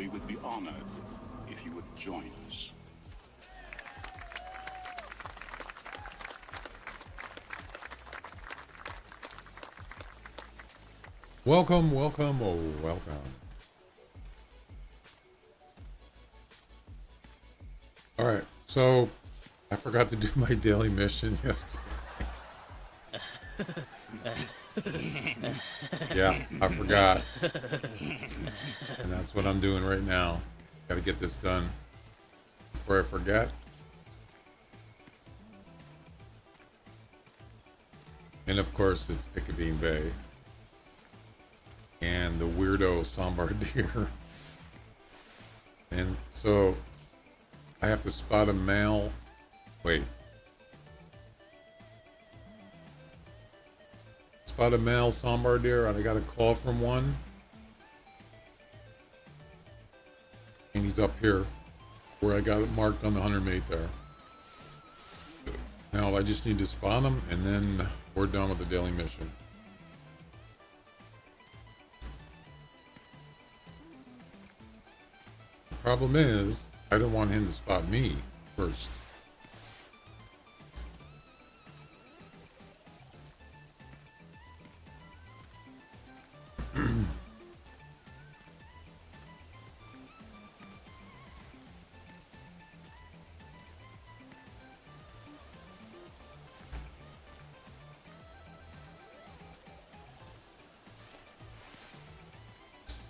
We would be honored if you would join us. Welcome, welcome, oh, welcome. All right, so I forgot to do my daily mission yesterday. Yeah, I forgot. And that's what I'm doing right now. Got to get this done before I forget. And of course, it's Piccadilly Bay. And the weirdo Sombardier. And so I have to spot a male. Wait. Spot a male Sombardier, and I got a call from one. And he's up here where I got it marked on the hunter mate there. Now I just need to spot him, and then we're done with the daily mission. The problem is, I don't want him to spot me first.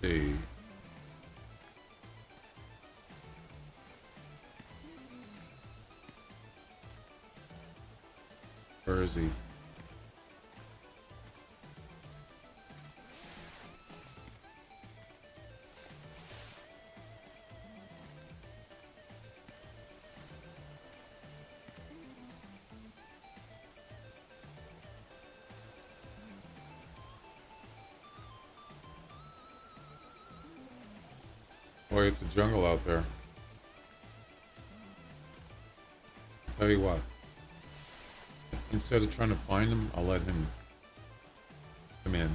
See. Where is he? Boy, it's a jungle out there. Tell you what. Instead of trying to find him, I'll let him come in.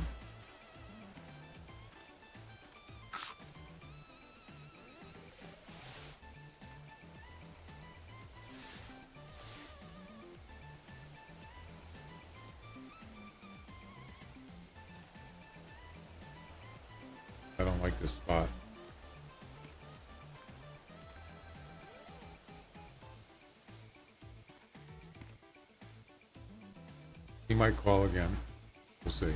I don't like this spot. He might call again. We'll see.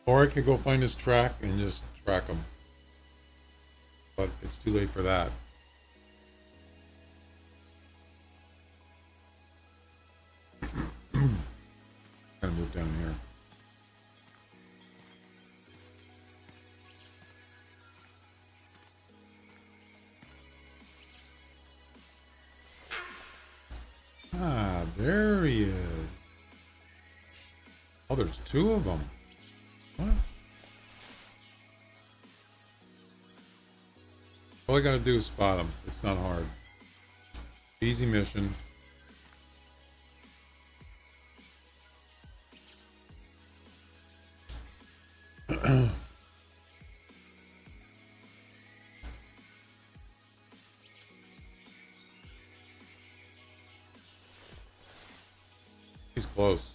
Or I could go find his track and just track him. But it's too late for that. Gotta move down here. Ah, there he is. Oh, there's two of them. What? All I gotta do is spot them. It's not hard. Easy mission. He's close.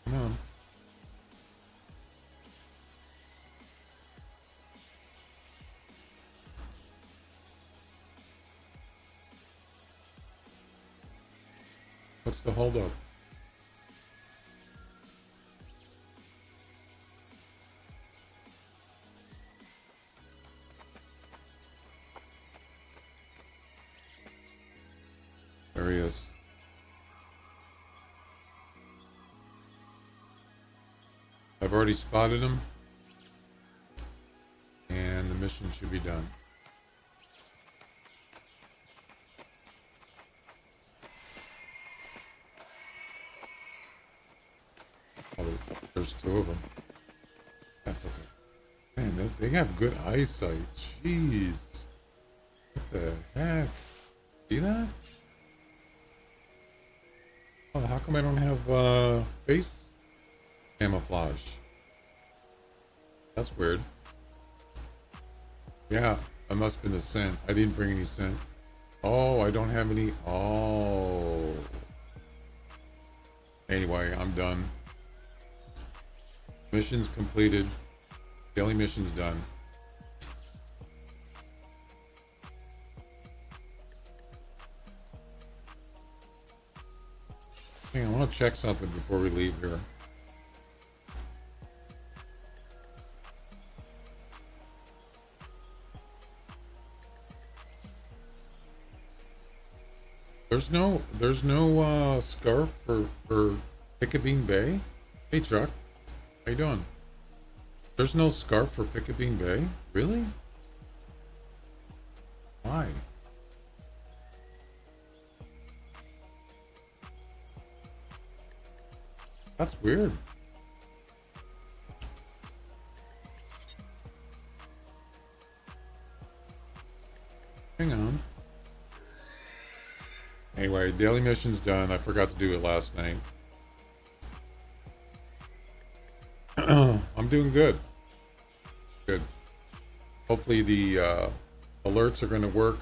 Come on. What's the holdup? There he is. I've already spotted him. And the mission should be done. Oh, there's two of them. That's okay. Man, they have good eyesight. Jeez. What the heck? See that? Oh, how come I don't have face camouflage? That's weird. Yeah, it must have been the scent. I didn't bring any scent. Oh, I don't have any. Oh. Anyway, I'm done. Mission's completed. Daily mission's done. Hey, I want to check something before we leave here. There's no scarf for Picabeen Bay. Hey Chuck, how you doing? There's no scarf for Picabeen Bay? Really? Why? That's weird. Hang on. Anyway, daily mission's done. I forgot to do it last night. I'm doing good. Good. Hopefully the alerts are going to work.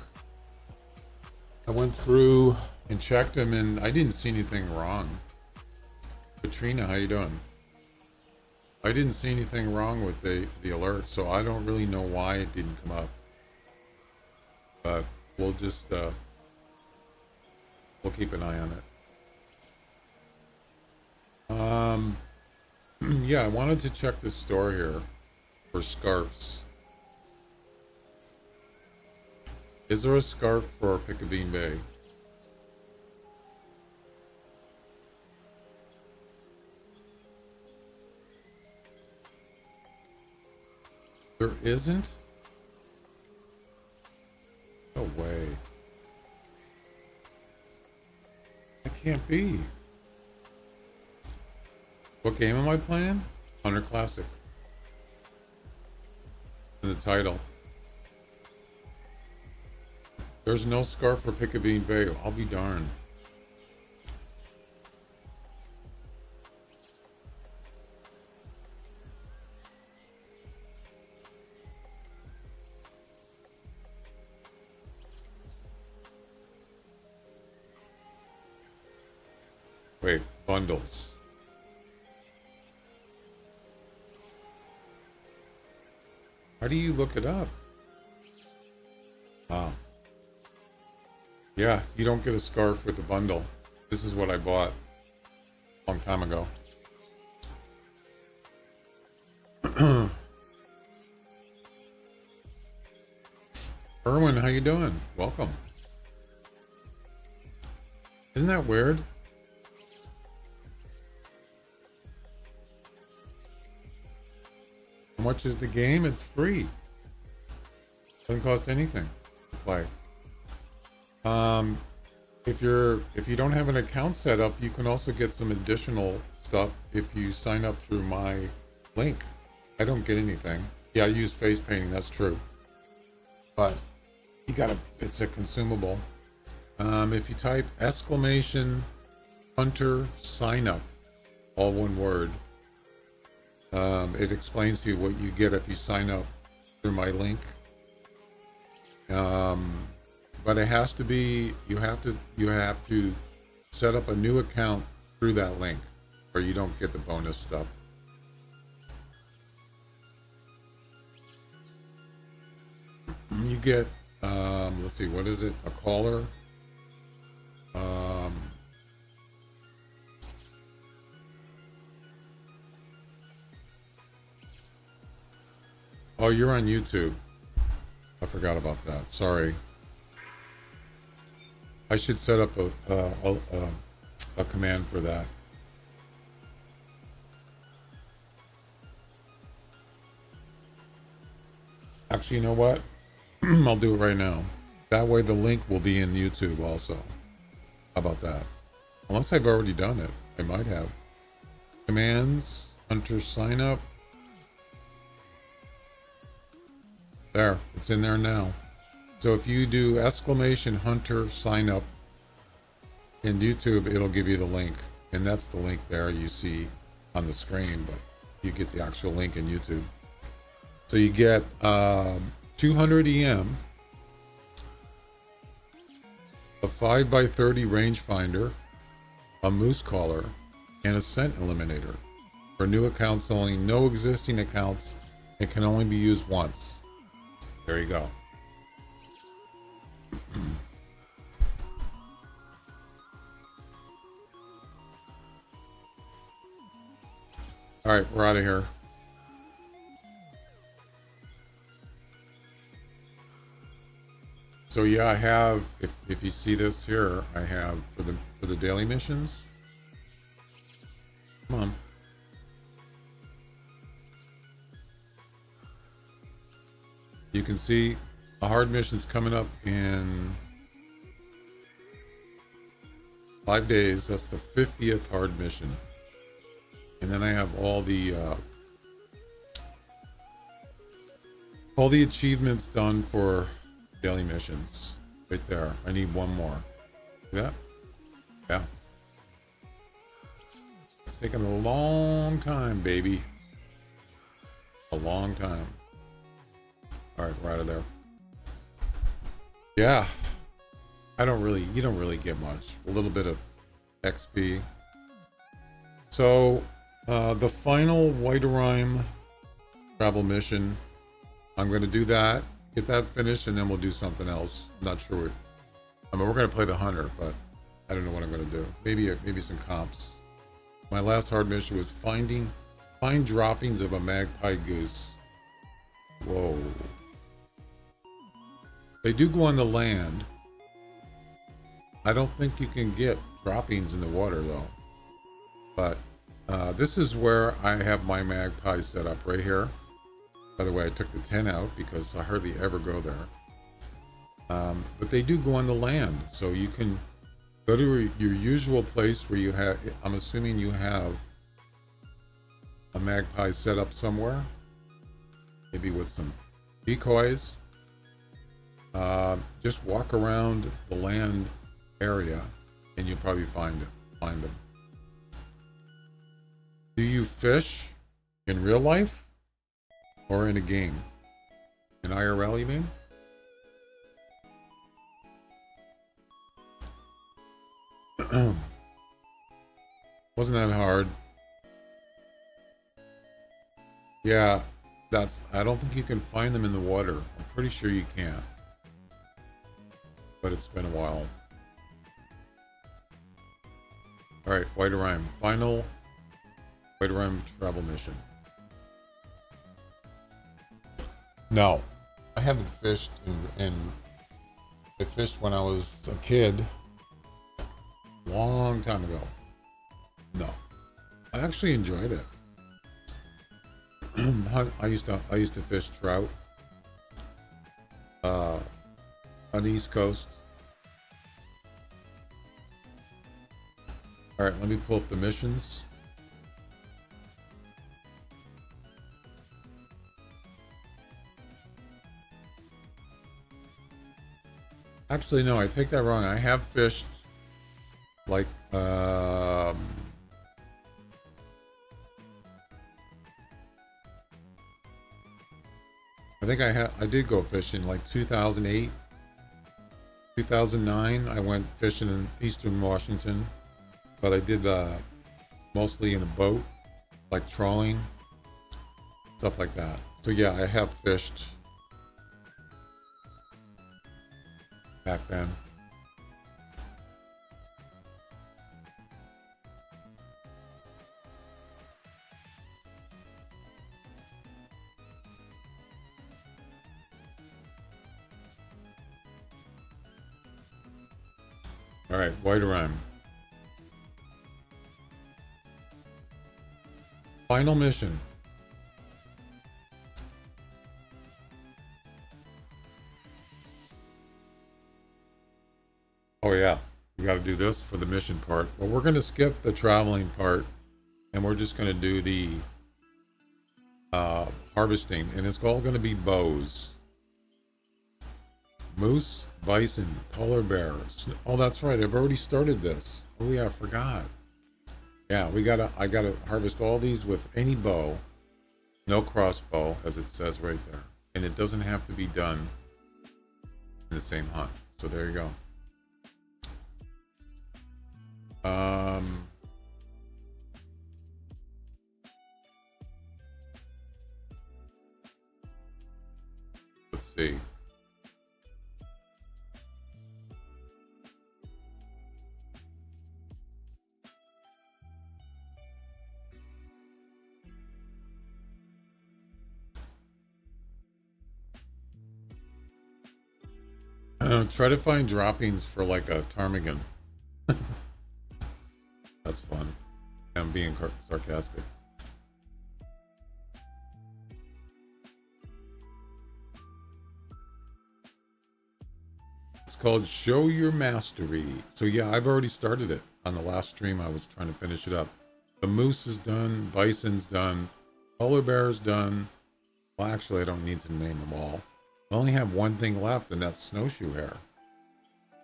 I went through and checked them, and I didn't see anything wrong. Katrina, how you doing? I didn't see anything wrong with the alert, so I don't really know why it didn't come up. But we'll just we'll keep an eye on it. Yeah, I wanted to check the store here for scarves. Is there a scarf for Picabeen Bay? There isn't? No way. That can't be. What game am I playing? Hunter Classic. In the title. There's no scarf for Picabeen Bay. I'll be darned. Wait, bundles. How do you look it up? Ah. Yeah, you don't get a scarf with the bundle. This is what I bought a long time ago. Erwin, how you doing? Welcome. Isn't that weird? How much is the game? It's free. Doesn't cost anything to play. If you don't have an account set up, you can also get some additional stuff if you sign up through my link. I don't get anything. Yeah, I use face painting, that's true. But you gotta, it's a consumable. If you type !Hunter sign up, all one word, it explains to you what you get if you sign up through my link. But it has to be, you have to set up a new account through that link, or you don't get the bonus stuff. You get, let's see, what is it? A caller. Oh, you're on YouTube. I forgot about that. Sorry. I should set up a command for that. Actually, you know what? I'll do it right now. That way the link will be in YouTube also. How about that? Unless I've already done it. I might have. Commands, Hunter sign up. There, it's in there now. So if you do !Hunter sign up in YouTube, it'll give you the link. And that's the link there you see on the screen, but you get the actual link in YouTube. So you get 200 EM, a 5x30 rangefinder, a moose collar, and a scent eliminator. For new accounts only, no existing accounts. It can only be used once. There you go. All right, we're out of here. So yeah, I have, if you see this here, I have for the daily missions. Come on. You can see a hard mission's coming up in 5 days. That's the 50th hard mission. And then I have all the achievements done for daily missions right there. I need one more. See that? Yeah. It's taken a long time, baby. A long time. All right, we're out of there. Yeah. You don't really get much. A little bit of XP. So, the final White Rime travel mission, I'm going to do that, get that finished, and then we'll do something else. I'm not sure. I mean, we're going to play the Hunter, but I don't know what I'm going to do. Maybe some comps. My last hard mission was find droppings of a magpie goose. Whoa. They do go on the land. I don't think you can get droppings in the water, though. But this is where I have my magpie set up right here. By the way, I took the 10 out because I hardly ever go there. But they do go on the land. So you can go to your usual place where you have, I'm assuming you have a magpie set up somewhere. Maybe with some decoys. Just walk around the land area and you'll probably find them. Do you fish in real life or in a game? In IRL, you mean? Wasn't that hard? Yeah, I don't think you can find them in the water. I'm pretty sure you can't. But it's been a while. All right, White Rime. Final White Rime travel mission. No, I haven't fished in I fished when I was a kid. Long time ago. No. I actually enjoyed it. I used to fish trout on the East Coast. All right, let me pull up the missions. Actually, no, I take that wrong. I have fished like I think I did go fishing like 2008, 2009. I went fishing in Eastern Washington, but I did mostly in a boat, like trawling, stuff like that. So yeah, I have fished back then. All right, White Rime. Final mission. got to do this for the mission part, but we're going to skip the traveling part, and we're just going to do the harvesting, and it's all going to be bows. Moose, bison, polar bears. Oh, that's right. I've already started this. Oh yeah, I forgot. Yeah, I gotta harvest all these with any bow, no crossbow, as it says right there, and it doesn't have to be done in the same hunt. So there you go. Let's see. Try to find droppings for like a ptarmigan. That's fun. I'm being sarcastic. It's called Show Your Mastery. So yeah, I've already started it. On the last stream, I was trying to finish it up. The moose is done. Bison's done. Polar bear's done. Well, actually, I don't need to name them all. I only have one thing left, and that's snowshoe hare.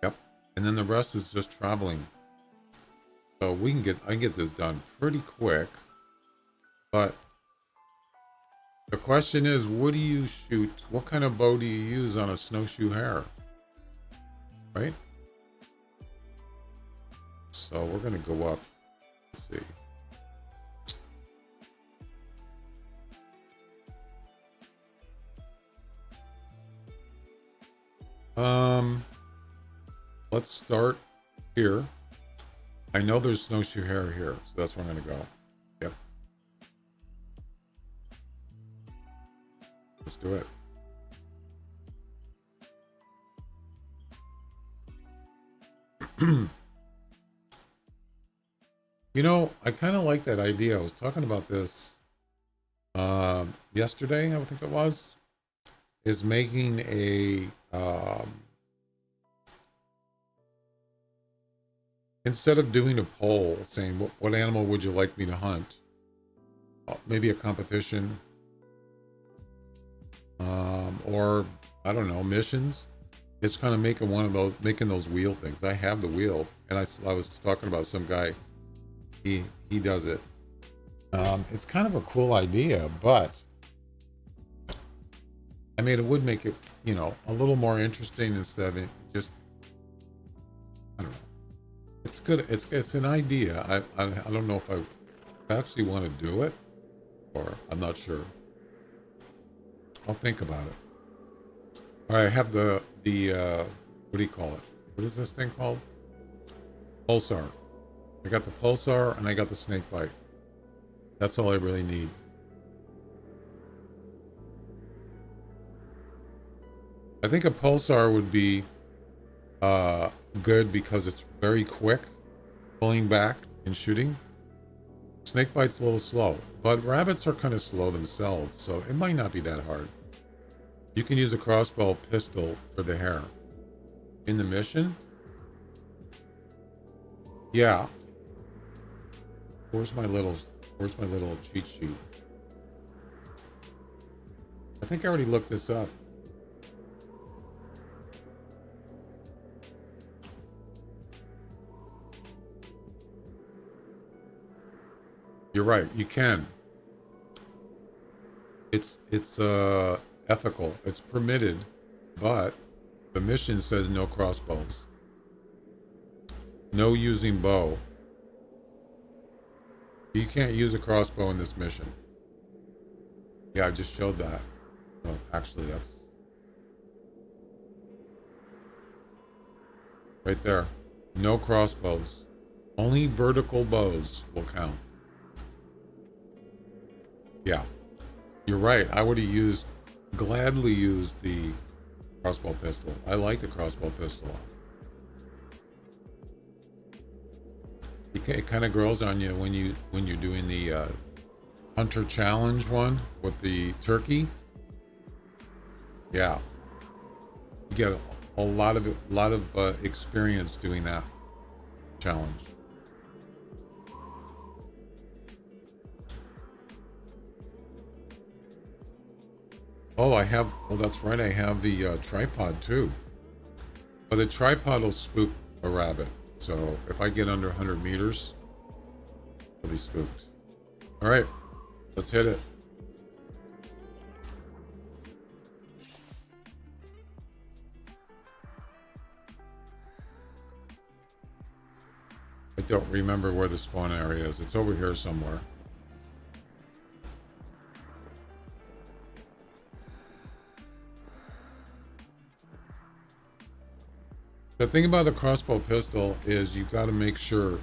Yep. And then the rest is just traveling. So I can get this done pretty quick. But the question is, what do you shoot? What kind of bow do you use on a snowshoe hare? Right? So we're going to go up. Let's see. Let's start here. I know there's snowshoe hare here, so that's where I'm going to go. Yep. Let's do it. You know, I kind of like that idea. I was talking about this yesterday, I think it was, is making a instead of doing a poll saying what animal would you like me to hunt, maybe a competition, or I don't know, missions. It's kind of making making those wheel things. I have the wheel, and I was talking about some guy. He does it. It's kind of a cool idea, but I mean, it would make it, you know, a little more interesting instead of just, I don't know. It's good. It's an idea. I don't know if I actually want to do it, or I'm not sure. I'll think about it. All right, I have the what do you call it? What is this thing called? Pulsar. I got the pulsar and I got the snake bite. That's all I really need. I think a pulsar would be good because it's very quick, pulling back and shooting. Snake bite's a little slow, but rabbits are kind of slow themselves, so it might not be that hard. You can use a crossbow pistol for the hare. In the mission? Yeah. Where's my little cheat sheet? I think I already looked this up. You're right, you can. It's ethical. It's permitted, but the mission says no crossbows. No using bow. You can't use a crossbow in this mission. Yeah, I just showed that. Oh, actually, that's right there. No crossbows. Only vertical bows will count. Yeah, you're right. I would have gladly used the crossbow pistol. I like the crossbow pistol. It kind of grows on you when you're doing the hunter challenge one with the turkey. Yeah, you get a lot of experience doing that. challenge. Oh, that's right, I have the tripod too. But the tripod will spook a rabbit. So if I get under 100 meters, I'll be spooked. All right, let's hit it. I don't remember where the spawn area is. It's over here somewhere. The thing about the crossbow pistol is you got to make sure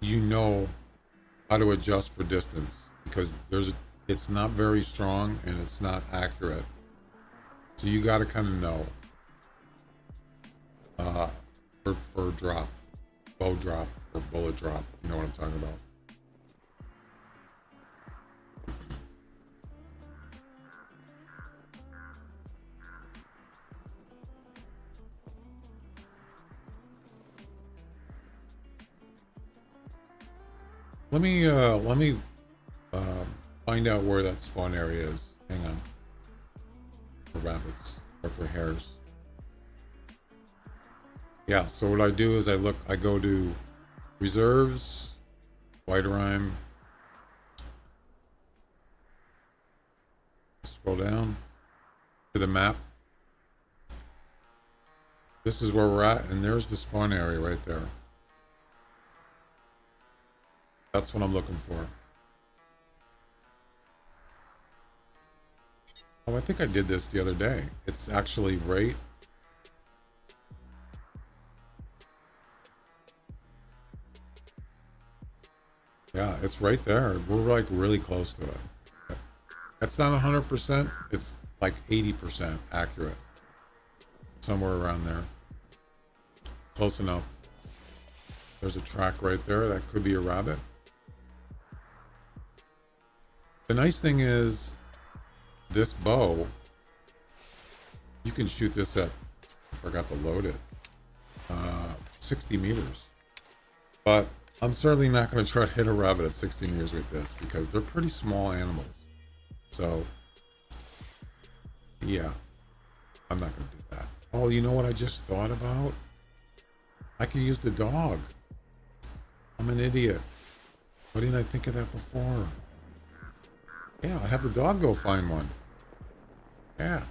you know how to adjust for distance, because it's not very strong and it's not accurate. So you got to kind of know for drop, bow drop or bullet drop. You know what I'm talking about. Let me find out where that spawn area is. Hang on. For rabbits or for hares. Yeah, so what I do is I go to reserves, White Rhyme. Scroll down to the map. This is where we're at, and there's the spawn area right there. That's what I'm looking for. Oh, I think I did this the other day. It's actually right. Yeah, it's right there. We're like really close to it. That's not 100%. It's like 80% accurate. Somewhere around there. Close enough. There's a track right there. That could be a rabbit. The nice thing is, this bow, you can shoot this at, I forgot to load it, 60 meters. But I'm certainly not going to try to hit a rabbit at 60 meters with this, because they're pretty small animals. So, yeah, I'm not going to do that. Oh, you know what I just thought about? I could use the dog. I'm an idiot. Why didn't I think of that before? Yeah, I have the dog go find one. Yeah.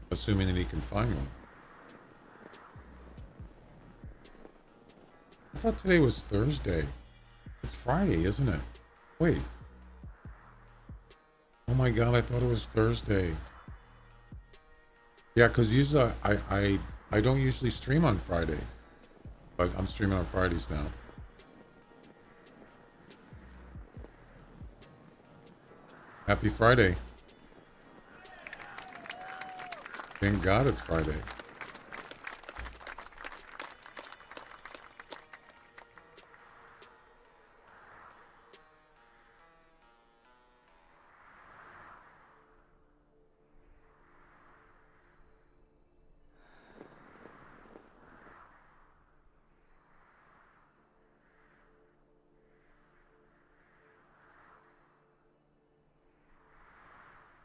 Assuming that he can find one. I thought today was Thursday. It's Friday, isn't it? Wait. Oh my god, I thought it was Thursday. Yeah, because usually I don't usually stream on Friday, but I'm streaming on Fridays now. Happy Friday. Thank God it's Friday.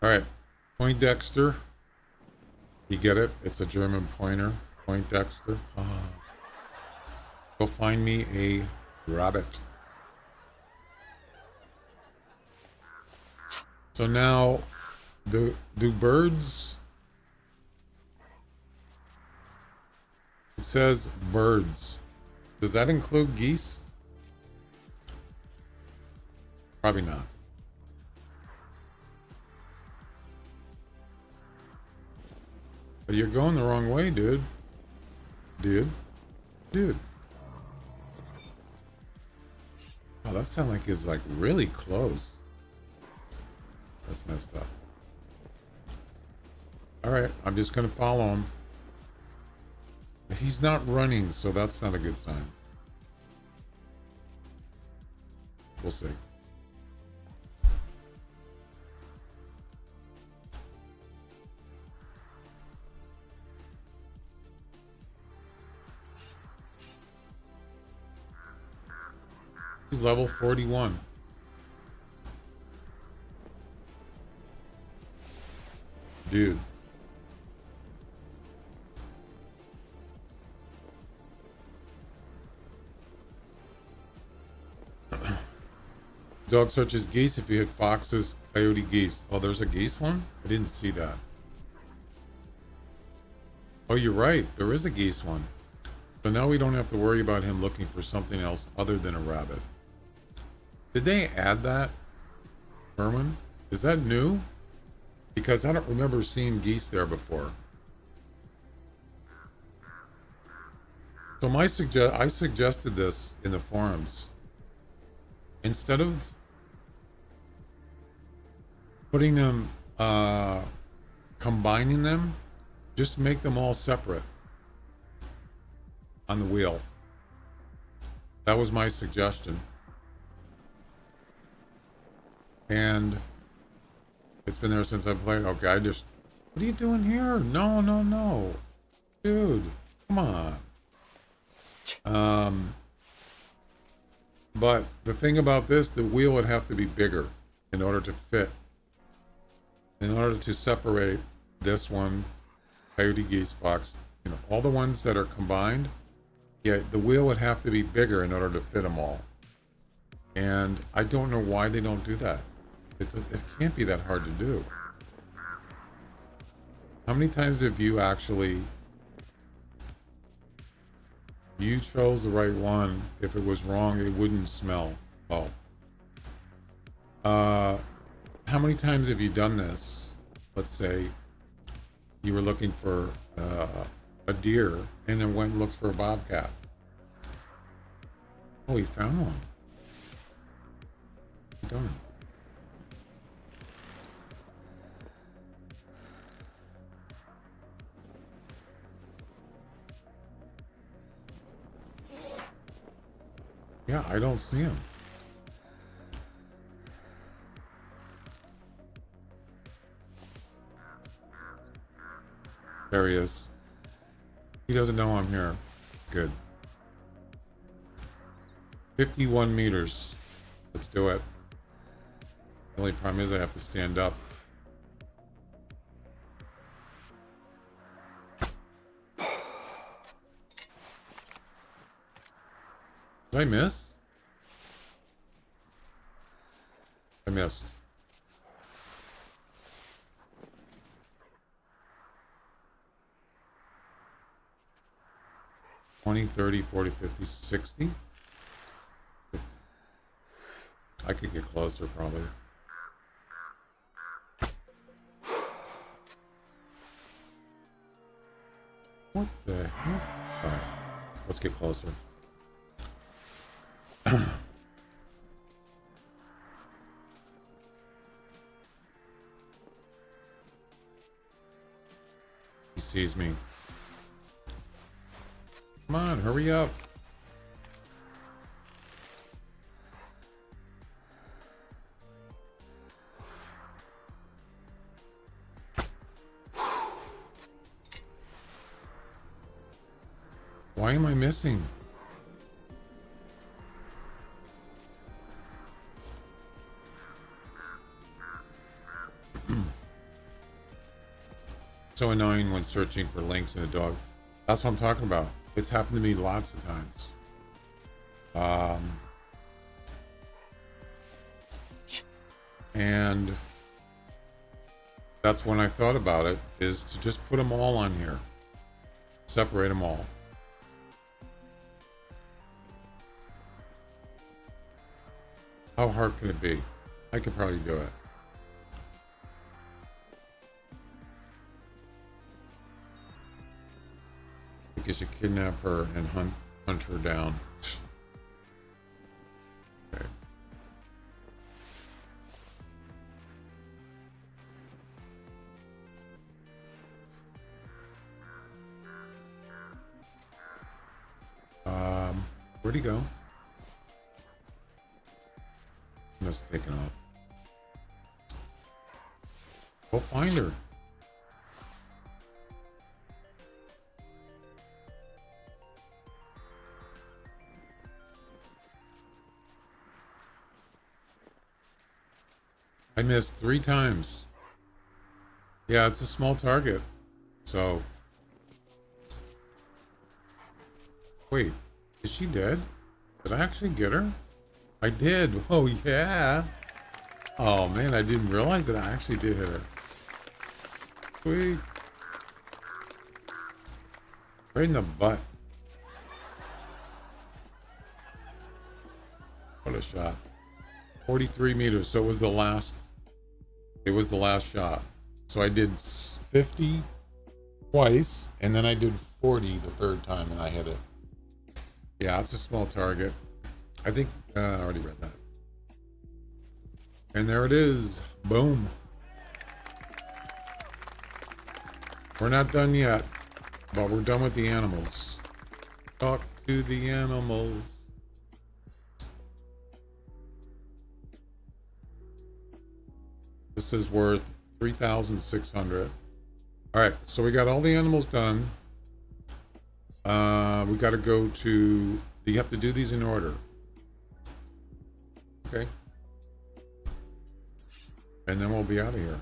All right, Poindexter. You get it? It's a German pointer. Poindexter. Go find me a rabbit. So now, do birds? It says birds. Does that include geese? Probably not. But you're going the wrong way, dude. Dude. Oh, that sounds like it's like really close. That's messed up. Alright, I'm just gonna follow him. He's not running, so that's not a good sign. We'll see. He's level 41. Dude. Dog searches geese if you hit foxes, coyote, geese. Oh, there's a geese one? I didn't see that. Oh, you're right. There is a geese one. So now we don't have to worry about him looking for something else other than a rabbit. Did they add that, Herman? Is that new? Because I don't remember seeing geese there before. So I suggested this in the forums. Instead of putting them, combining them, just make them all separate on the wheel. That was my suggestion. And it's been there since I played. Okay, what are you doing here? No, no, no. Dude, come on. But the thing about this, the wheel would have to be bigger in order to fit. In order to separate this one, coyote, geese, fox, all the ones that are combined, yeah, the wheel would have to be bigger in order to fit them all. And I don't know why they don't do that. It can't be that hard to do. How many times have you actually... You chose the right one. If it was wrong, it wouldn't smell. Oh. How many times have you done this? Let's say you were looking for a deer and then went and looked for a bobcat. Oh, he found one. Darn. Yeah, I don't see him. There he is. He doesn't know I'm here. Good. 51 meters. Let's do it. The only problem is I have to stand up. Did I miss? I missed. $20, $30, $40, $50, $60. I could get closer probably. What the heck? Alright, let's get closer. He sees me. Come on, hurry up. Why am I missing? So annoying when searching for links in a dog. That's what I'm talking about. It's happened to me lots of times. And that's when I thought about it, is to just put them all on here. Separate them all. How hard can it be? I could probably do it. I think you should kidnap her and hunt her down. Okay. Where'd he go? Must have taken off. Go find her. I missed 3 times. Yeah, it's a small target. So. Wait, is she dead? Did I actually get her? I did. Oh, yeah. Oh, man, I didn't realize that I actually did hit her. Sweet. Right in the butt. What a shot. 43 meters. So it was the last shot. So I did 50 twice, and then I did 40 the third time, and I hit it. Yeah, it's a small target. I think I already read that. And there it is. Boom. We're not done yet, but we're done with the animals. Talk to the animals. This is worth 3,600. All right, so we got all the animals done. We got to go to. You have to do these in order. Okay. And then we'll be out of here.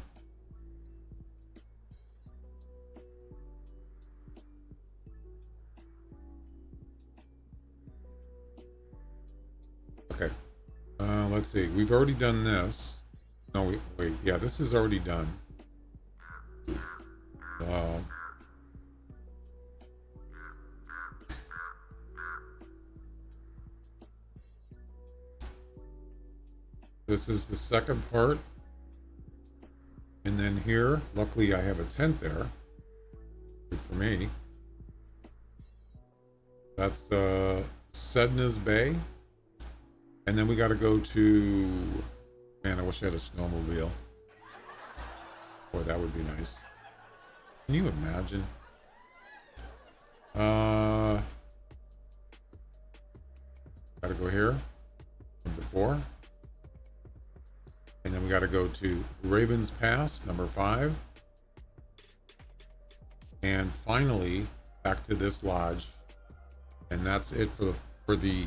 Okay. Let's see. We've already done this. No, wait. Yeah, this is already done. This is the second part. And then here, luckily I have a tent there. Good for me. That's Sedna's Bay. And then we got to go to... Man, I wish I had a snowmobile. Boy, that would be nice. Can you imagine? Got to go here. Number 4. And then we got to go to Ravens Pass, number 5. And finally, back to this lodge. And that's it for the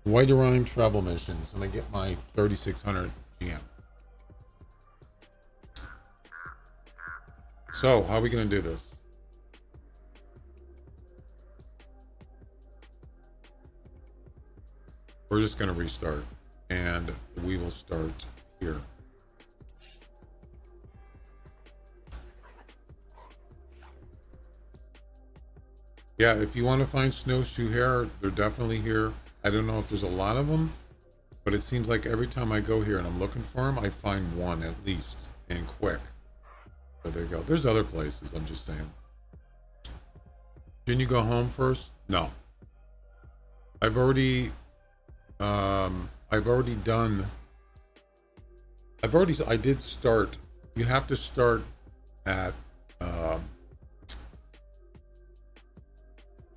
White Rime travel missions. And I get my 3,600 GM. So, how are we going to do this? We're just going to restart. And we will start here. Yeah, if you want to find snowshoe hare, they're definitely here. I don't know if there's a lot of them, but it seems like every time I go here and I'm looking for them, I find one at least, and quick. So there you go. There's other places, I'm just saying. Can you go home first? No. I've already done. I did start. You have to start at.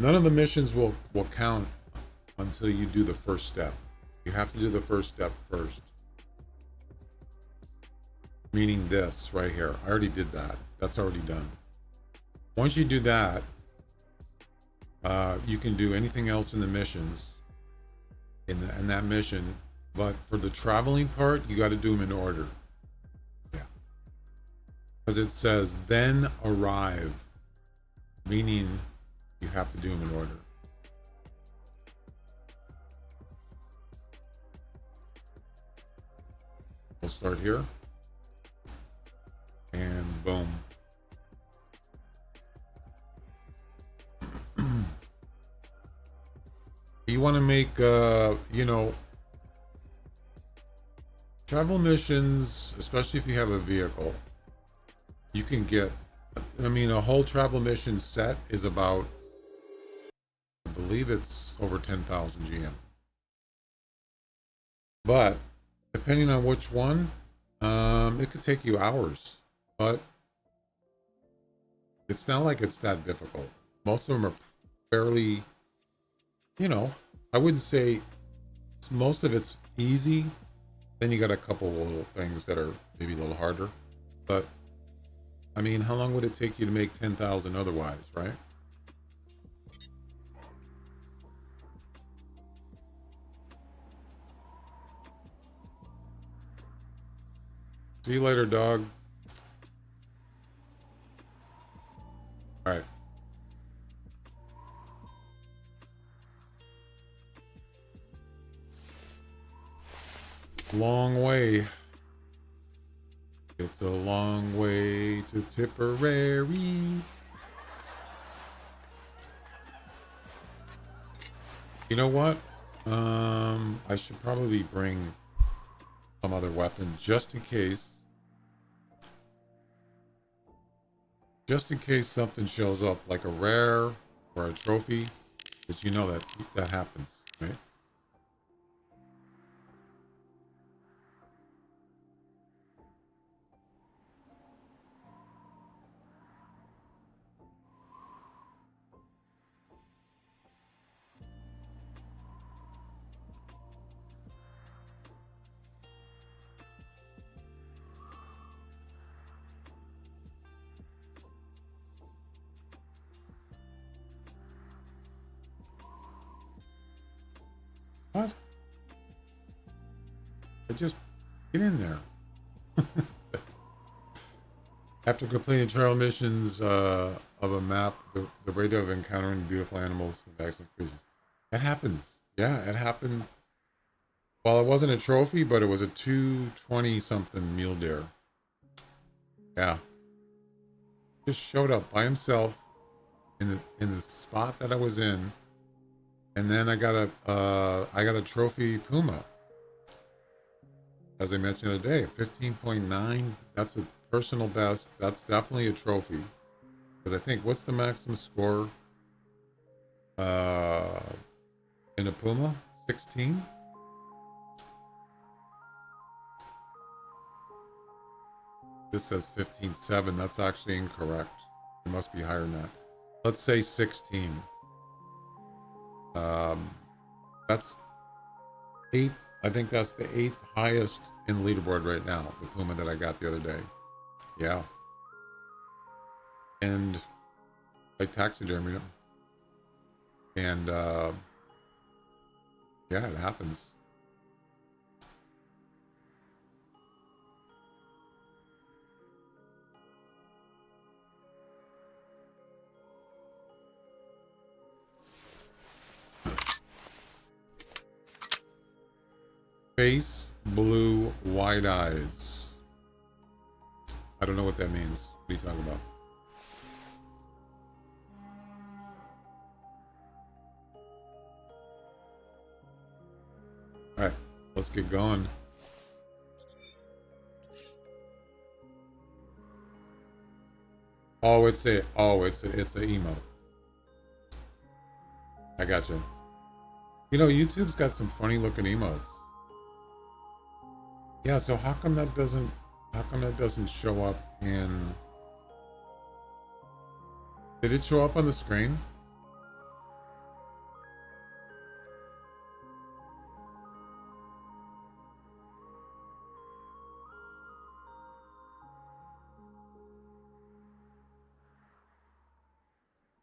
None of the missions will count until you do the first step. You have to do the first step first. Meaning this right here. I already did that. That's already done. Once you do that, you can do anything else in the missions. In that mission, but for the traveling part, you got to do them in order. Yeah. Because it says then arrive, meaning you have to do them in order. We'll start here. And boom. You want to make, travel missions, especially if you have a vehicle, you can get, a whole travel mission set is about, I believe it's over 10,000 GM. But depending on which one, it could take you hours, but it's not like it's that difficult. Most of them are fairly, I wouldn't say most of it's easy. Then you got a couple little things that are maybe a little harder. But, how long would it take you to make 10,000 otherwise, right? See you later, dog. All right. Long way. It's a long way to Tipperary. You know what? I should probably bring some other weapon just in case. Just in case something shows up, like a rare or a trophy, because you know that happens, right? What? I just get in there. After completing trail missions of a map, the rate of encountering beautiful animals and excellent creatures. That happens. Yeah, it happened. Well, it wasn't a trophy, but it was a 220 something mule deer. Yeah. Just showed up by himself in the spot that I was in. And then I got a trophy Puma. As I mentioned the other day, 15.9. That's a personal best. That's definitely a trophy. Because I think, what's the maximum score in a Puma? 16? This says 15.7. That's actually incorrect. It must be higher than that. Let's say 16. That's 8. I think that's the 8th highest in the leaderboard right now. The Puma that I got the other day. Yeah. And I taxidermied him. And yeah, it happens. Face blue wide eyes. I don't know what that means. What are you talking about? All right, let's get going. Oh, it's a emote. I got you. You know, YouTube's got some funny looking emotes. Yeah, so how come that doesn't show up in... Did it show up on the screen?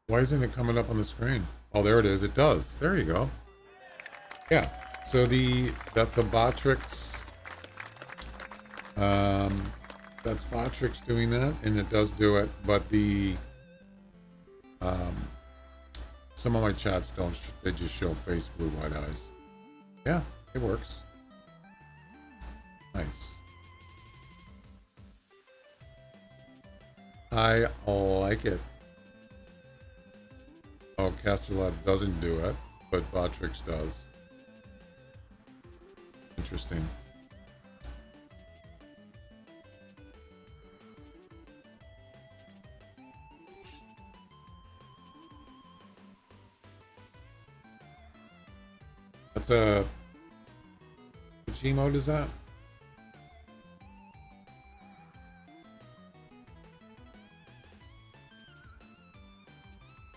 Why isn't it coming up on the screen? Oh, there it is. It does. There you go. Yeah. So that's a Botrix. That's Botrix doing that, and it does do it. But some of my chats don't. They just show face blue wide eyes. Yeah, it works. Nice. I like it. Oh, Casterlab doesn't do it, but Botrix does. Interesting. That's which emote is that?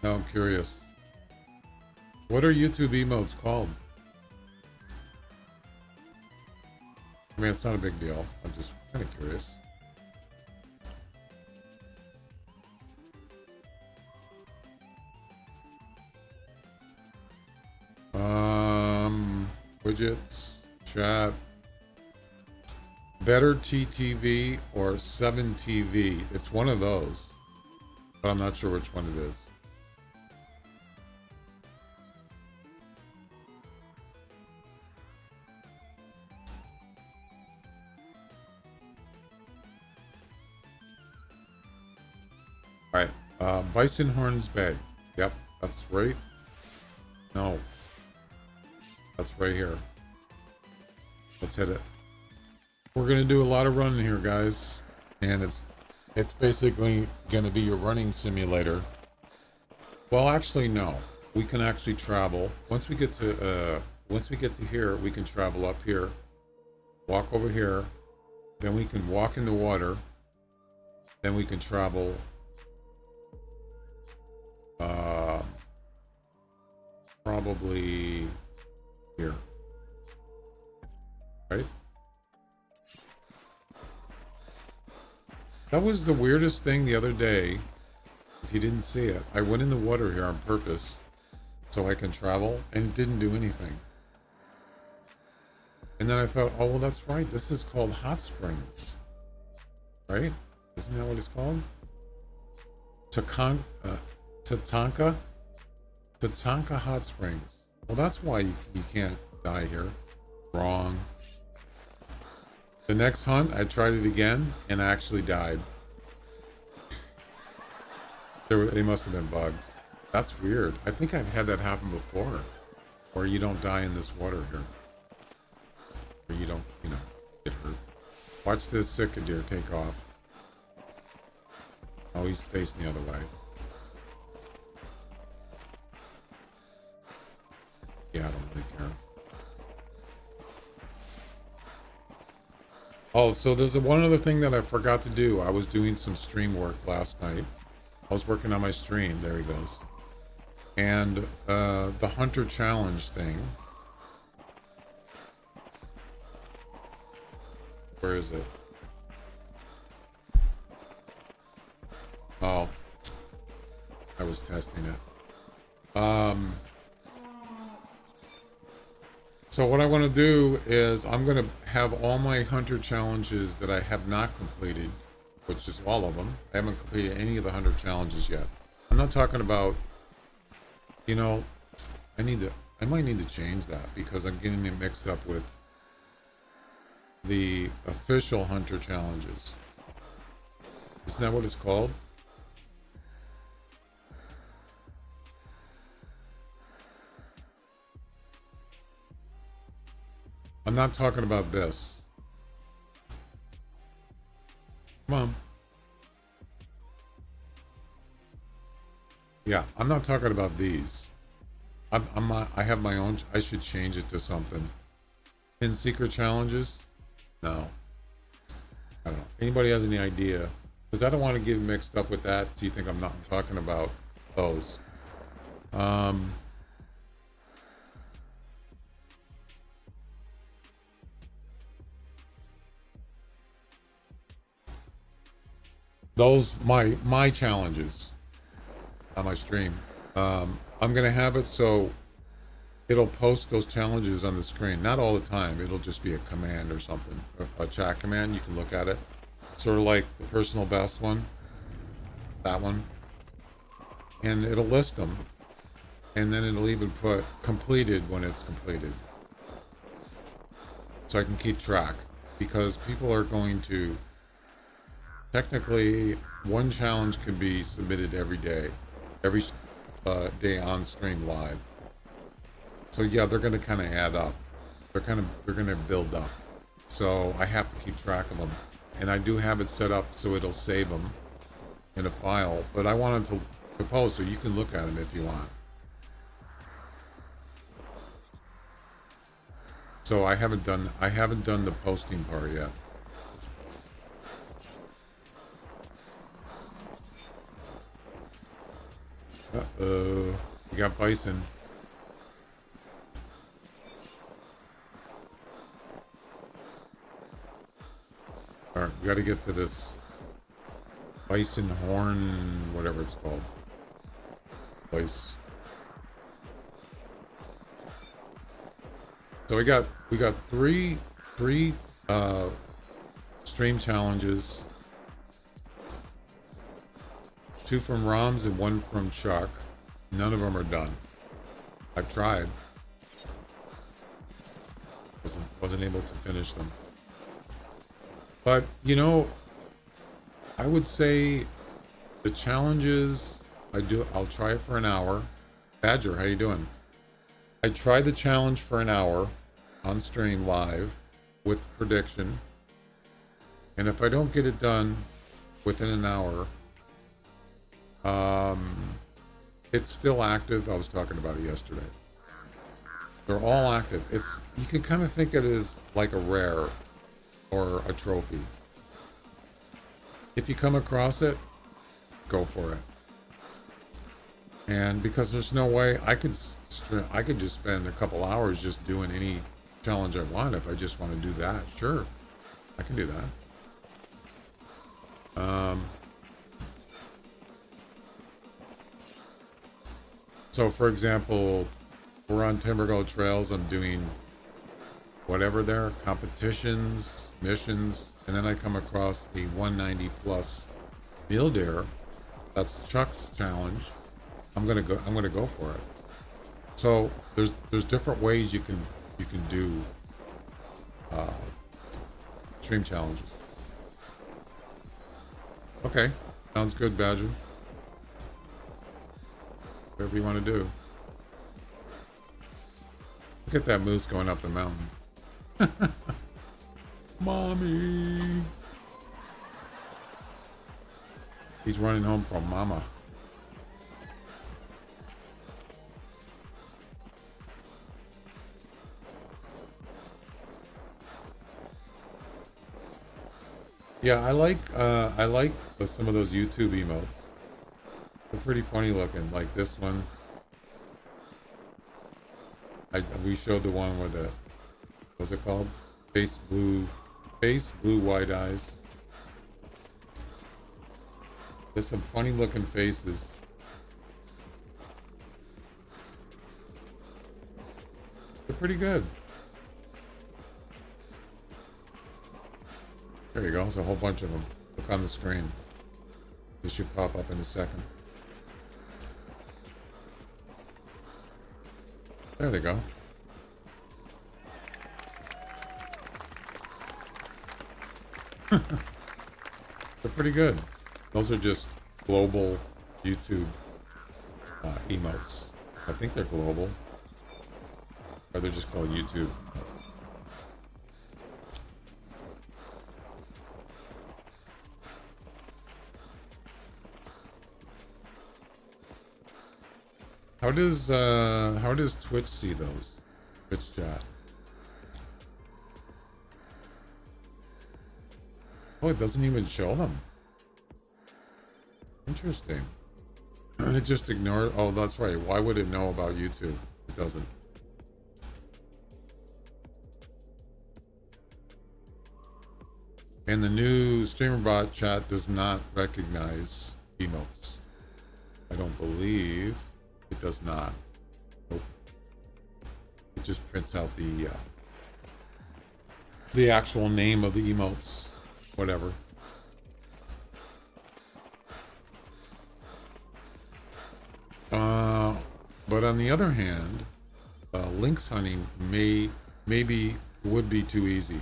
Now I'm curious. What are YouTube emotes called? I mean, it's not a big deal. I'm just kind of curious. Widgets, chat, Better TTV or 7TV. It's one of those, but I'm not sure which one it is. All right, Bison Horns Bay. Yep, that's right. No, that's right here. Let's hit it. We're gonna do a lot of running here, guys, and it's basically gonna be your running simulator. Well, actually, no. We can actually travel. Once we get to here, we can travel up here, walk over here, then we can walk in the water, then we can travel. Probably here, right? That was the weirdest thing the other day. If you didn't see it, I went in the water here on purpose so I can travel, and it didn't do anything. And then I thought, oh, well, that's right. This is called hot springs, right? Isn't that what it's called? Tatanka Hot Springs. Well, that's why you can't die here. Wrong. The next hunt, I tried it again, and I actually died. They must have been bugged. That's weird. I think I've had that happen before, where you don't die in this water here. Or you don't, get hurt. Watch this sick deer take off. Oh, he's facing the other way. Yeah, I don't really care. Oh, so there's one other thing that I forgot to do. I was doing some stream work last night. I was working on my stream. There he goes. And the Hunter Challenge thing. Where is it? Oh, I was testing it. So what I want to do is I'm going to have all my Hunter challenges that I have not completed, which is all of them. I haven't completed any of the Hunter challenges yet. I'm not talking about, I might need to change that because I'm getting it mixed up with the official Hunter challenges. Isn't that what it's called? I'm not talking about this. Come on. Yeah, I'm not talking about these. I have my own. I should change it to something. Pin secret challenges? No. I don't know. Anybody has any idea? Because I don't want to get mixed up with that. So you think I'm not talking about those. Those my challenges on my stream. I'm gonna have it so it'll post those challenges on the screen. Not all the time. It'll just be a command or something, a chat command. You can look at it. Sort of like the personal best one, that one, and it'll list them, and then it'll even put completed when it's completed, so I can keep track. Because people are going to. Technically, one challenge can be submitted every day on stream live. So yeah, they're going to kind of add up. They're going to build up. So I have to keep track of them, and I do have it set up so it'll save them in a file. But I wanted to post so you can look at them if you want. So I haven't done the posting part yet. Uh-oh. We got bison. Alright, we gotta get to this bison horn, whatever it's called. Place. So we got three stream challenges. 2 from Roms and 1 from Chuck. None of them are done. I've tried. Wasn't able to finish them. But, you know, I would say the challenges, I'll try it for an hour. Badger, how you doing? I tried the challenge for an hour on stream live with prediction. And if I don't get it done within an hour, it's still active. I was talking about it yesterday. They're all active. You can kind of think of it as like a rare or a trophy. If you come across it, go for it. And because there's no way I could just spend a couple hours just doing any challenge I want. If I just want to do that, sure, I can do that. So for example, we're on Timbergo Trails. I'm doing whatever there, competitions, missions, and then I come across the 190 plus mule deer. That's Chuck's challenge. I'm gonna go for it. So there's different ways you can do stream challenges. Okay, sounds good, Badger. Whatever you want to do. Look at that moose going up the mountain. Mommy. He's running home from Mama. Yeah, I like some of those YouTube emotes. They're pretty funny looking, like this one. We showed the one with the, what's it called? Face blue, wide eyes. There's some funny looking faces. They're pretty good. There you go. There's a whole bunch of them. Look on the screen. They should pop up in a second. There they go. They're pretty good. Those are just global YouTube emotes. I think they're global. Or they're just called YouTube. How does Twitch see those? Twitch chat. Oh, it doesn't even show them. Interesting. It just ignored. Oh, that's right. Why would it know about YouTube? It doesn't. And the new StreamerBot chat does not recognize emotes. I don't believe. It does not. Nope. It just prints out the actual name of the emotes. Whatever. But on the other hand, lynx hunting maybe would be too easy.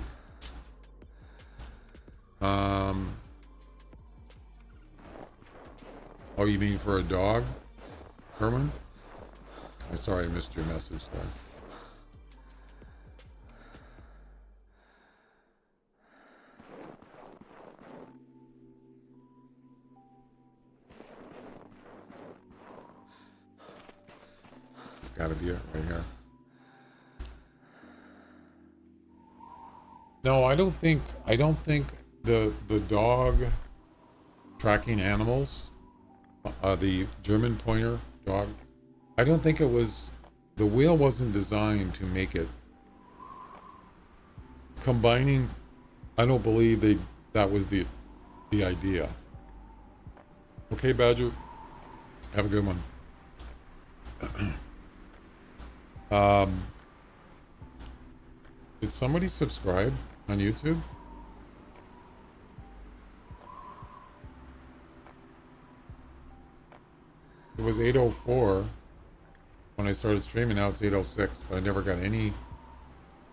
Oh, you mean for a dog? Herman? I'm sorry I missed your message there. It's gotta be it right here. No, I don't think the dog tracking animals, the German pointer dog, I don't think it was, the wheel wasn't designed to make it combining. I don't believe that was the idea. Okay, Badger, have a good one. Did somebody subscribe on YouTube? It was 8:04 when I started streaming. Now it's 8:06, but I never got any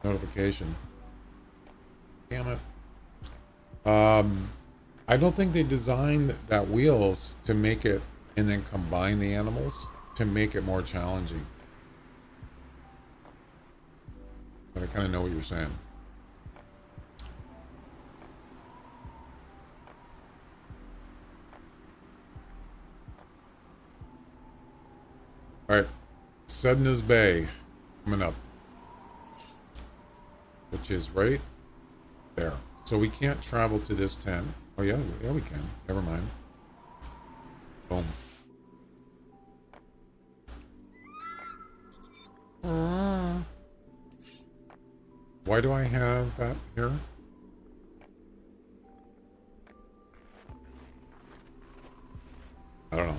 notification. Damn it. I don't think they designed that wheels to make it and then combine the animals to make it more challenging. But I kind of know what you're saying. All right, Sedna's Bay coming up, which is right there. So we can't travel to this tent. Oh yeah, yeah we can. Never mind. Boom. Why do I have that here? I don't know.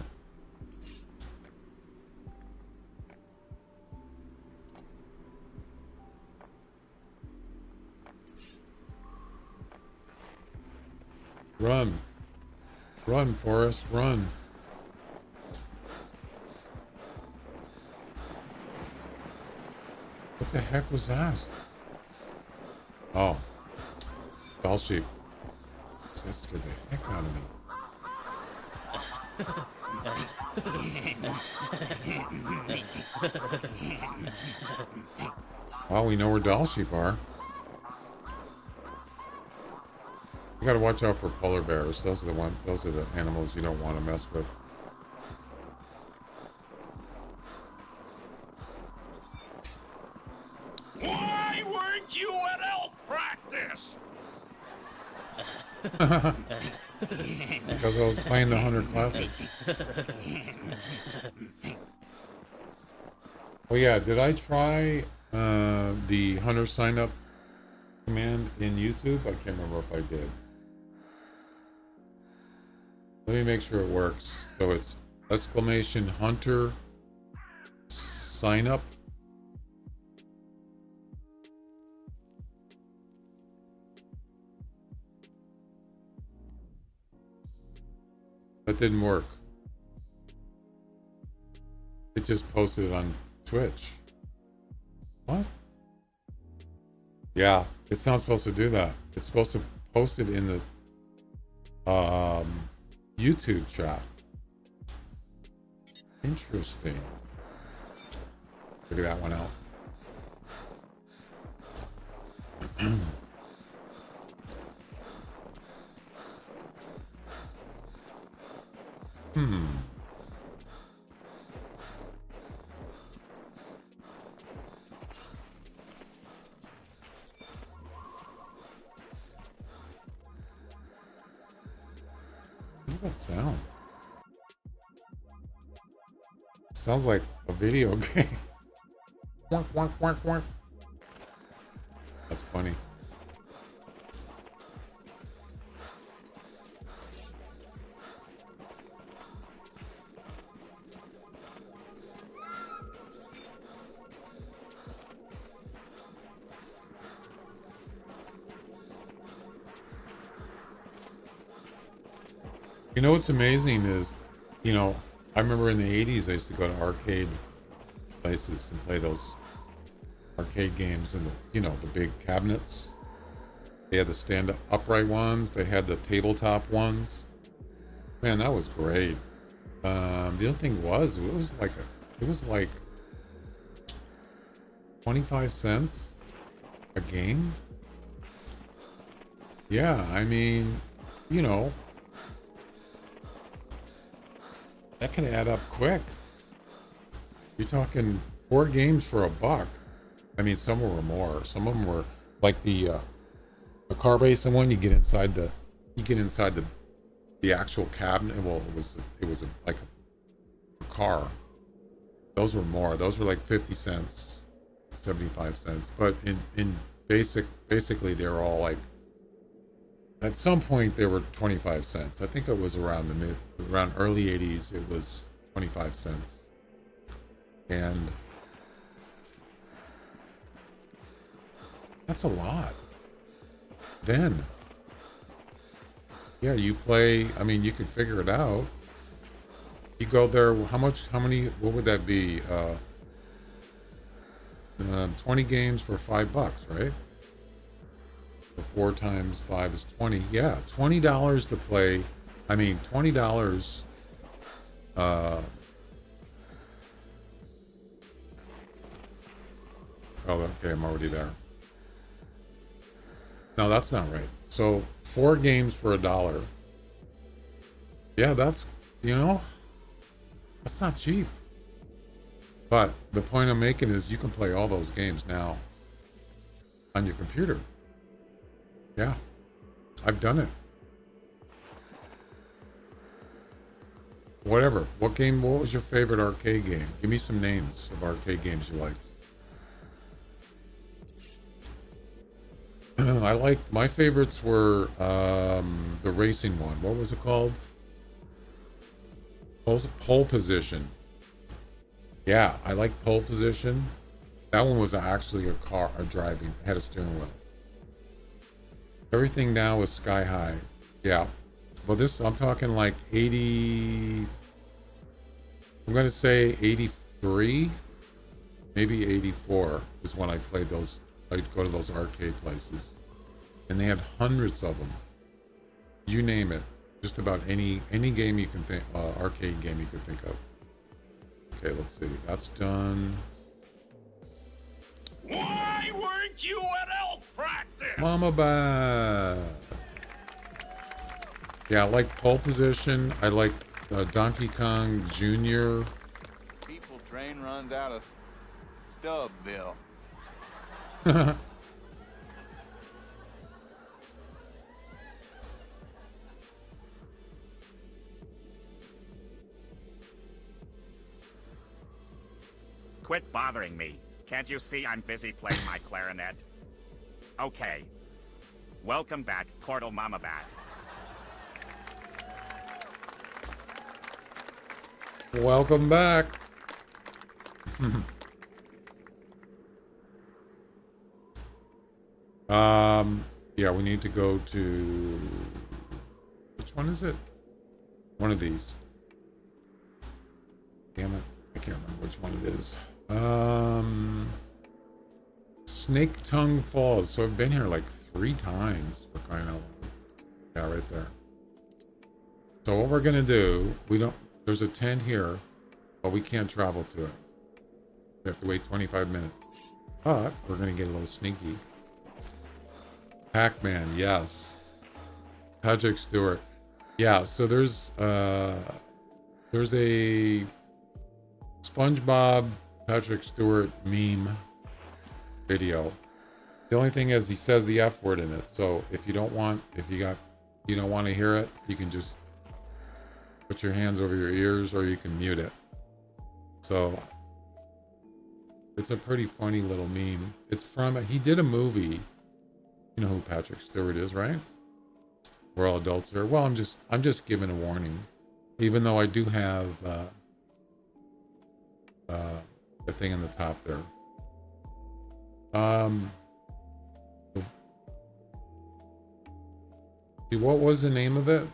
Run. Run, Forrest, run. What the heck was that? Oh. Bell sheep. That scared the heck out of me. Well, we know where doll sheep are. You gotta watch out for polar bears. Those are the animals you don't want to mess with. Why weren't you at elk practice? Because I was playing the Hunter Classic. Oh yeah, did I try the Hunter sign up command in YouTube? I can't remember if I did. Let me make sure it works. So it's !Hunter sign up. That didn't work. It just posted it on Twitch. What? Yeah, it's not supposed to do that. It's supposed to post it in the YouTube chat. Interesting. Figure that one out. What does that sound? Sounds like a video game. Wonk, wonk, wonk, wonk. That's funny. You know what's amazing is, you know, I remember in the 80s I used to go to arcade places and play those arcade games in the, you know, the big cabinets. They had the stand upright ones, they had the tabletop ones. Man, that was great. The other thing was, it was like 25 cents a game. Yeah, I mean, you know, that can add up quick. You're talking 4 games for $1. I mean, some were more. Some of them were like the car racing one. You get inside the actual cabinet. Well, it was like a car. Those were more. Those were like 50 cents, 75 cents. But in basically they're all like, at some point they were 25 cents. I think it was around early 80s. It was 25 cents. And that's a lot. Then, yeah, you play, I mean, you can figure it out. You go there, how many, what would that be? 20 games for $5, right? So 4 times 5 is 20. Yeah, $20 to play. I mean, $20. Oh, okay, I'm already there. No, that's not right. So 4 games for $1. Yeah, that's, that's not cheap. But the point I'm making is you can play all those games now on your computer. Yeah, I've done it. Whatever. What was your favorite arcade game? Give me some names of arcade games you liked. My favorites were the racing one. What was it called? Pole Position. Yeah, I like Pole Position. That one was actually a driving, had a steering wheel. Everything now is sky high. Yeah. Well, I'm talking like 80, I'm going to say 83, maybe 84 is when I played those. I'd go to those arcade places and they had hundreds of them. You name it. Just about any game you can think, arcade game you could think of. Okay, let's see. That's done. Why weren't you at elk practice? Mama bad. Yeah, I like Pole Position. I like Donkey Kong Jr. People train runs out of Stubbville. Quit bothering me. Can't you see I'm busy playing my clarinet? Okay. Welcome back, Cordal Mama Bat. Welcome back. Yeah, we need to go to, which one is it? One of these. Damn it, I can't remember which one it is. Snake Tongue Falls. So I've been here like 3 times for crying out loud. Yeah, right there. So what we're gonna do, there's a tent here, but we can't travel to it. We have to wait 25 minutes. But we're gonna get a little sneaky. Pac-Man, yes. Patrick Stewart. Yeah, so there's a SpongeBob Patrick Stewart meme video. The only thing is he says the F word in it. So if you don't want to hear it, you can just put your hands over your ears or you can mute it. So it's a pretty funny little meme. He did a movie. You know who Patrick Stewart is, right? We're all adults here. Well, I'm just giving a warning. Even though I do have the thing in the top there. What was the name of it?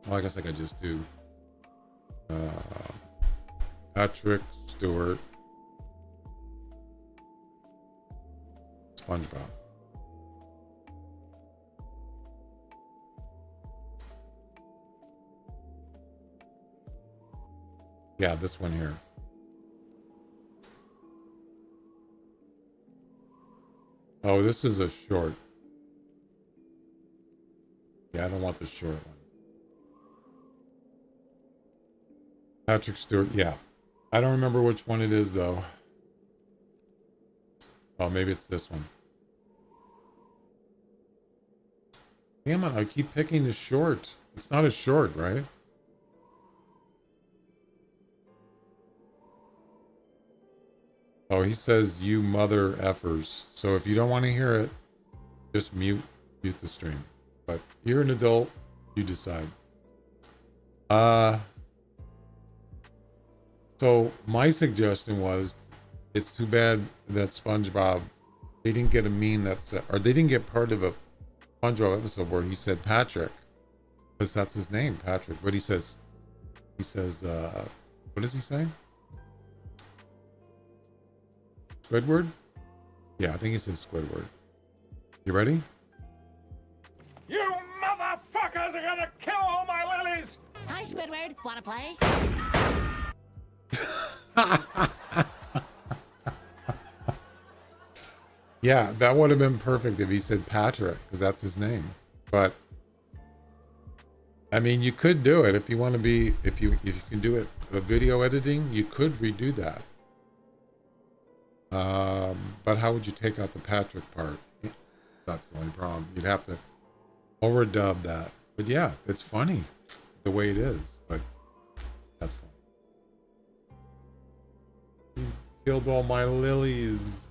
Well, I guess I could just do Patrick Stewart SpongeBob. Yeah, this one here. Oh, this is a short. Yeah, I don't want the short one. Patrick Stewart, yeah. I don't remember which one it is, though. Oh, maybe it's this one. Damn it, I keep picking the short. It's not a short, right? Oh, he says, you mother effers. So if you don't want to hear it, just mute the stream. But you're an adult, you decide. So my suggestion was, it's too bad that SpongeBob, they didn't get a meme or they didn't get part of a SpongeBob episode where he said Patrick, because that's his name, Patrick. But he says He says, what does he say? Squidward? Yeah, I think he says Squidward. You ready? You motherfuckers are gonna kill all my lilies! Hi, Squidward. Wanna play? Yeah, that would have been perfect if he said Patrick, because that's his name. But I mean, you could do it if you want to be, if you can do it, video editing, you could redo that. But how would you take out the Patrick part? That's the only problem. You'd have to overdub that. But yeah, it's funny the way it is. But that's funny. You killed all my lilies.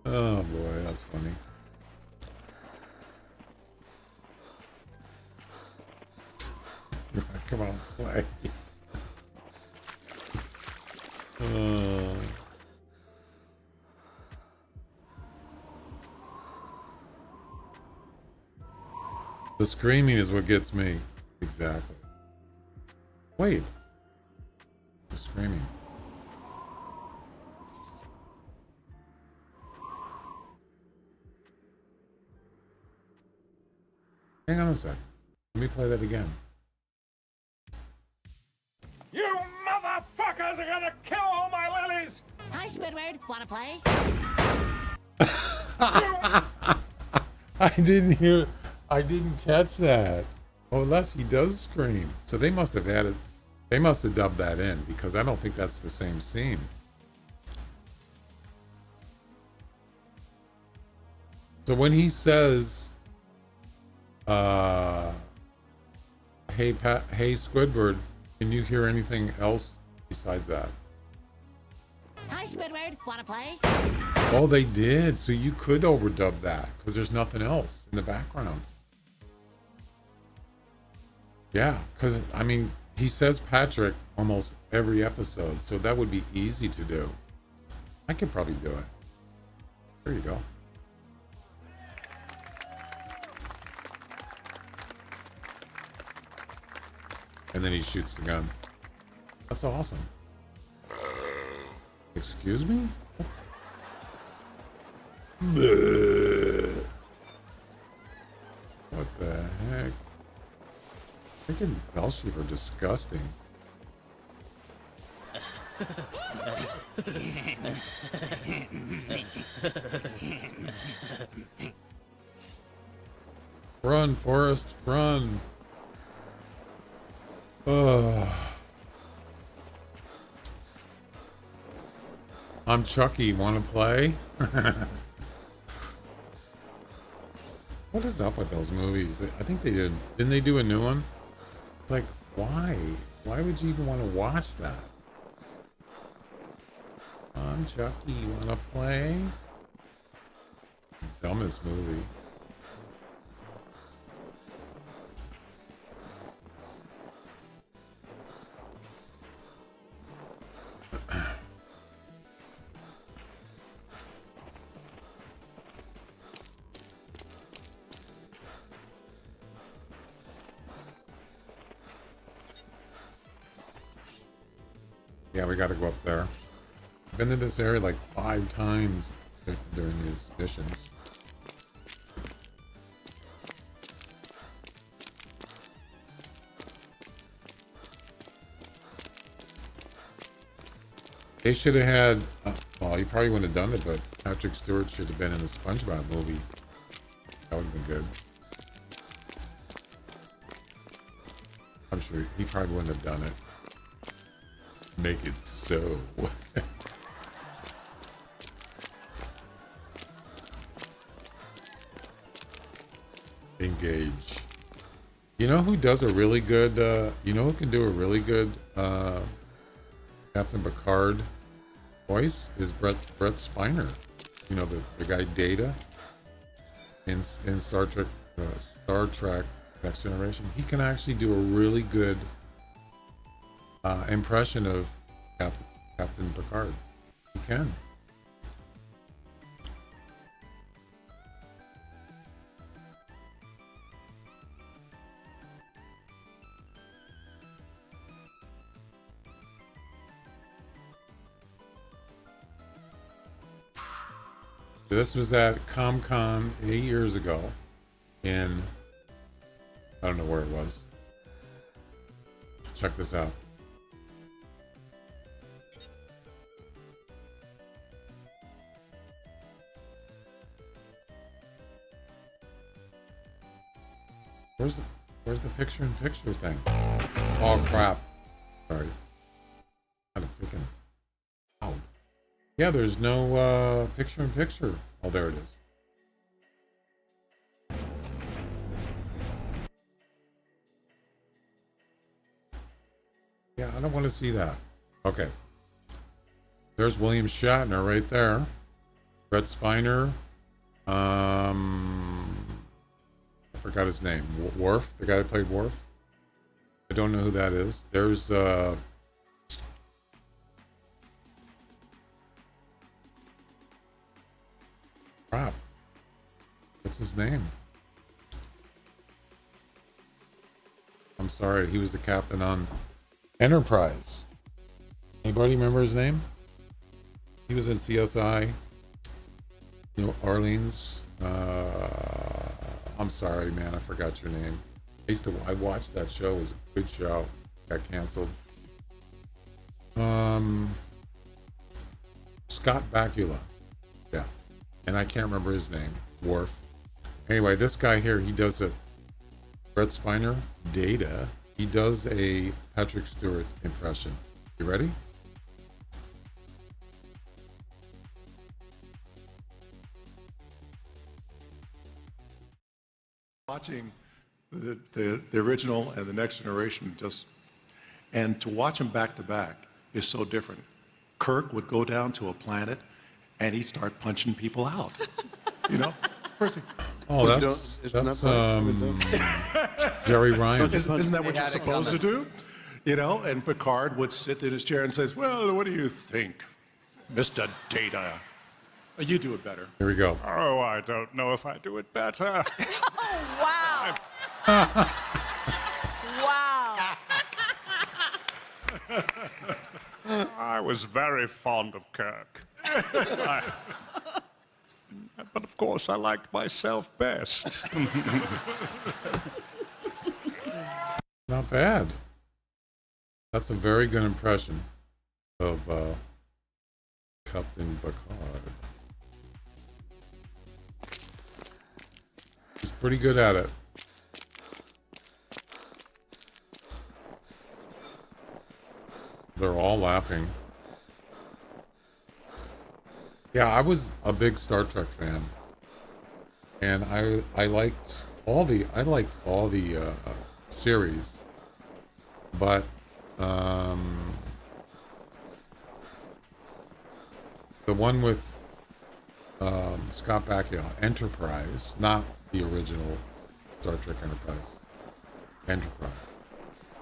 Oh boy, that's funny. Come on, play. The screaming is what gets me. Exactly. Wait. The screaming. Hang on a sec. Let me play that again. You motherfuckers are gonna kill all my lilies! Hi, Squidward. Wanna play? I didn't catch that. Oh, unless he does scream. So they must have dubbed that in, because I don't think that's the same scene. So when he says, hey Squidward, can you hear anything else besides that? Hi, Squidward. Wanna play? Oh, they did. So you could overdub that because there's nothing else in the background. Yeah, because I mean, he says Patrick almost every episode, so that would be easy to do. I could probably do it. There you go. And then he shoots the gun. That's awesome. Excuse me? What the heck? Freaking Belsheep are disgusting. Run, Forrest, run. I'm Chucky. Want to play? What is up with those movies? I think they did. Didn't they do a new one? Like, why? Why would you even want to watch that? I'm Chucky. Want to play? Dumbest movie. Yeah, we gotta go up there. I've been to this area like 5 times during these missions. They should have had, well, he probably wouldn't have done it, but Patrick Stewart should have been in the SpongeBob movie. That would have been good. I'm sure he probably wouldn't have done it. Make it so. Engage. You know who does a really good, you know who can do a really good Captain Picard voice is Brett Spiner. You know, the guy Data in Star Trek Next Generation. He can actually do a really good impression of Captain Picard. He can. This was at ComCon 8 years ago in, I don't know where it was. Check this out. Where's the picture-in-picture thing? Oh crap! Sorry. I'm thinking. Oh, yeah. There's no picture-in-picture. Oh, there it is. Yeah, I don't want to see that. Okay. There's William Shatner right there. Brett Spiner. I forgot his name. Worf, the guy that played Worf. I don't know who that is. There's crap. What's his name? I'm sorry, he was the captain on Enterprise. Anybody remember his name? He was in CSI New Orleans. I'm sorry, man, I forgot your name. I watched that show. It was a good show. Got canceled. Scott Bakula. Yeah. And I can't remember his name. Worf. Anyway, this guy here, he does it. Brett Spiner, Data. He does a Patrick Stewart impression. You ready? Watching the original and the next generation, and to watch them back to back is so different. Kirk would go down to a planet and he'd start punching people out. You know? First thing. Oh, that's Jerry Ryan. Isn't that what you're supposed to do? You know, and Picard would sit in his chair and says, well, what do you think, Mr. Data? You do it better. Here we go. Oh, I don't know if I do it better. Wow. Wow. I was very fond of Kirk. But of course, I liked myself best. Not bad. That's a very good impression of Captain Picard. He's pretty good at it. They're all laughing. Yeah, I was a big Star Trek fan, and I liked all the series, but the one with Scott Bakula, Enterprise, not the original Star Trek Enterprise.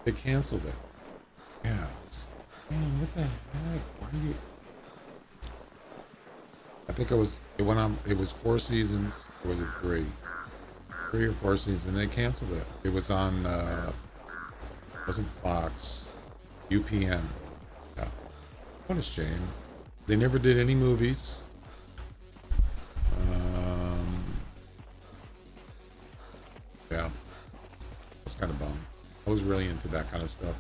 They canceled it. Yeah. Man, what the heck? Why are you? I think it went on, it was 4 seasons, or was it 3? 3 or 4 seasons, and they canceled it. It was on, wasn't Fox, UPN. Yeah. What a shame. They never did any movies. Yeah. I was kind of bummed. I was really into that kind of stuff.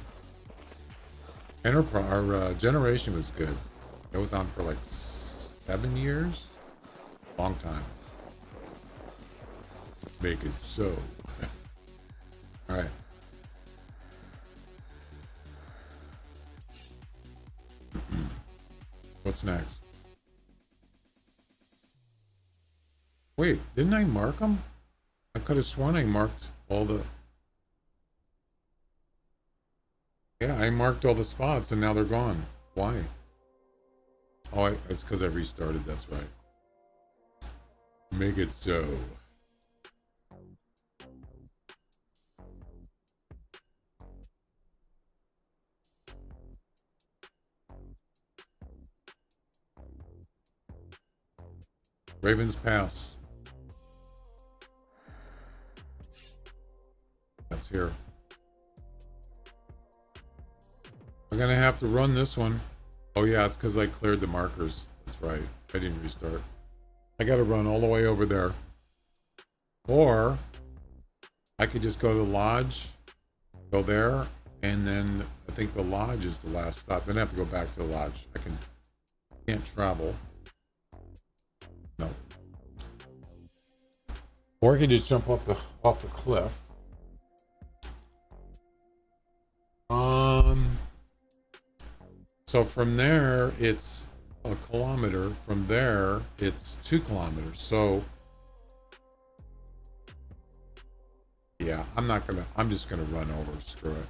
Our Generation was good. It was on for like 7 years? Long time. Make it so. All right. What's next? Wait, didn't I mark them? I could have sworn I marked all the... Yeah, I marked all the spots and now they're gone. Why? Oh, it's because I restarted, that's right. Make it so. Ravens Pass. That's here. I'm gonna have to run this one. Oh yeah, it's because I cleared the markers. That's right. I didn't restart. I got to run all the way over there. Or I could just go to the lodge, go there, and then I think the lodge is the last stop. Then I have to go back to the lodge. Can't travel. No. Or I can just jump off the cliff. So from there it's a kilometer. From there it's 2 kilometers. So yeah, I'm just gonna run over. Screw it.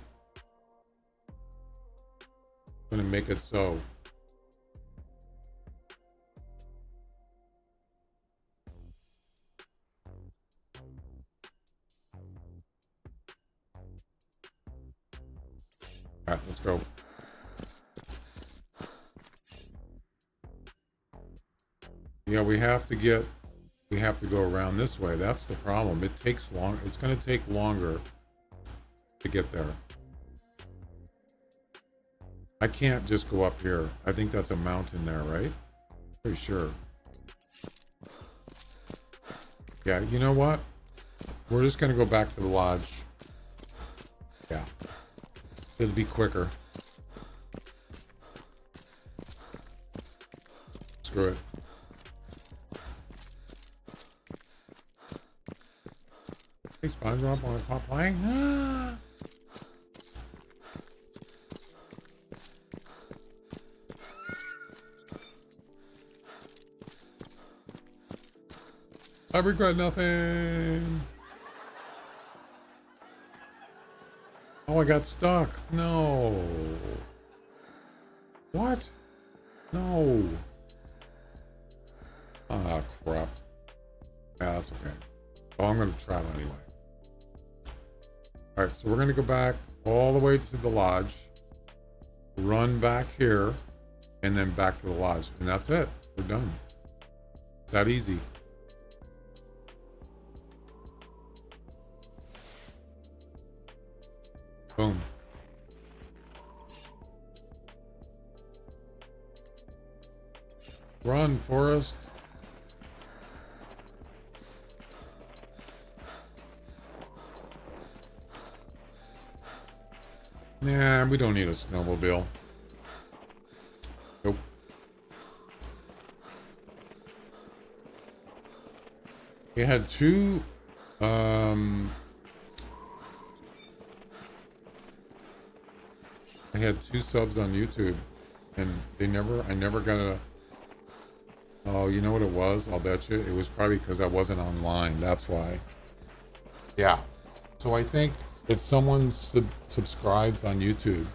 I'm gonna make it so. All right, let's go. Yeah, we have to go around this way. That's the problem. It takes long. It's going to take longer to get there. I can't just go up here. I think that's a mountain there, right? Pretty sure. Yeah, you know what? We're just going to go back to the lodge. Yeah. It'll be quicker. Screw it. Hey, SpongeBob, want to stop playing? I regret nothing. Oh, I got stuck. No. What? No. Ah, crap. Yeah, that's okay. Oh, I'm going to travel anyway. All right, so we're going to go back all the way to the lodge, run back here, and then back to the lodge. And that's it. We're done. It's that easy. Boom. Run, Forrest. Nah, we don't need a snowmobile. Nope. We had two, I had 2 subs on YouTube, and I never got a. Oh, you know what it was? I'll bet you it was probably because I wasn't online. That's why. Yeah. So I think if someone subscribes on YouTube,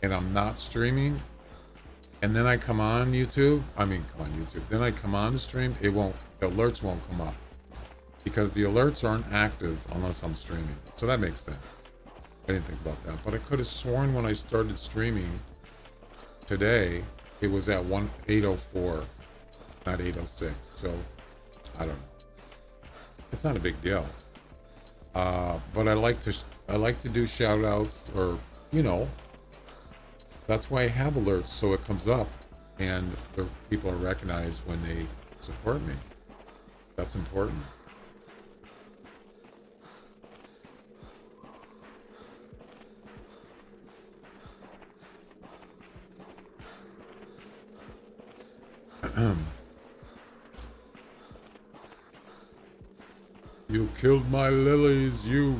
and I'm not streaming, and then I come on YouTube, then I come on to stream, the alerts won't come up, because the alerts aren't active unless I'm streaming. So that makes sense. I didn't think about that, but I could have sworn when I started streaming today, it was at 8:04, not 8:06. So I don't know. It's not a big deal. But I like to do shout outs, or, that's why I have alerts, so it comes up and the people are recognized when they support me. That's important. You killed my lilies, you.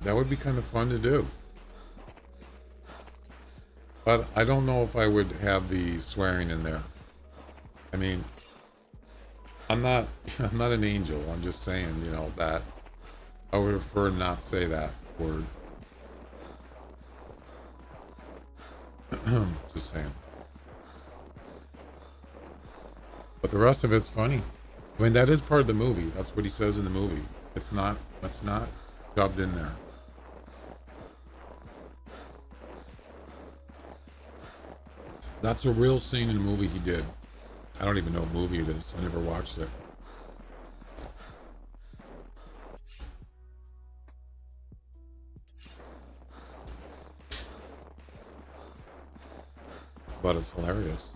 That would be kind of fun to do. But I don't know if I would have the swearing in there. I mean, I'm not an angel. I'm just saying, that I would prefer not say that word. Just saying. But the rest of it's funny. I mean, that is part of the movie. That's what he says in the movie. That's not dubbed in there. That's a real scene in the movie he did. I don't even know what movie it is. I never watched it. But it's hilarious.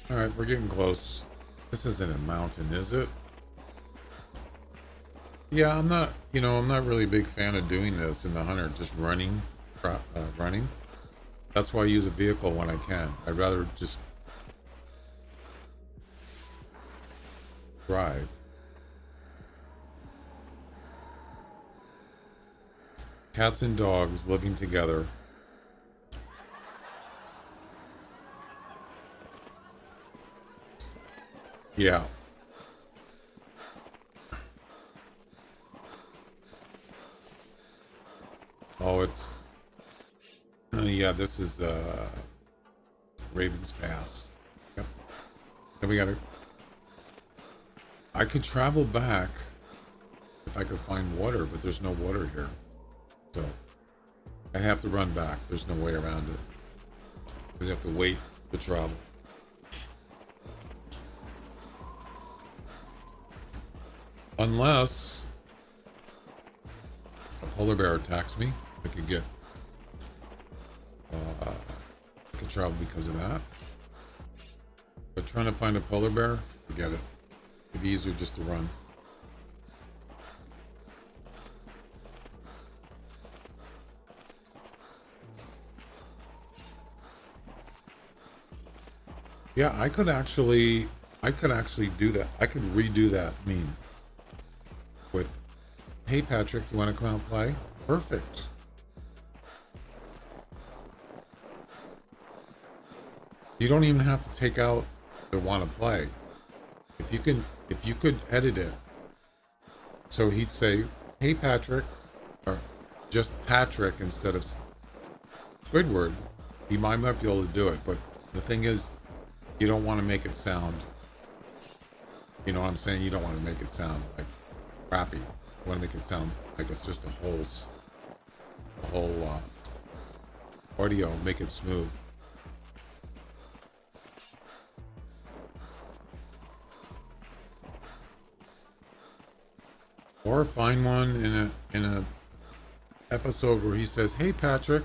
All right, we're getting close. This isn't a mountain, is it? Yeah, I'm not, I'm not really a big fan of doing this in the Hunter, just running. That's why I use a vehicle when I can. I'd rather just drive. Cats and dogs living together. Yeah. Oh, it's... yeah, this is Raven's Pass. Yep. And we gotta... I could travel back if I could find water, but there's no water here. So, I have to run back. There's no way around it. We have to wait to travel. Unless a polar bear attacks me, I could get... I could travel because of that. But trying to find a polar bear, forget it. It'd be easier just to run. Yeah, I could actually do that. I could redo that meme with, "Hey Patrick, you want to come out and play?" Perfect. You don't even have to take out the "want to play." If you could edit it so he'd say, "Hey Patrick," or just Patrick instead of Squidward, he might not be able to do it. But the thing is, you don't want to make it sound, you know what I'm saying? You don't want to make it sound like crappy. You want to make it sound like it's just a whole audio, make it smooth. Or find one in a episode where he says, "Hey Patrick,"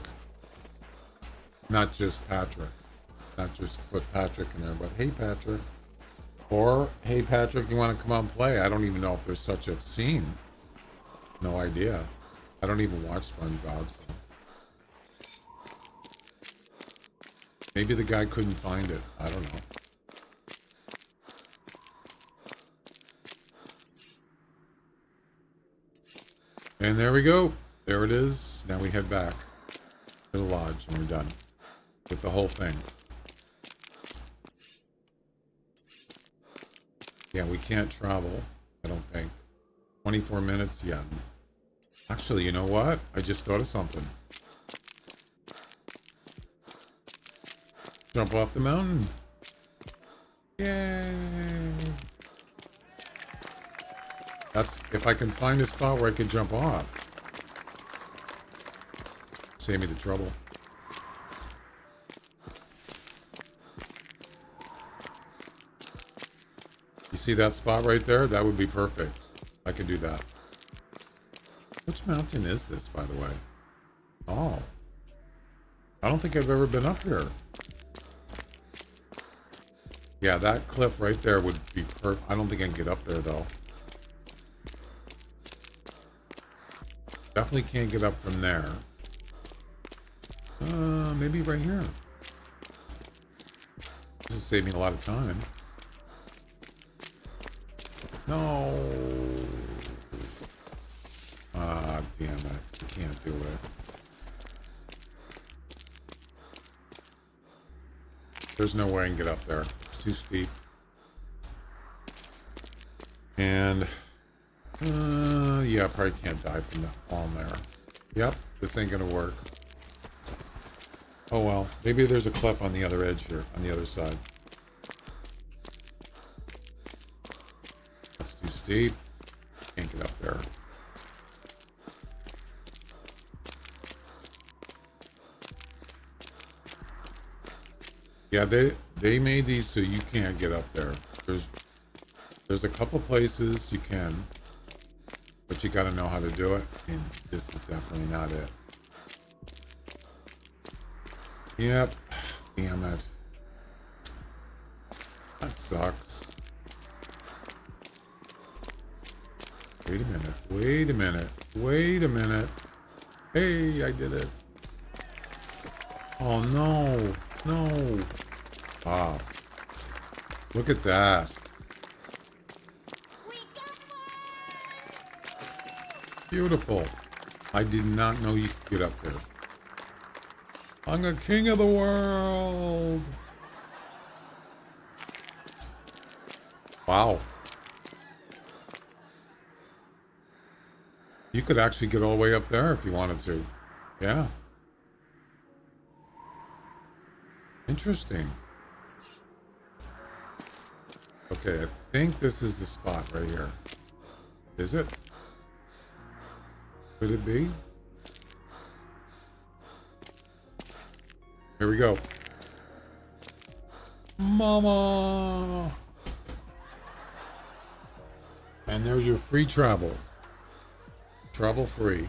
not just Patrick, not just put Patrick in there, but "Hey Patrick," or "Hey Patrick, you want to come out and play?" I don't even know if there's such a scene. No idea. I don't even watch SpongeBob. So. Maybe the guy couldn't find it. I don't know. And there we go. There it is. Now we head back to the lodge and we're done with the whole thing. Yeah, we can't travel, I don't think. 24 minutes? Yeah. Actually, you know what? I just thought of something. Jump off the mountain. Yay! That's if I can find a spot where I can jump off. Save me the trouble. You see that spot right there? That would be perfect. I could do that. Which mountain is this, by the way? Oh. I don't think I've ever been up here. Yeah, that cliff right there would be perfect. I don't think I can get up there, though. Definitely can't get up from there. Maybe right here. This is saving a lot of time. No. Ah, damn it. I can't do it. There's no way I can get up there. It's too steep. And, yeah, I probably can't die from that fall there. Yep, this ain't gonna work. Oh well, maybe there's a cliff on the other edge here, on the other side. That's too steep. Can't get up there. Yeah, they made these so you can't get up there. There's a couple places you can, but you got to know how to do it, and this is definitely not it. Yep. Damn it. That sucks. Wait a minute. Wait a minute. Wait a minute. Hey, I did it. Oh no. No. Wow. Look at that. Beautiful. I did not know you could get up there. I'm the king of the world. Wow. You could actually get all the way up there if you wanted to. Yeah. Interesting. Okay, I think this is the spot right here. Is it? Could it be? Here we go. Mama! And there's your free travel. Travel free.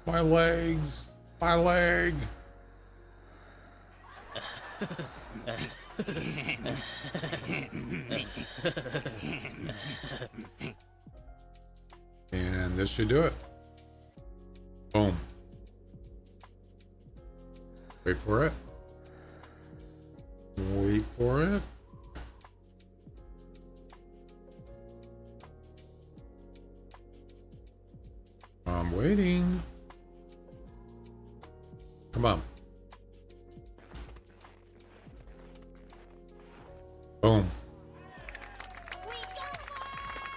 My legs! My leg! And this should do it. Boom. Wait for it. Wait for it. I'm waiting. Come on. Boom.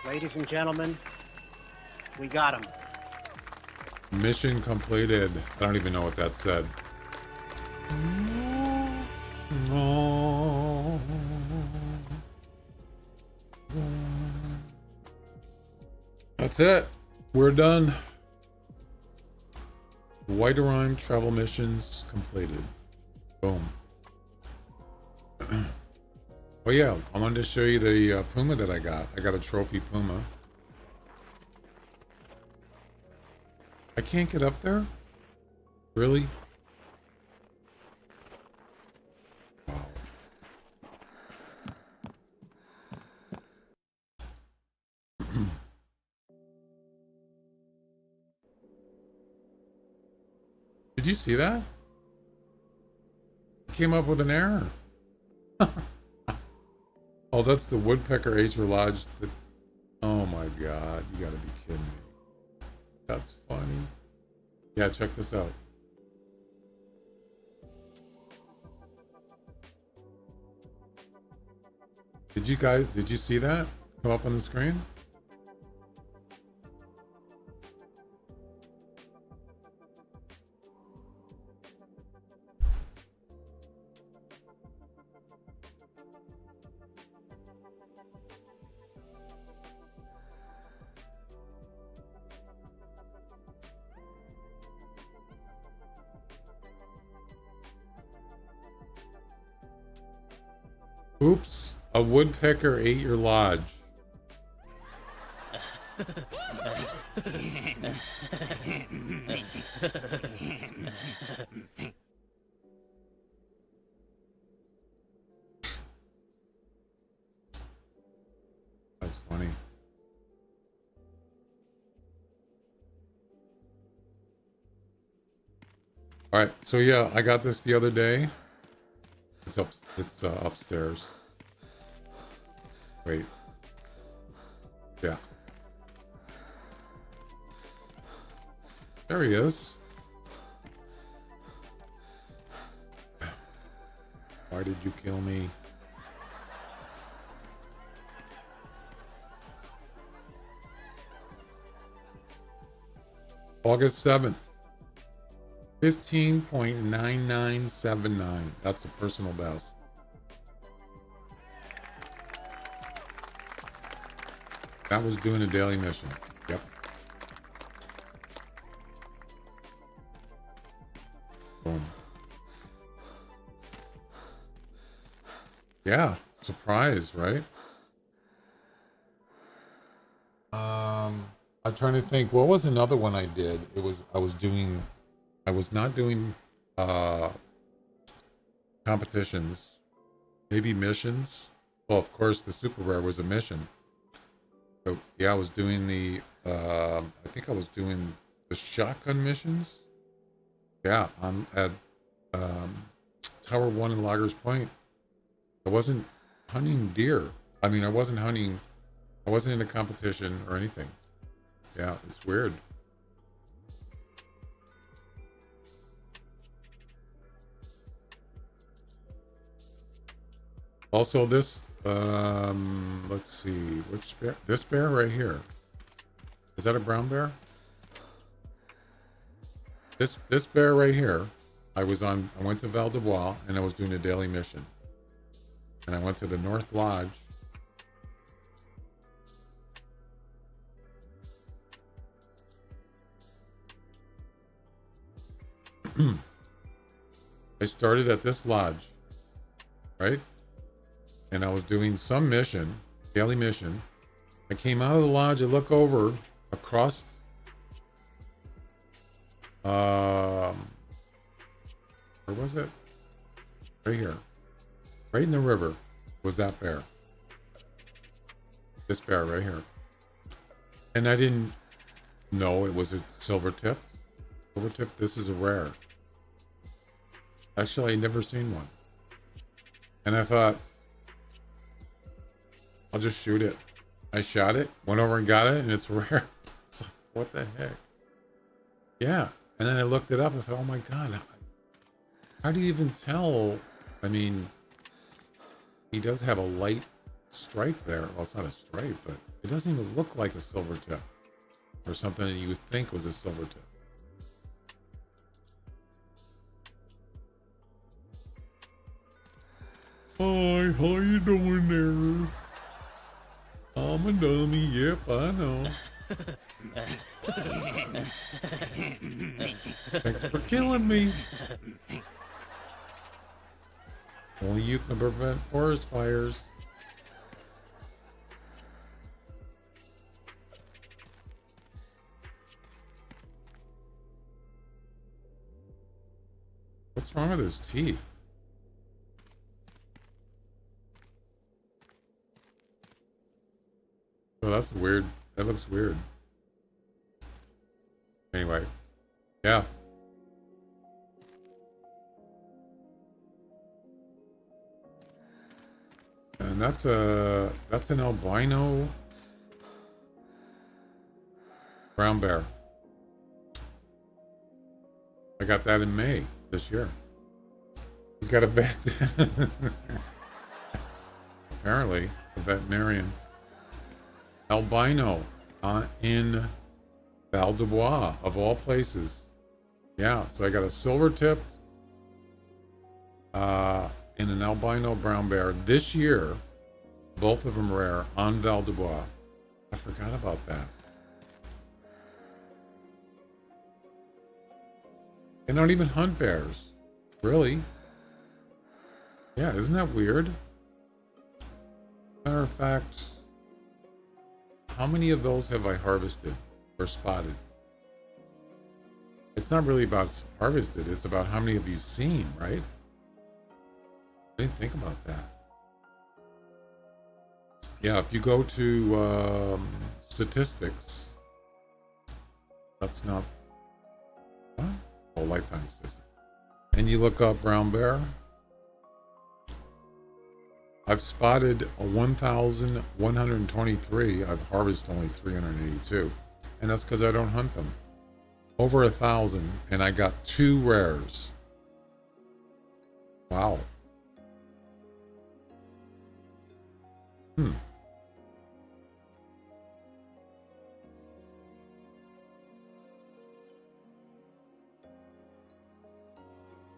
Ladies and gentlemen, we got him. Mission completed. I don't even know what that said. No. That's it. We're done. White Rhyme travel missions completed. Boom. Oh yeah, I wanted to show you the Puma that I got. I got a trophy Puma. I can't get up there? Really? Wow. Did you see that? It came up with an error. Oh, that's the Woodpecker Acer Lodge. Oh my god, you gotta be kidding me. That's funny. Yeah, check this out. Did you see that come up on the screen? Oops, a woodpecker ate your lodge. That's funny. All right, so yeah, I got this the other day. It's upstairs. Wait. Yeah. There he is. Why did you kill me? August 7th. 15.9979. That's the personal best. That was doing a daily mission. Yep. Boom. Yeah, surprise, right? I'm trying to think. What was another one I did? I was not doing competitions, maybe missions. Well, of course, the super rare was a mission. So yeah, I was doing I think I was doing the shotgun missions. Yeah, at Tower 1 in Loggers Point. I wasn't hunting deer. I mean, I wasn't in a competition or anything. Yeah, it's weird. Also, this, let's see, which bear? This bear right here. Is that a brown bear? This bear right here, I went to Val de Bois and I was doing a daily mission. And I went to the North Lodge. I started at this lodge, right? And I was doing some mission, daily mission. I came out of the lodge, I look over across where was it? Right here. Right in the river was that bear. This bear right here. And I didn't know it was a silver tip. Silver tip, this is a rare. Actually, I'd never seen one. And I thought, I'll just shoot it. I shot it, went over and got it, and it's rare. It's like, what the heck? Yeah. And then I looked it up and thought, oh my God, how do you even tell? I mean, he does have a light stripe there. Well, it's not a stripe, but it doesn't even look like a silver tip or something that you would think was a silver tip. Hi, how you doing there? I'm a dummy, yep, I know. Thanks for killing me. Only you can prevent forest fires. What's wrong with his teeth? Oh, that's weird. That looks weird. Anyway, yeah. And that's an albino brown bear. I got that in May this year. He's got a vet. Apparently, a veterinarian. Albino in Val de Bois, of all places. Yeah, so I got a silver tipped and an albino brown bear this year. Both of them rare on Val de Bois. I forgot about that. They don't even hunt bears. Really? Yeah, isn't that weird? Matter of fact, how many of those have I harvested or spotted? It's not really about harvested. It's about how many have you seen, right? I didn't think about that. Yeah, if you go to statistics, that's not... What? Oh, lifetime statistics. And you look up brown bear. I've spotted 1,123. I've harvested only 382. And that's because I don't hunt them. Over 1,000. And I got 2 rares. Wow.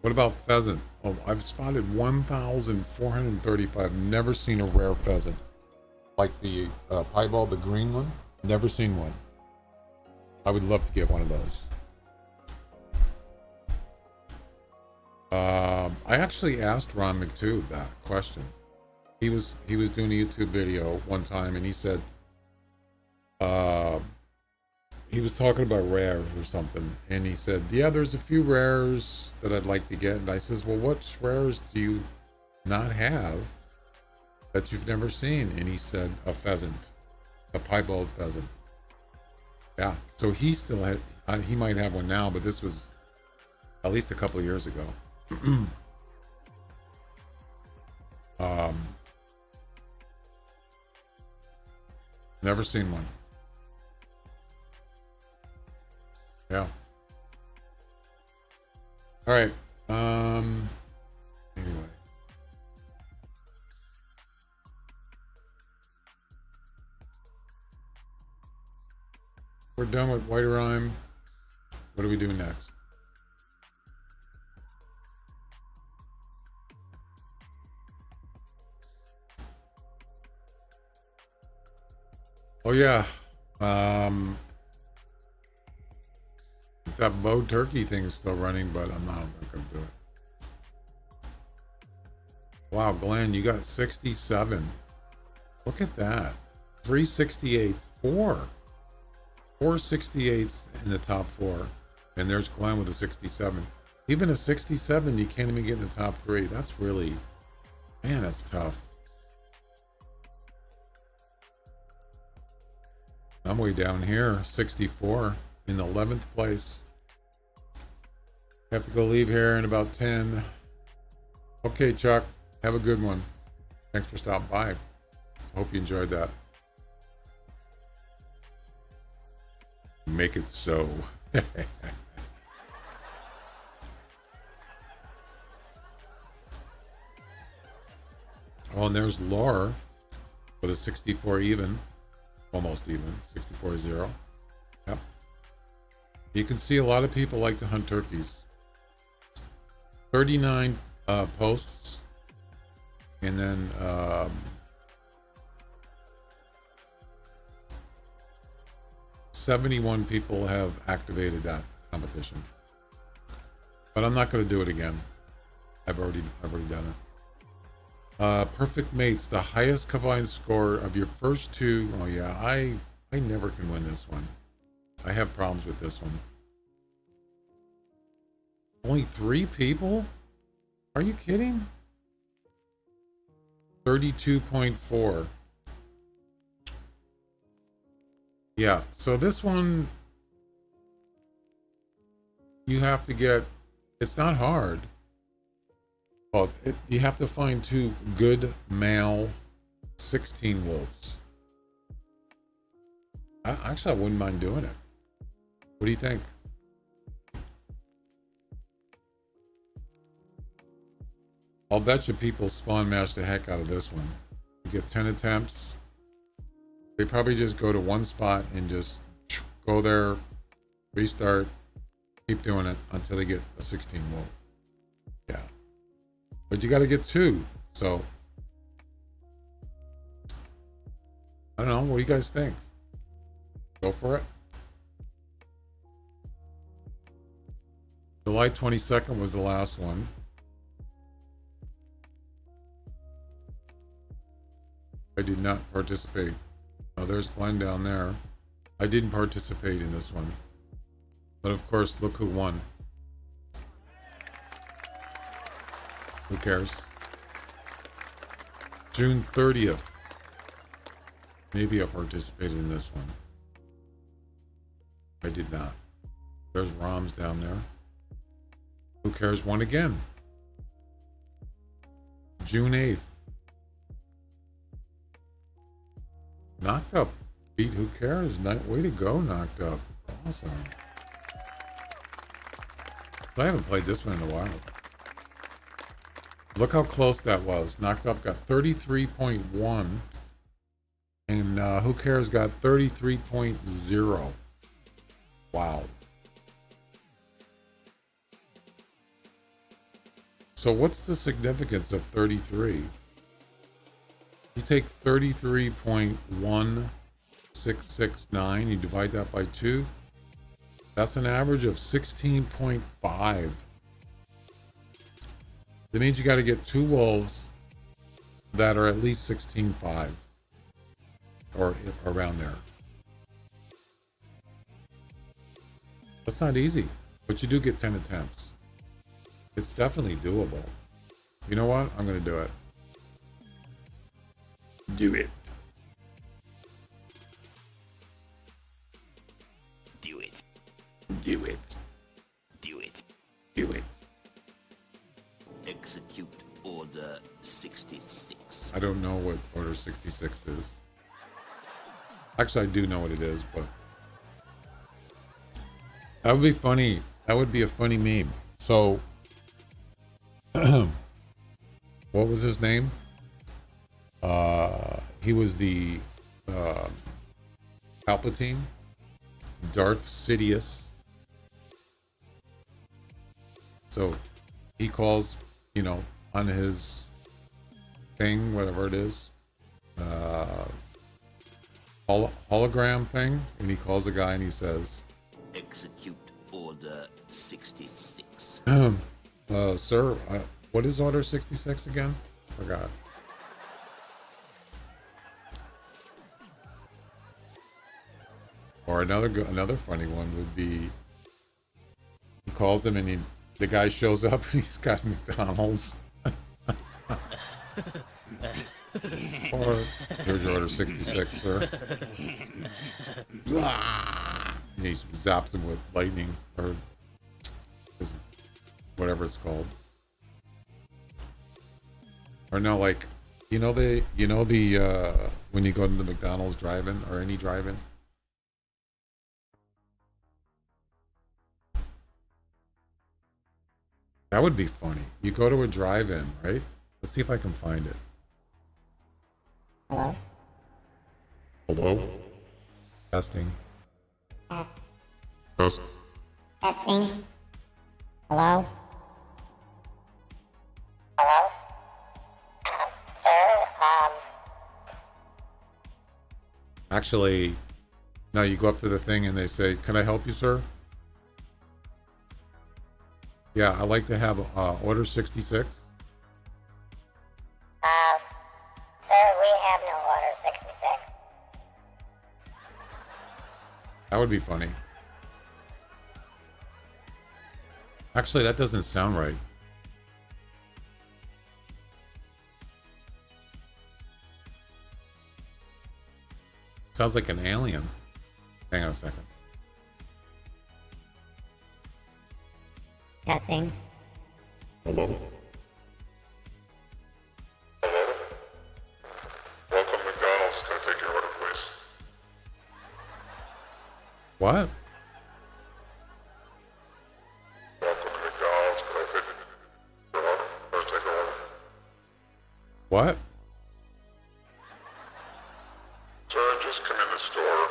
What about pheasant? Oh, I've spotted 1,435. Never seen a rare pheasant. Like the piebald, the green one. Never seen one. I would love to get one of those. I actually asked Ron McTube that question. He was doing a YouTube video one time, and he said he was talking about rares or something, and he said, yeah, there's a few rares that I'd like to get. And I says, well, what rares do you not have that you've never seen? And he said, a pheasant, a piebald pheasant. Yeah, so he still had, he might have one now, but this was at least a couple of years ago. Never seen one. Yeah. All right. Anyway. We're done with White Rhyme. What do we do next? Oh yeah. That bow turkey thing is still running, but I'm not gonna do it. Wow, Glenn, you got 67. Look at that. 368, 4 68s in the top 4. And there's Glenn with a 67. Even a 67, you can't even get in the top 3. That's really, man, that's tough. I'm way down here, 64 in the 11th place. Have to go leave here in about 10. Okay, Chuck, have a good one. Thanks for stopping by. Hope you enjoyed that. Make it so. Oh, and there's Laura with a 64 even. Almost even. 64-0. Yep. You can see a lot of people like to hunt turkeys. 39 posts. And then 71 people have activated that competition. But I'm not going to do it again. I've already done it. Perfect mates, the highest combined score of your first two. Oh yeah, I never can win this one. I have problems with this one. Only 3 people? Are you kidding? 32.4. Yeah, so this one, you have to get, it's not hard. Well, you have to find 2 good male 16 wolves. Actually, I wouldn't mind doing it. What do you think? I'll bet you people spawn match the heck out of this one. You get 10 attempts. They probably just go to one spot and just go there, restart, keep doing it until they get a 16 wolf. Yeah. But you got to get 2. So, I don't know. What do you guys think? Go for it. July 22nd was the last one. I did not participate. Oh, there's Glenn down there. I didn't participate in this one. But of course, look who won. Who cares? June 30th. Maybe I participated in this one. I did not. There's Roms down there. Who cares? Won again. June 8th. Knocked Up beat Who Cares. Way to go, Knocked Up. Awesome. I haven't played this one in a while. Look how close that was. Knocked Up got 33.1. And Who Cares got 33.0. Wow. So what's the significance of 33? You take 33.1669, you divide that by 2. That's an average of 16.5. That means you got to get 2 wolves that are at least 16.5 or around there. That's not easy, but you do get 10 attempts. It's definitely doable. You know what? I'm going to do it. Do it. Do it. Do it. Do it. Do it. Execute Order 66. I don't know what Order 66 is. Actually, I do know what it is, but that would be funny. That would be a funny meme. So, what was his name? He was the Palpatine, Darth Sidious. So he calls, you know, on his thing, whatever it is, hologram thing, and he calls the guy and he says, Execute Order 66. Sir, what is Order 66 again? I forgot. Or another funny one would be, he calls him and the guy shows up and he's got McDonald's. Or here's your Order 66, sir. And he zaps him with lightning or whatever it's called. Or no, like when you go to the McDonald's drive-in or any drive-in. That would be funny. You go to a drive-in, right? Let's see if I can find it. Hello? Hello? Testing. Test. Testing. Hello? Hello? Sir, Actually, no, you go up to the thing and they say, "Can I help you, sir?" Yeah, I'd like to have Order 66. Sir, we have no Order 66. That would be funny. Actually, that doesn't sound right. Sounds like an alien. Hang on a second. Testing. Hello? Hello? Welcome McDonald's. Can I take your order, please? What? Welcome to McDonald's. Can I take your order? Or take your order? What? Sir, just come in the store.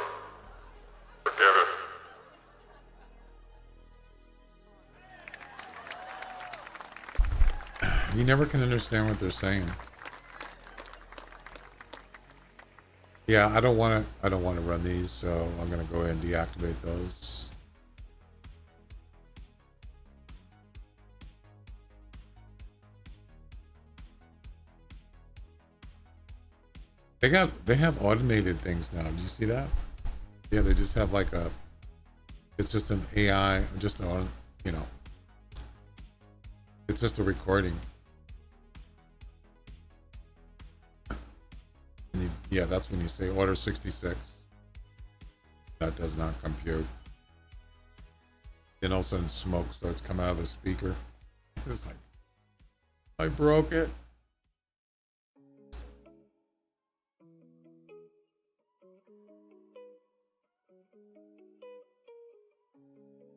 Forget it. You never can understand what they're saying. Yeah, I don't want to run these, so I'm going to go ahead and deactivate those. They have automated things now. Do you see that? Yeah, they just have like it's just an AI, just on, you know, it's just a recording. Yeah, that's when you say Order 66. That does not compute. Then all of a sudden smoke starts coming out of the speaker. It's like, I broke it.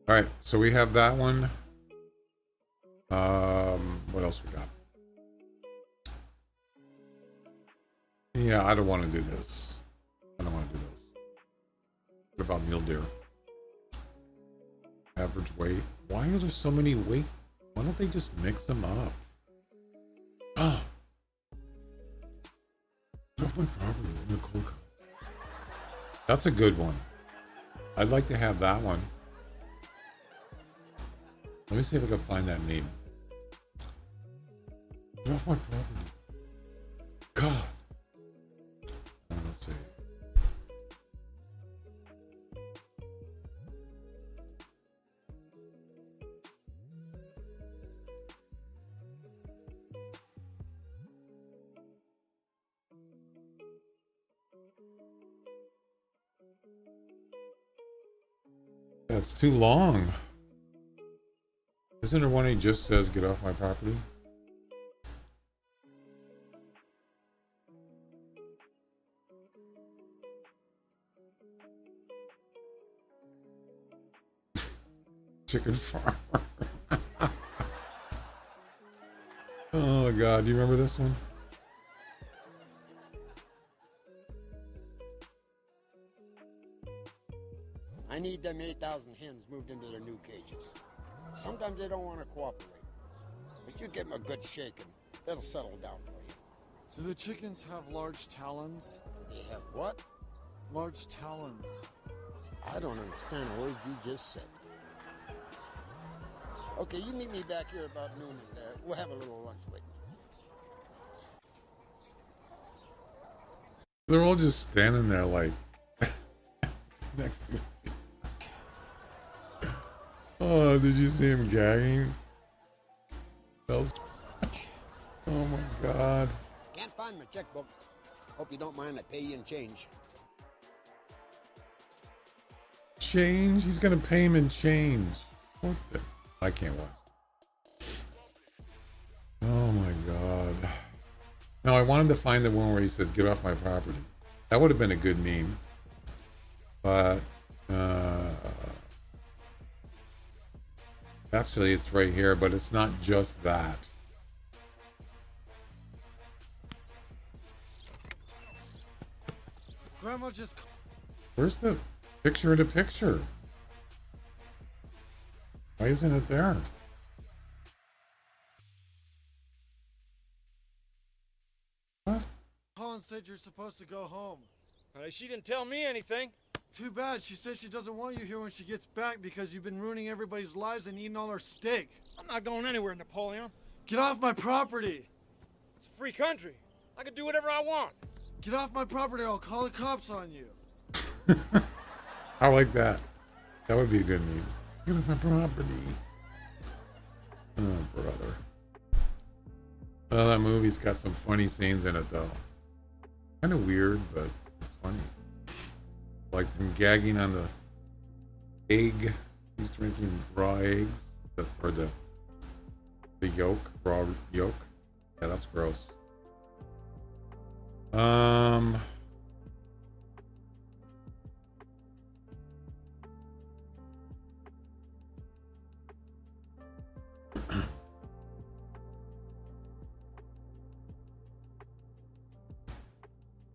All right, so we have that one. What else we got? Yeah, I don't want to do this. I don't want to do this. What about mule deer? Average weight. Why are there so many weight? Why don't they just mix them up? Oh. Get off my property in a cold car. That's a good one. I'd like to have that one. Let me see if I can find that meme. Get off my property. God. Let's see. That's too long. Isn't there one he just says, get off my property? Chicken farmer. Oh my God, do you remember this one? I need them 8,000 hens moved into their new cages. Sometimes they don't want to cooperate. But you give them a good shaking, they'll settle down for you. Do the chickens have large talons? Do they have what? Large talons. I don't understand a word you just said. Okay, you meet me back here about noon and we'll have a little lunch waiting for you. They're all just standing there like next to each other. Oh, did you see him gagging? Oh my God. Can't find my checkbook. Hope you don't mind I pay you in change. Change? He's gonna pay him in change. What the? I can't watch. Oh my God. No, I wanted to find the one where he says, get off my property. That would have been a good meme. But, actually it's right here, but it's not just that. Grandma just... Where's the picture of the picture? Why isn't it there? What? Colin said you're supposed to go home. She didn't tell me anything. Too bad. She said she doesn't want you here when she gets back because you've been ruining everybody's lives and eating all our steak. I'm not going anywhere, Napoleon. Get off my property. It's a free country. I can do whatever I want. Get off my property or I'll call the cops on you. I like that. That would be a good meme. Get off my property. Oh, brother. Oh, that movie's got some funny scenes in it, though. Kind of weird, but it's funny. Like them gagging on the egg. He's drinking raw eggs. Or the yolk. Raw yolk. Yeah, that's gross.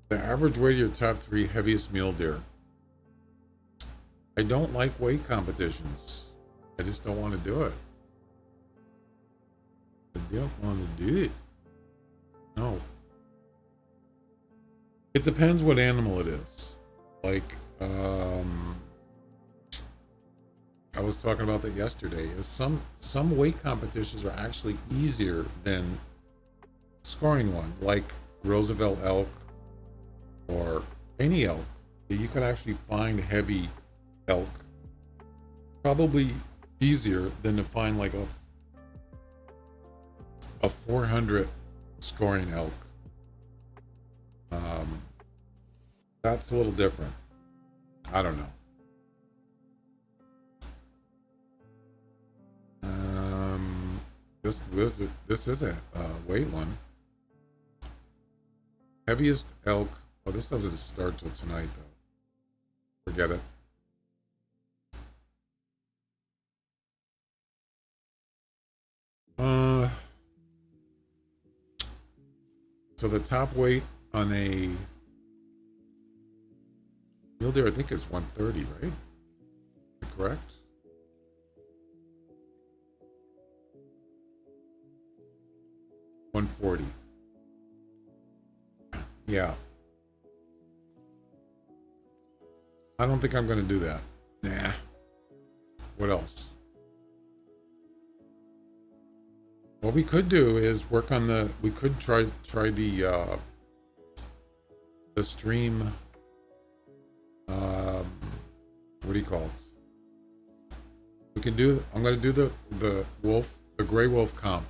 The average weight of your top 3 heaviest mule deer. I don't like weight competitions. I just don't want to do it. I don't want to do it. No. It depends what animal it is. Like, I was talking about that yesterday. Is some weight competitions are actually easier than scoring one, like Roosevelt elk or any elk. You could actually find heavy elk probably easier than to find like a 400 scoring elk. That's a little different. I don't know. This isn't a weight one. Heaviest elk. Oh, this doesn't start till tonight though. Forget it. So the top weight on a mule deer, I think, is 130, right? Is that correct? 140. Yeah. I don't think I'm going to do that. Nah. What else? What we could do is work on the, we could try the stream, what do you call it? We can do, I'm going to do the wolf, the gray wolf comp,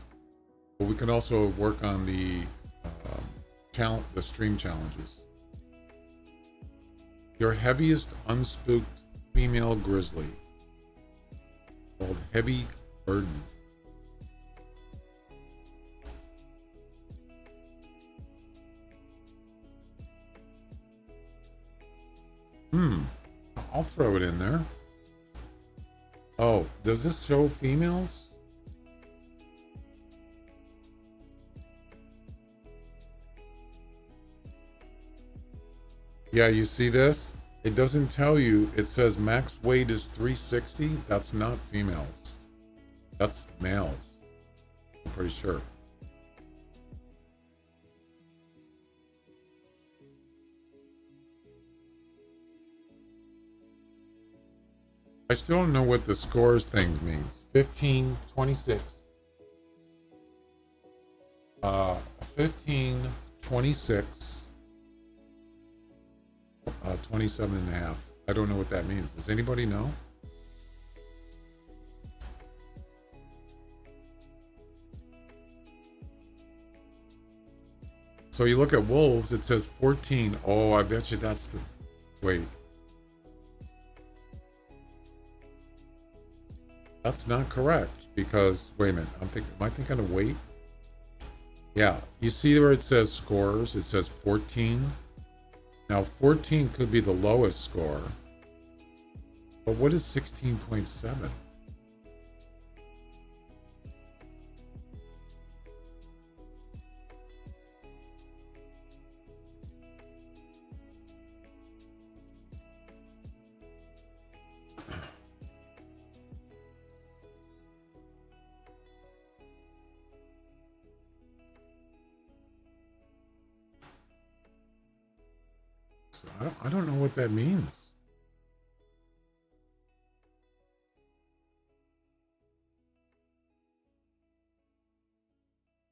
but we can also work on the the stream challenges. Your heaviest unspooked female grizzly, called Heavy Burden. I'll throw it in there. Oh, does this show females? Yeah, you see this? It doesn't tell you. It says max weight is 360. That's not females. That's males. I'm pretty sure. I still don't know what the scores thing means. 15, 26. 15, 26. 27 and a half. I don't know what that means. Does anybody know? So you look at wolves, it says 14. Oh, I bet you that's the... Wait. That's not correct because, wait a minute, am I thinking of weight? Yeah, you see where it says scores, it says 14. Now 14 could be the lowest score, but what is 16.7? I don't know what that means.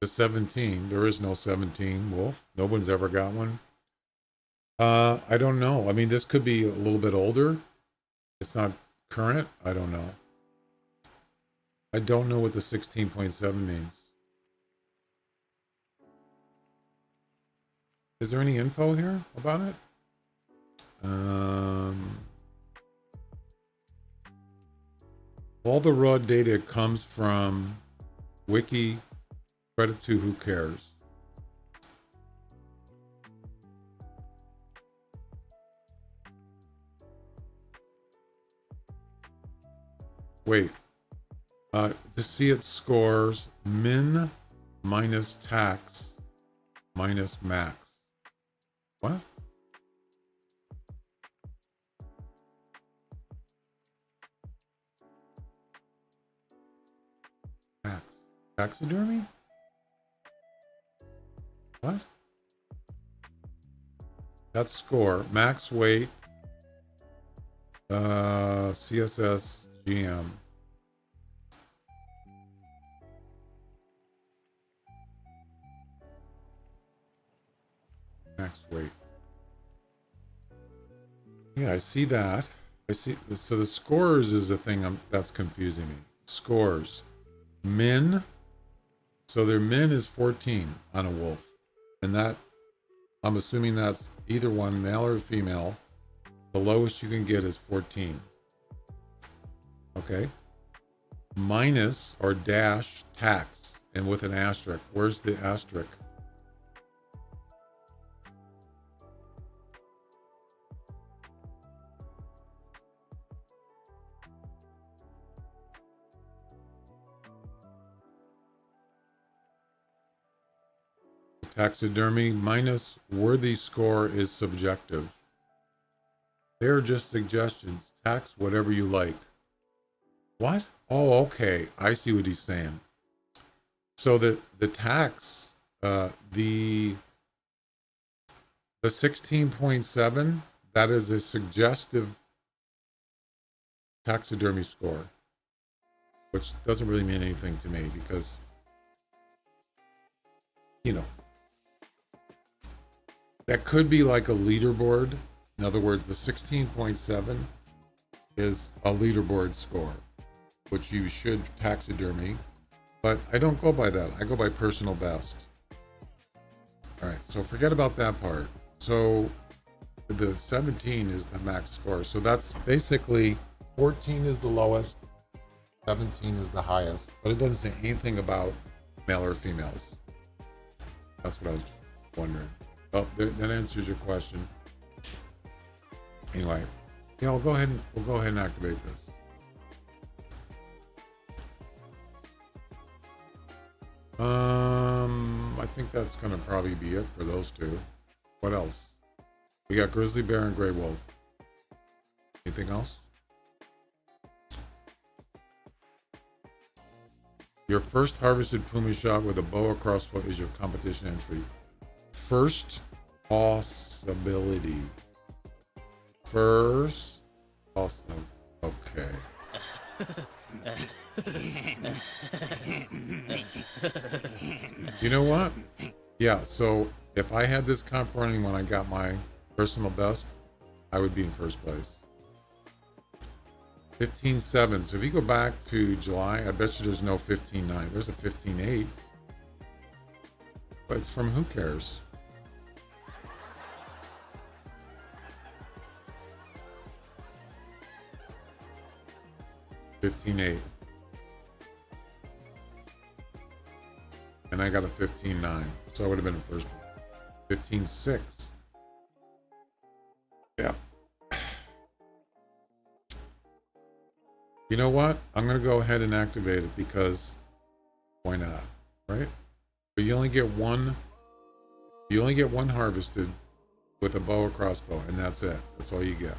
The 17. There is no 17 wolf. No one's ever got one. I don't know. I mean, this could be a little bit older. It's not current. I don't know. I don't know what the 16.7 means. Is there any info here about it? All the raw data comes from Wiki. Credit to who cares. Wait. To see its scores, min minus tax minus max. What? Taxidermy? What? That's score. Max weight. CSS GM. Max weight. Yeah, I see that. I see. So the scores is the thing that's confusing me. Scores. Min. So their min is 14 on a wolf. And that, I'm assuming that's either one, male or female. The lowest you can get is 14. Okay. Minus or dash tax. And with an asterisk. Where's the asterisk? Taxidermy minus worthy score is subjective. They're just suggestions. Tax whatever you like. What? Oh, okay. I see what he's saying. So the tax The 16.7, that is a suggestive taxidermy score, which doesn't really mean anything to me because, you know, that could be like a leaderboard. In other words, the 16.7 is a leaderboard score, which you should taxidermy, but I don't go by that. I go by personal best. All right, so forget about that part. So the 17 is the max score. So that's basically 14 is the lowest, 17 is the highest, but it doesn't say anything about male or females. That's what I was wondering. Oh, that answers your question. Anyway, yeah, we'll go ahead and activate this. I think that's gonna probably be it for those two. What else? We got grizzly bear and gray wolf. Anything else? Your first harvested Puma shot with a bow or crossbow is your competition entry. First possibility. First possibility. Okay. You know what? Yeah, so if I had this comp running when I got my personal best, I would be in first place. 15.7. So if you go back to July, I bet you there's no 15.9. There's a 15.8. But it's from who cares? $15.8. And I got a 15.9. So I would have been in first place. 15.6. Yeah. You know what? I'm going to go ahead and activate it because why not? Right? But you only get one harvested with a bow or crossbow, and that's it. That's all you get.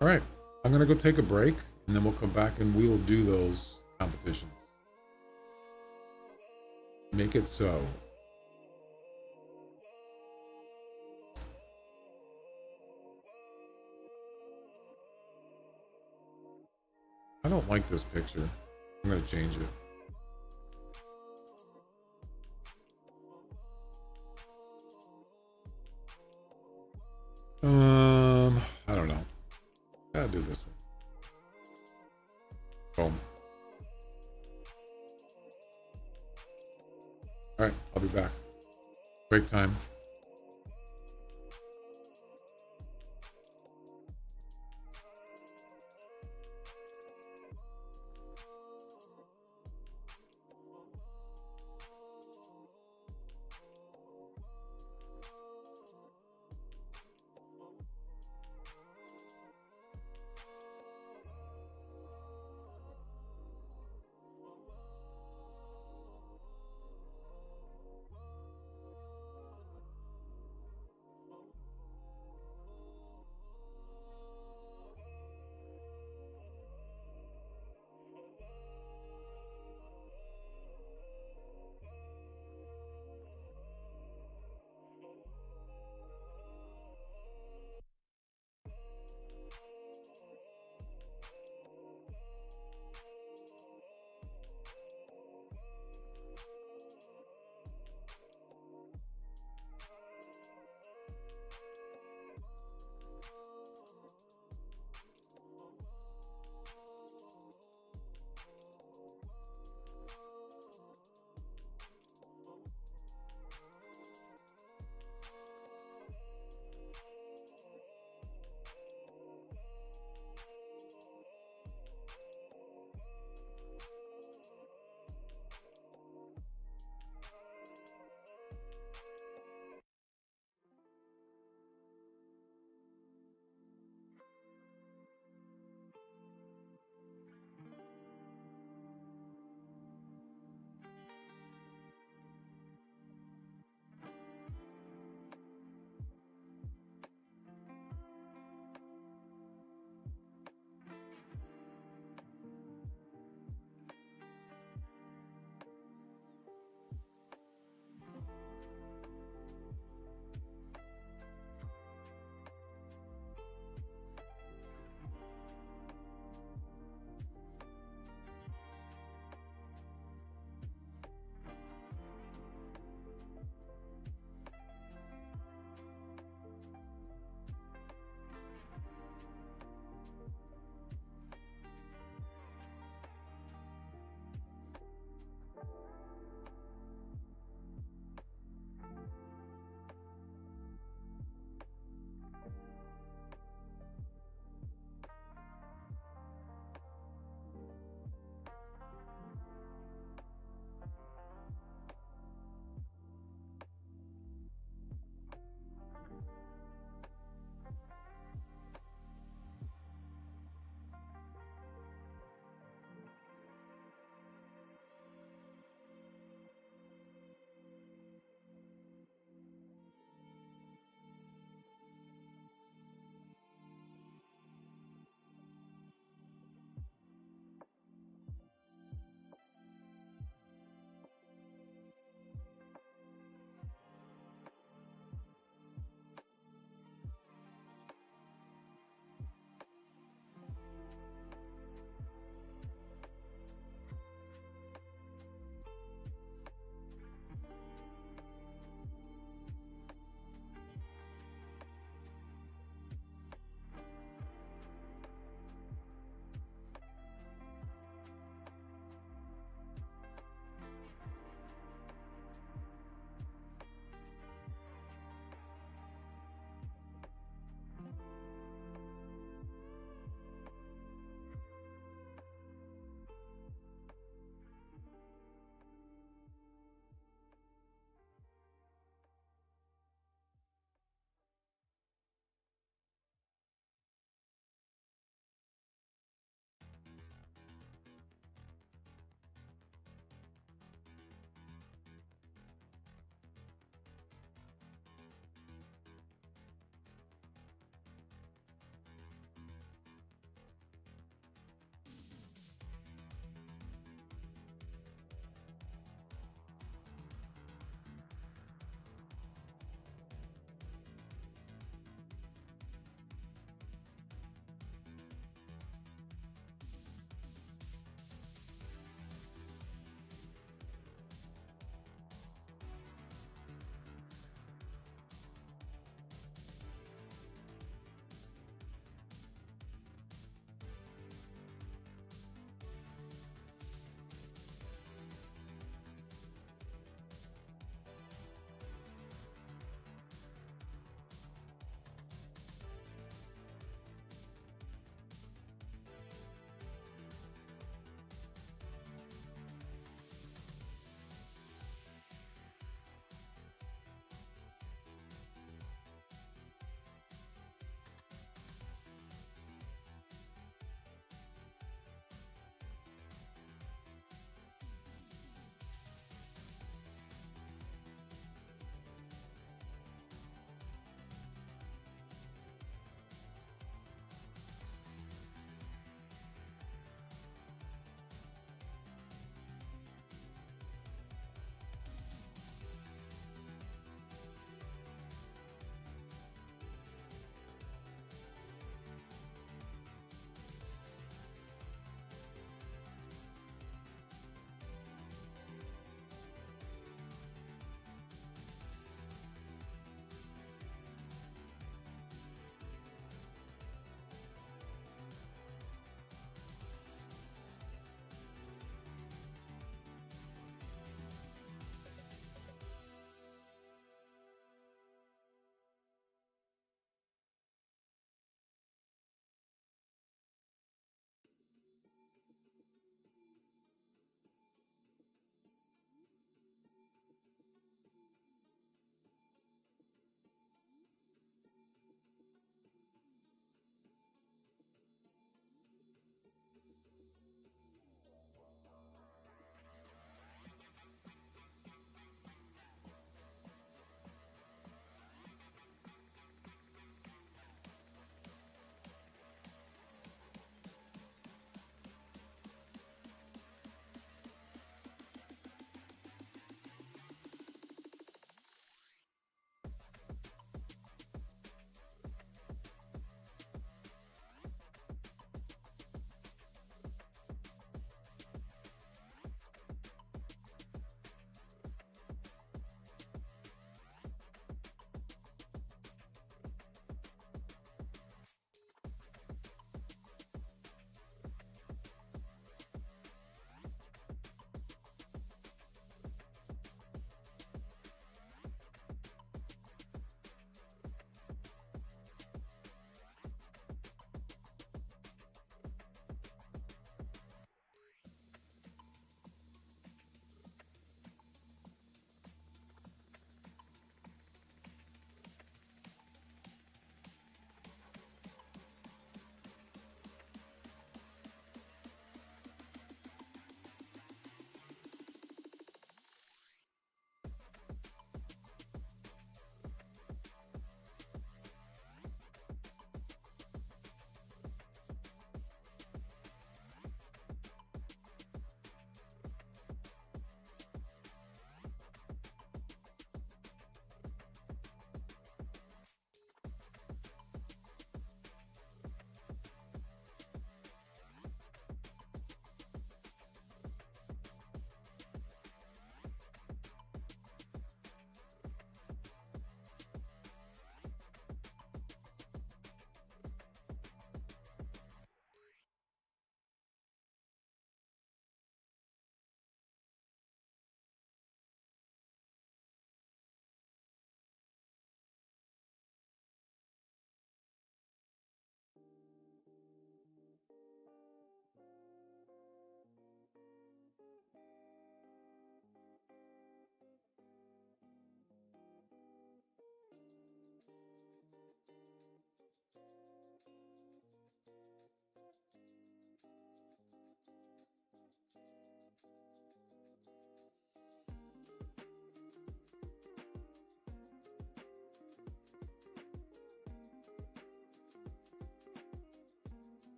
All right. I'm going to go take a break, and then we'll come back and we will do those competitions. Make it so. I don't like this picture. I'm going to change it. I don't know. I'll do this one. Boom. All right, I'll be back. Break time.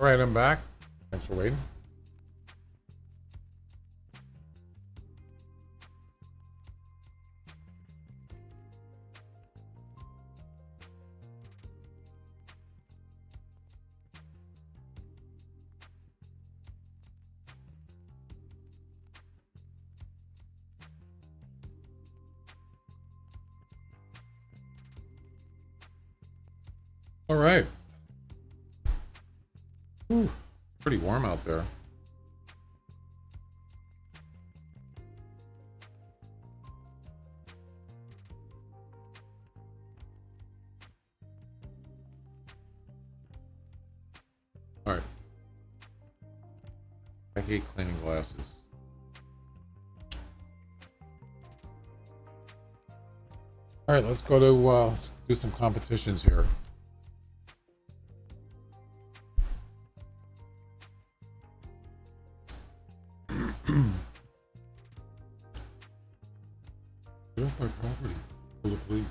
All right, I'm back. Thanks for waiting. All right. Whew, pretty warm out there. All right. I hate cleaning glasses. All right, let's go to let's do some competitions here. Get off my property. Call the police.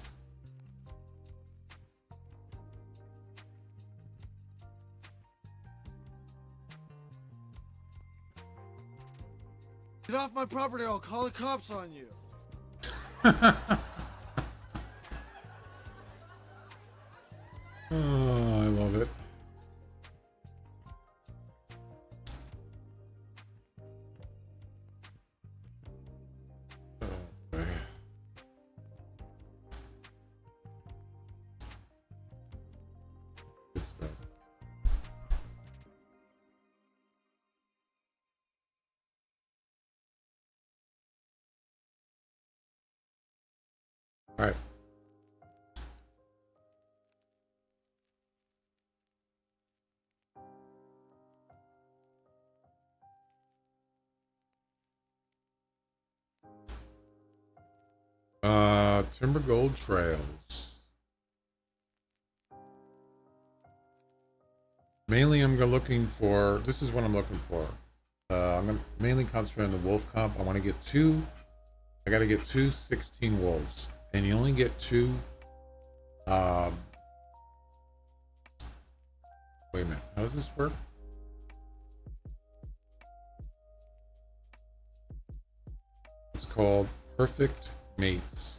Get off my property or I'll call the cops on you. Oh, I love it. Okay. Good stuff. All right. Timber Gold Trails. Mainly I'm looking for, this is what I'm looking for. I'm going to mainly concentrate on the wolf comp. I want to get I got to get 16 wolves. And you only get 2, wait a minute, how does this work? It's called Perfect Mates.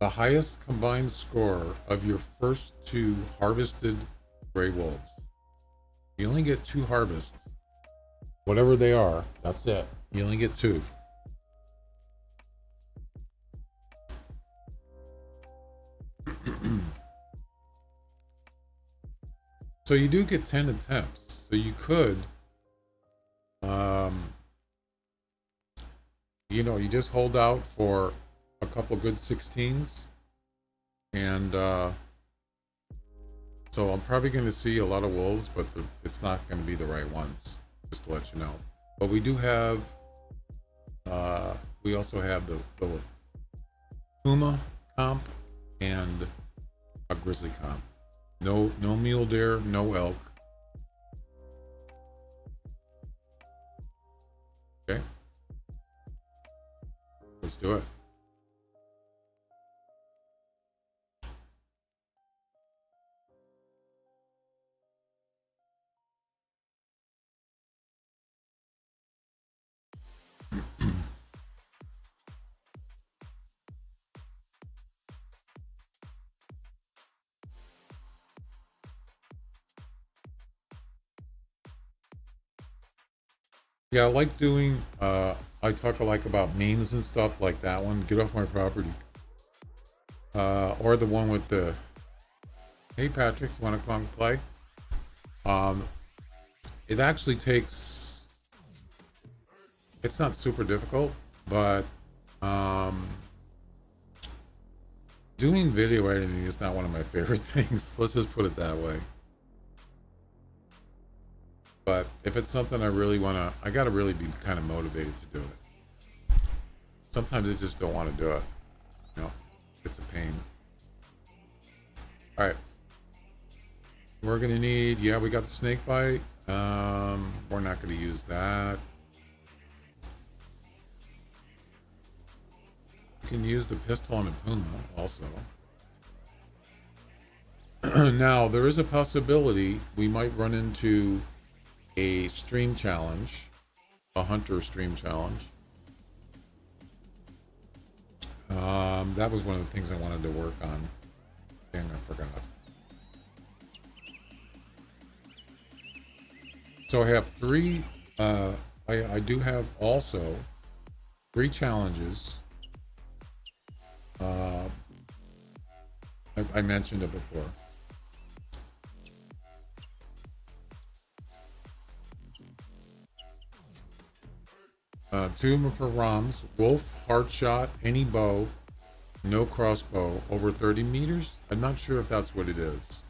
The highest combined score of your first 2 harvested gray wolves. You only get 2 harvests. Whatever they are, that's it. You only get 2. So you do get 10 attempts. So you could, you know, you just hold out for a couple good 16s. And so I'm probably going to see a lot of wolves, but it's not going to be the right ones, just to let you know. But we do have, we also have the Puma comp and a Grizzly comp. No mule deer, no elk. Okay. Let's do it. Yeah, I like doing, I talk about memes and stuff like that one. Get off my property. Or the one with the, hey Patrick, you want to come and play? It actually takes, it's not super difficult, but doing video editing is not one of my favorite things. Let's just put it that way. But if it's something I really want to, I got to really be kind of motivated to do it. Sometimes I just don't want to do it. You know, it's a pain. All right. We're going to need, yeah, we got the snake bite. We're not going to use that. can use the pistol on a Puma also. Now, there is a possibility we might run into a stream challenge, a hunter stream challenge. That was one of the things I wanted to work on. Dang, I forgot. So I have three, I do have also 3 challenges. I mentioned it before. Two of them for ROMs. Wolf, heart shot, any bow, no crossbow, over 30 meters. I'm not sure if that's what it is.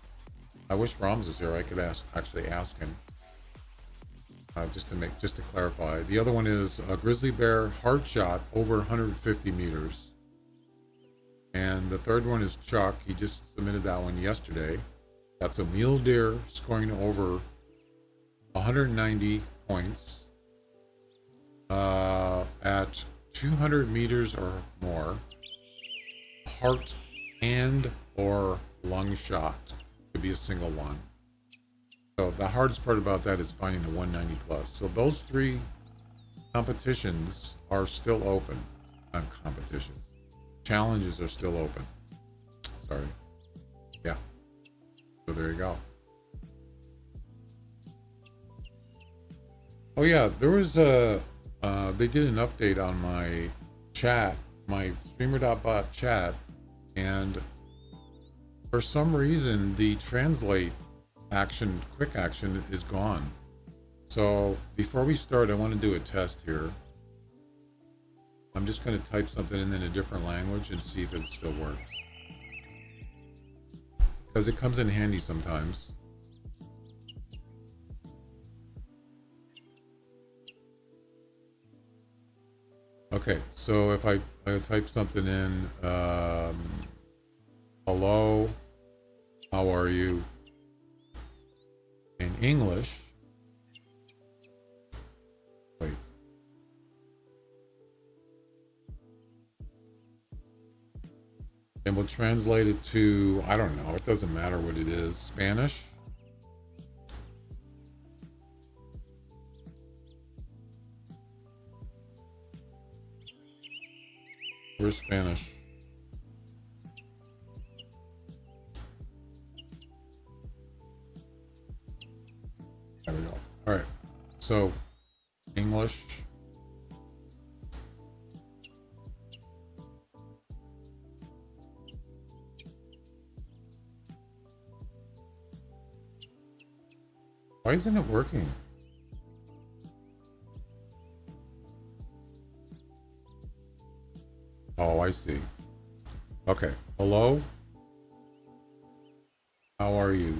I wish ROMs was here. I could actually ask him. Just to clarify. The other one is a grizzly bear, heart shot, over 150 meters. And the third one is Chuck. He just submitted that one yesterday. That's a mule deer scoring over 190 points at 200 meters or more. Heart and or lung shot. Could be a single one. So the hardest part about that is finding the 190 plus. So those 3 competitions are still open. Not competitions. Challenges are still open. Sorry. Yeah. So there you go. Oh yeah, there was a, they did an update on my chat, my streamer.bot chat, and for some reason the translate action, quick action is gone. So before we start, I want to do a test here. I'm just going to type something in a different language and see if it still works. Because it comes in handy sometimes. Okay, so if I type something in, hello, how are you? In English. Wait. And we'll translate it to, I don't know, it doesn't matter what it is. Spanish. Where's Spanish? There we go. All right. So, English. Why isn't it working? Oh, I see. Okay. Hello? How are you?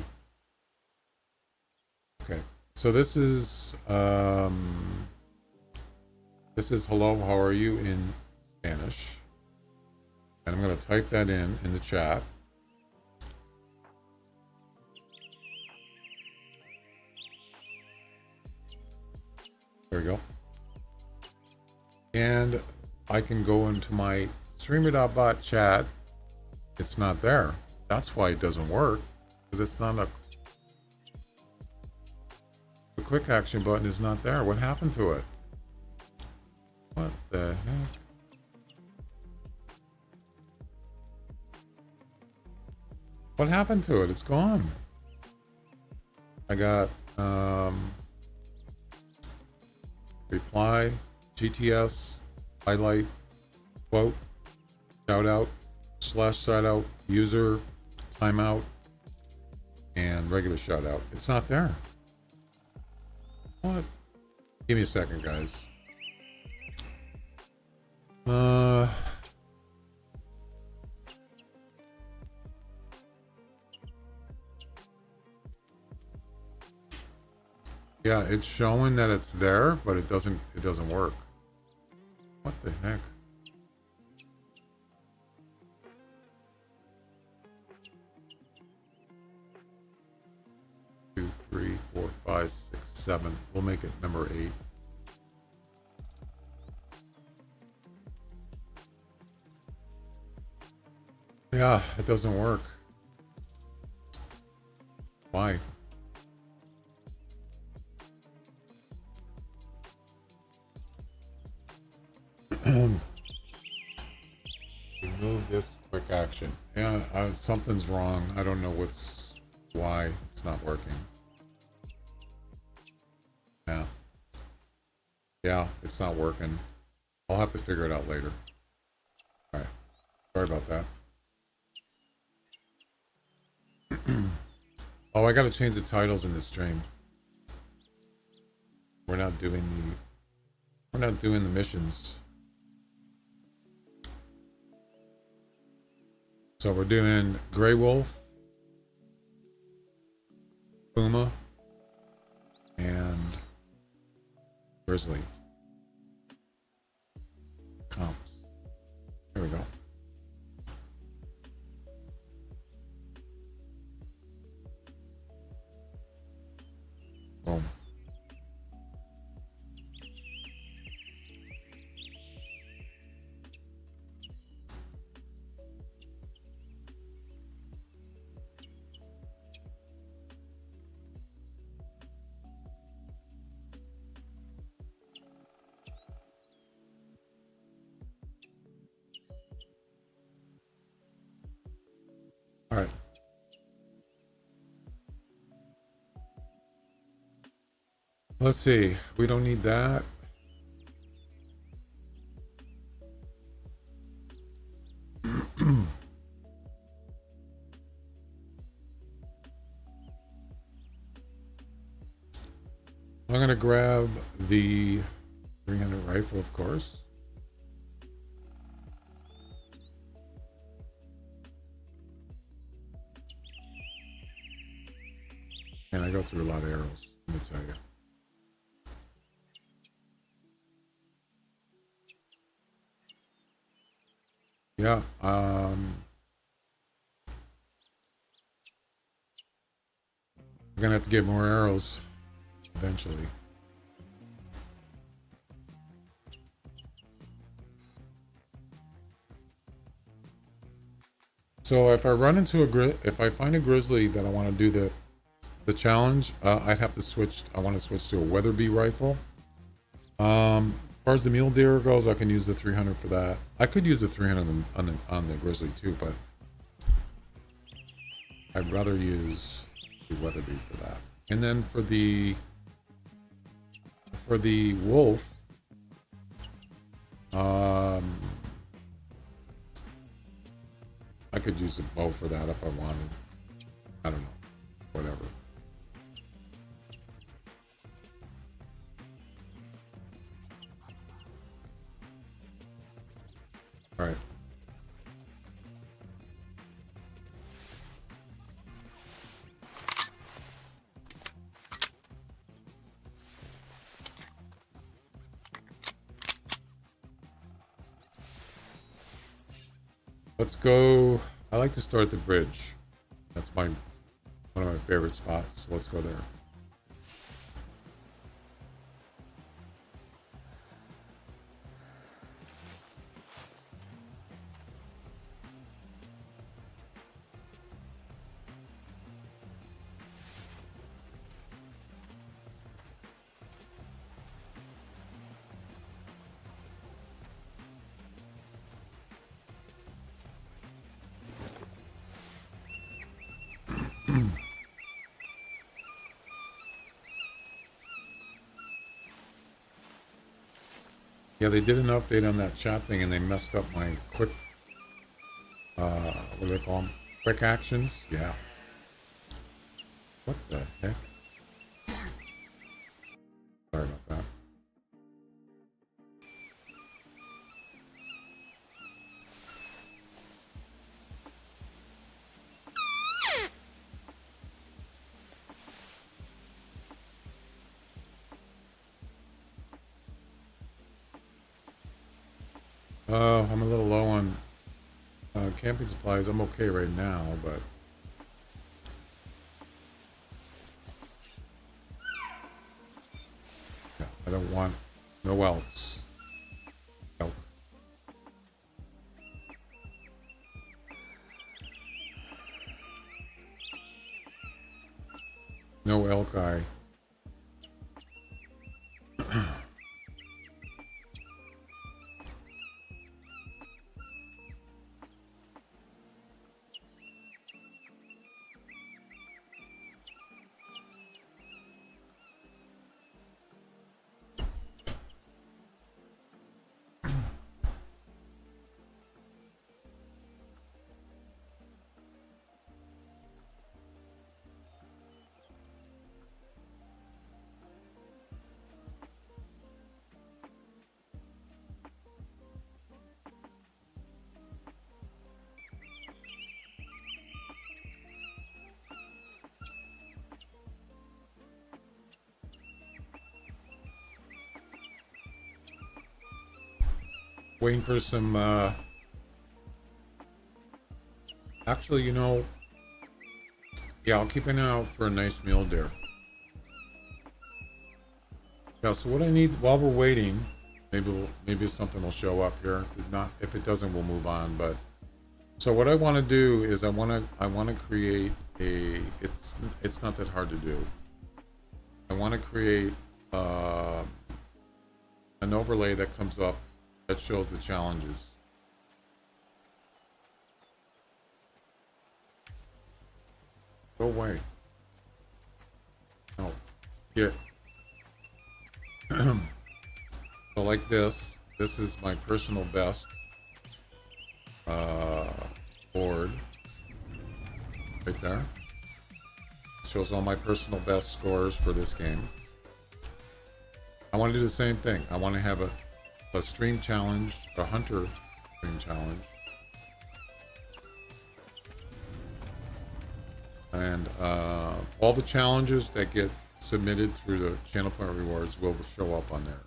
Okay. So this is hello, how are you in Spanish. And I'm going to type that in the chat. There we go. And I can go into my streamer.bot chat. It's not there. That's why it doesn't work, because it's not the quick action button is not there. What happened to it? What the heck? What happened to it? It's gone. I got reply, GTS, highlight, quote, shout out, /shout out, user, timeout, and regular shout out. It's not there. What? Give me a second, guys. Yeah, it's showing that it's there, but it doesn't work. What the heck? Two, 3, 4, 5, 6, 7. We'll make it number 8. Yeah, it doesn't work. Why? Remove this quick action. Yeah, something's wrong. I don't know why it's not working. Yeah. Yeah, it's not working. I'll have to figure it out later. All right. Sorry about that. Oh, I gotta change the titles in this stream. We're not doing the missions. So we're doing Grey Wolf, Puma, and Grizzly. Comps. There we go. Boom. All right. Let's see. We don't need that. I'm going to grab the 300 rifle, of course. And I go through a lot of arrows, let me tell you. Yeah, I'm gonna have to get more arrows eventually. So if I run into if I find a grizzly that I want to do the challenge, I'd have to switch. I want to switch to a Weatherby rifle. As far as the mule deer goes, I can use the 300 for that. I could use the 300 on the grizzly too, but I'd rather use the Weatherby for that. And then for the wolf, I could use a bow for that if I wanted. I don't know, whatever. All right. Let's go. I like to start at the bridge. That's one of my favorite spots. Let's go there. Yeah, they did an update on that chat thing and they messed up my quick, what do they call them? Quick actions? Yeah. What the heck? Sorry about that. I'm a little low on camping supplies. I'm okay right now, but yeah, I don't want no elks. Elk. No elk eye. Waiting for some, actually, you know, yeah, I'll keep an eye out for a nice meal deer. Yeah, so what I need while we're waiting, maybe something will show up here. If not, if it doesn't, we'll move on. But so what I want to do is I want to create a. It's not that hard to do. I want to create an overlay that comes up that shows the challenges. Go away. No. Here. So like this is my personal best board right there. Shows all my personal best scores for this game. I want to do the same thing. I want to have a stream challenge, a hunter stream challenge. And all the challenges that get submitted through the channel point rewards will show up on there.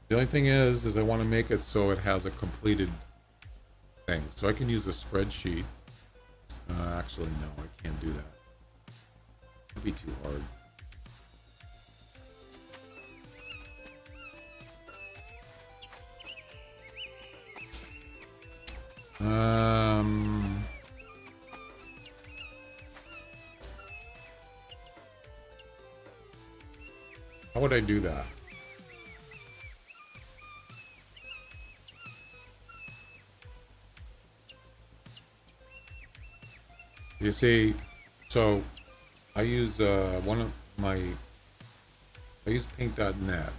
The only thing is I want to make it so it has a completed thing. So I can use a spreadsheet. Actually, no, I can't do that. It'd be too hard. How would I do that? You see, so I use I use paint.net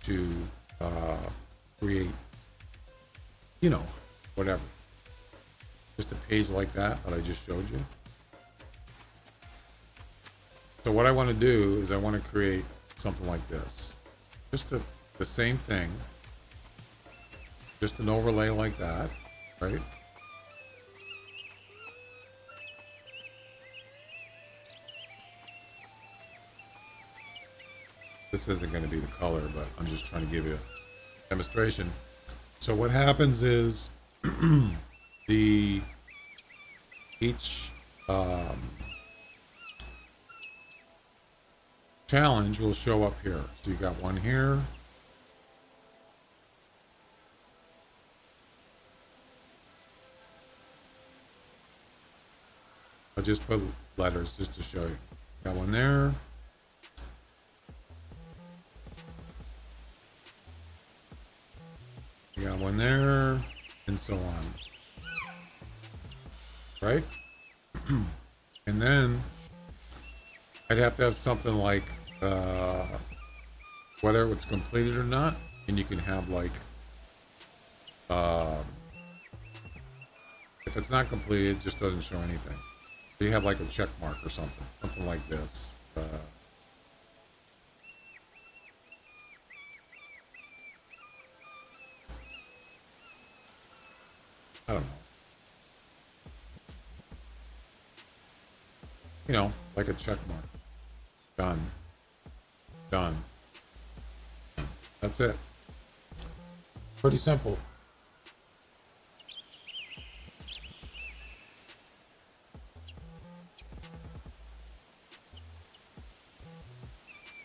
to create, you know, whatever. Just a page like that I just showed you. So what I want to do is I want to create something like this. Just the same thing. Just an overlay like that, right? This isn't going to be the color, but I'm just trying to give you a demonstration. So what happens is each challenge will show up here. So you got one here. I'll just put letters just to show you. Got one there. You got one there, and so on. Right? And then I'd have to have something like whether it's completed or not, and you can have like if it's not completed, it just doesn't show anything. So you have like a check mark or something like this. I don't know. You know, like a check mark. Done. Done. That's it. Pretty simple.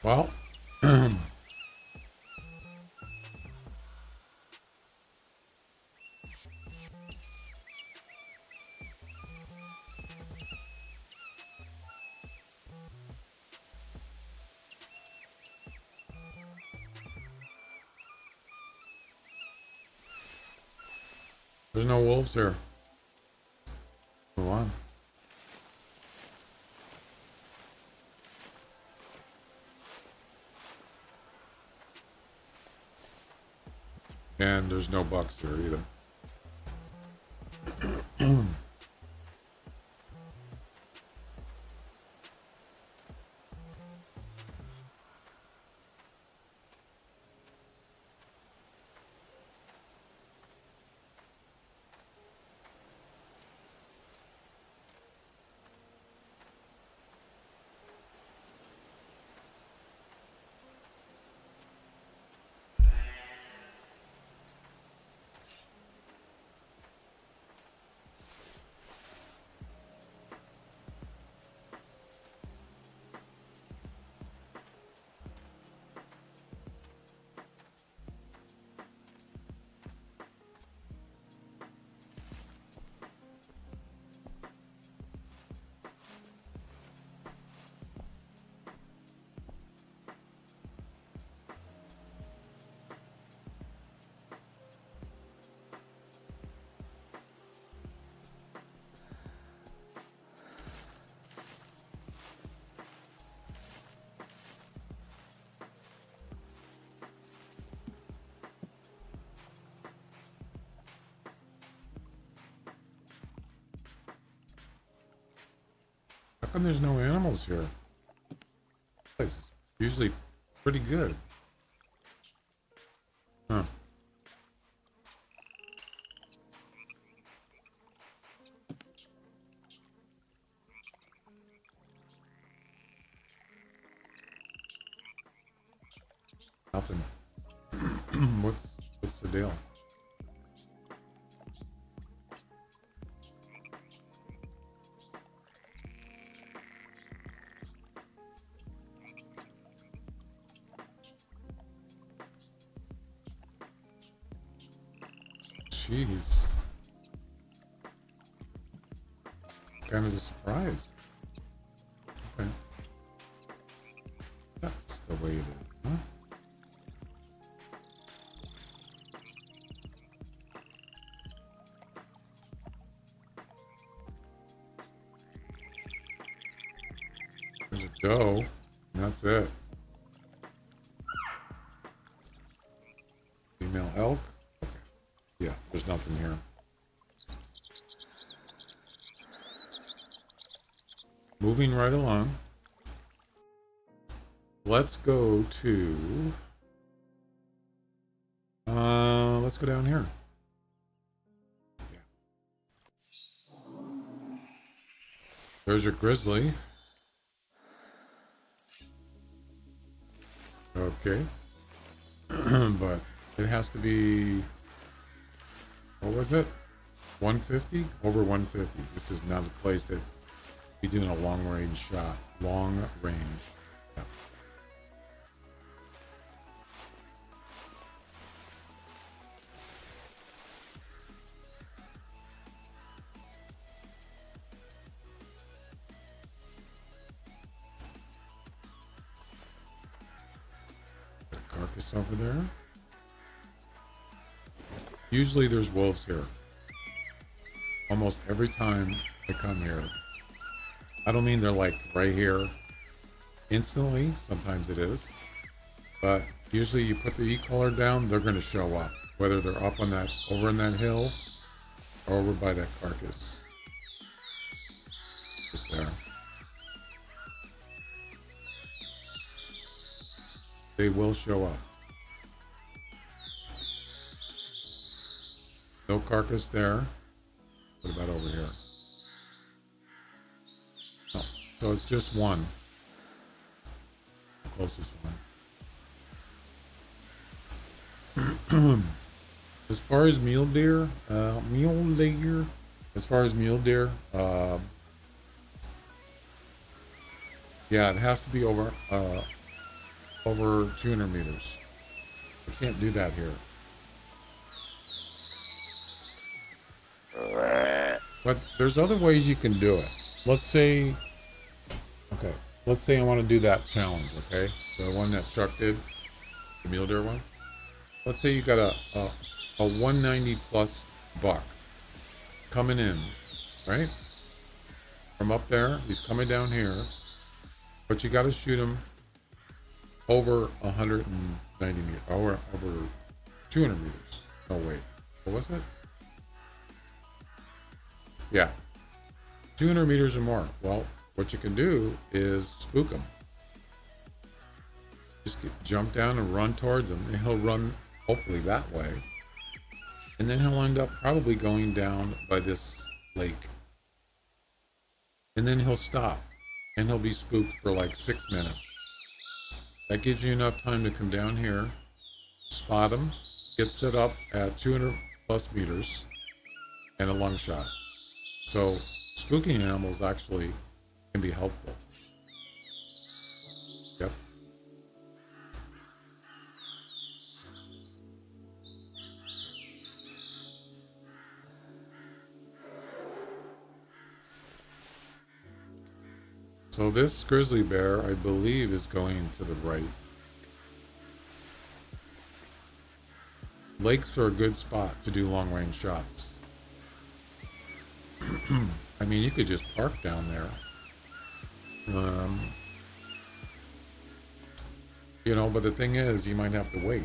Well, There's no wolves here. Go on. And there's no bucks here either. How come there's no animals here? This place is usually pretty good. Huh. Nothing. What's the deal? Jeez. Kind of surprised. Okay. That's the way it is, huh? There's a doe, and that's it. Female elk. Yeah, there's nothing here. Moving right along. Let's go to... let's go down here. Yeah. There's your grizzly. Okay. But it has to be... What was it? 150? Over 150. This is not a place that be doing a long range shot. Long range. Yeah. Got a carcass over there. Usually there's wolves here. Almost every time I come here. I don't mean they're like right here instantly. Sometimes it is. But usually you put the e-collar down, they're going to show up. Whether they're up on that, over in that hill, or over by that carcass. Right there. They will show up. No carcass there. What about over here? No. So it's just one. The closest one. As far as mule deer, yeah, it has to be over 200 meters. I can't do that here. But there's other ways you can do it. Let's say, okay, let's say I want to do that challenge, okay? The one that Chuck did, the mule deer one. Let's say you got a 190 plus buck, coming in, right? From up there, he's coming down here. But you got to shoot him over 190 meters, over 200 meters. Oh, wait. What was it? Yeah. 200 meters or more. Well, what you can do is spook him. Just jump down and run towards him, and he'll run hopefully that way. And then he'll end up probably going down by this lake. And then he'll stop, and he'll be spooked for like 6 minutes. That gives you enough time to come down here, spot him, get set up at 200 plus meters, and a lung shot. So spooking animals actually can be helpful. Yep. So this grizzly bear, I believe, is going to the right. Lakes are a good spot to do long-range shots. I mean, you could just park down there. You know, but the thing is, you might have to wait.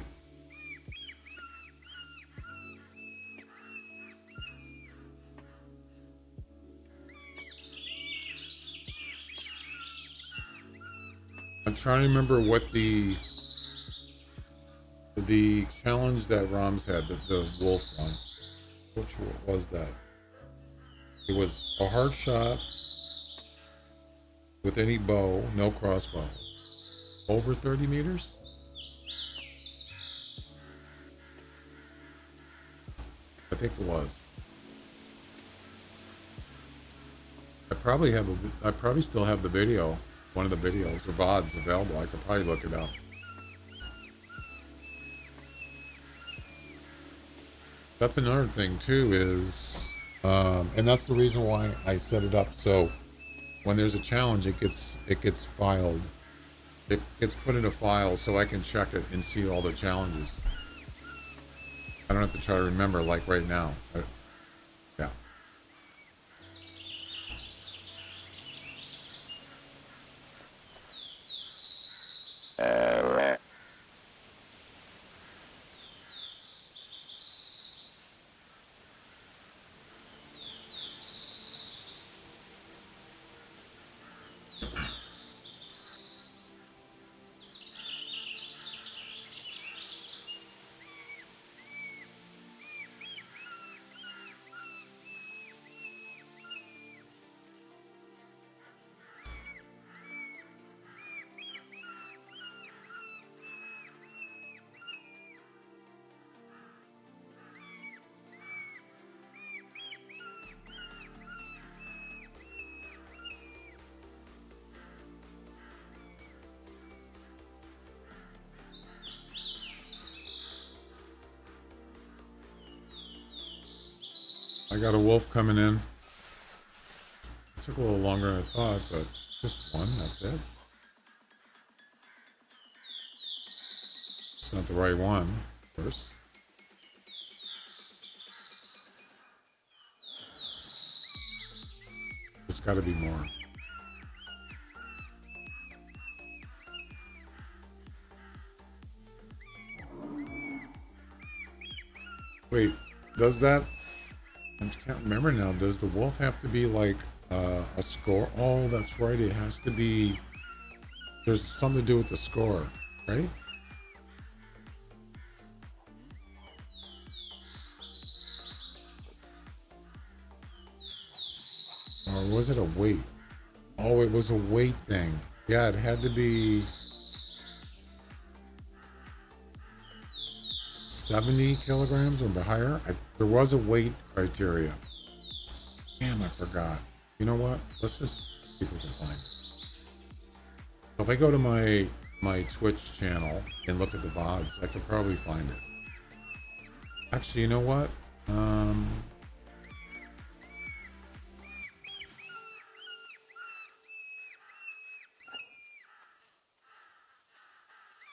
I'm trying to remember what the challenge that Rams had, the wolf one. Which was that? It was a hard shot with any bow, no crossbow. Over 30 meters? I think it was. I probably still have the video, one of the videos or VODs available. I could probably look it up. That's another thing too is, and that's the reason why I set it up so when there's a challenge, it gets filed. It gets put in a file so I can check it and see all the challenges. I don't have to try to remember like right now. Yeah. I got a wolf coming in. It took a little longer than I thought, but just one, that's it. It's not the right one, of course. There's got to be more. Wait, does that? I can't remember now. Does the wolf have to be like a score? Oh, that's right. It has to be. There's something to do with the score, right? Or was it a weight? Oh, it was a weight thing. Yeah, it had to be 70 kilograms or higher. There was a weight criteria. Damn, I forgot. You know what? Let's just see if we can find it. So if I go to my Twitch channel and look at the VODs, I could probably find it. Actually, you know what?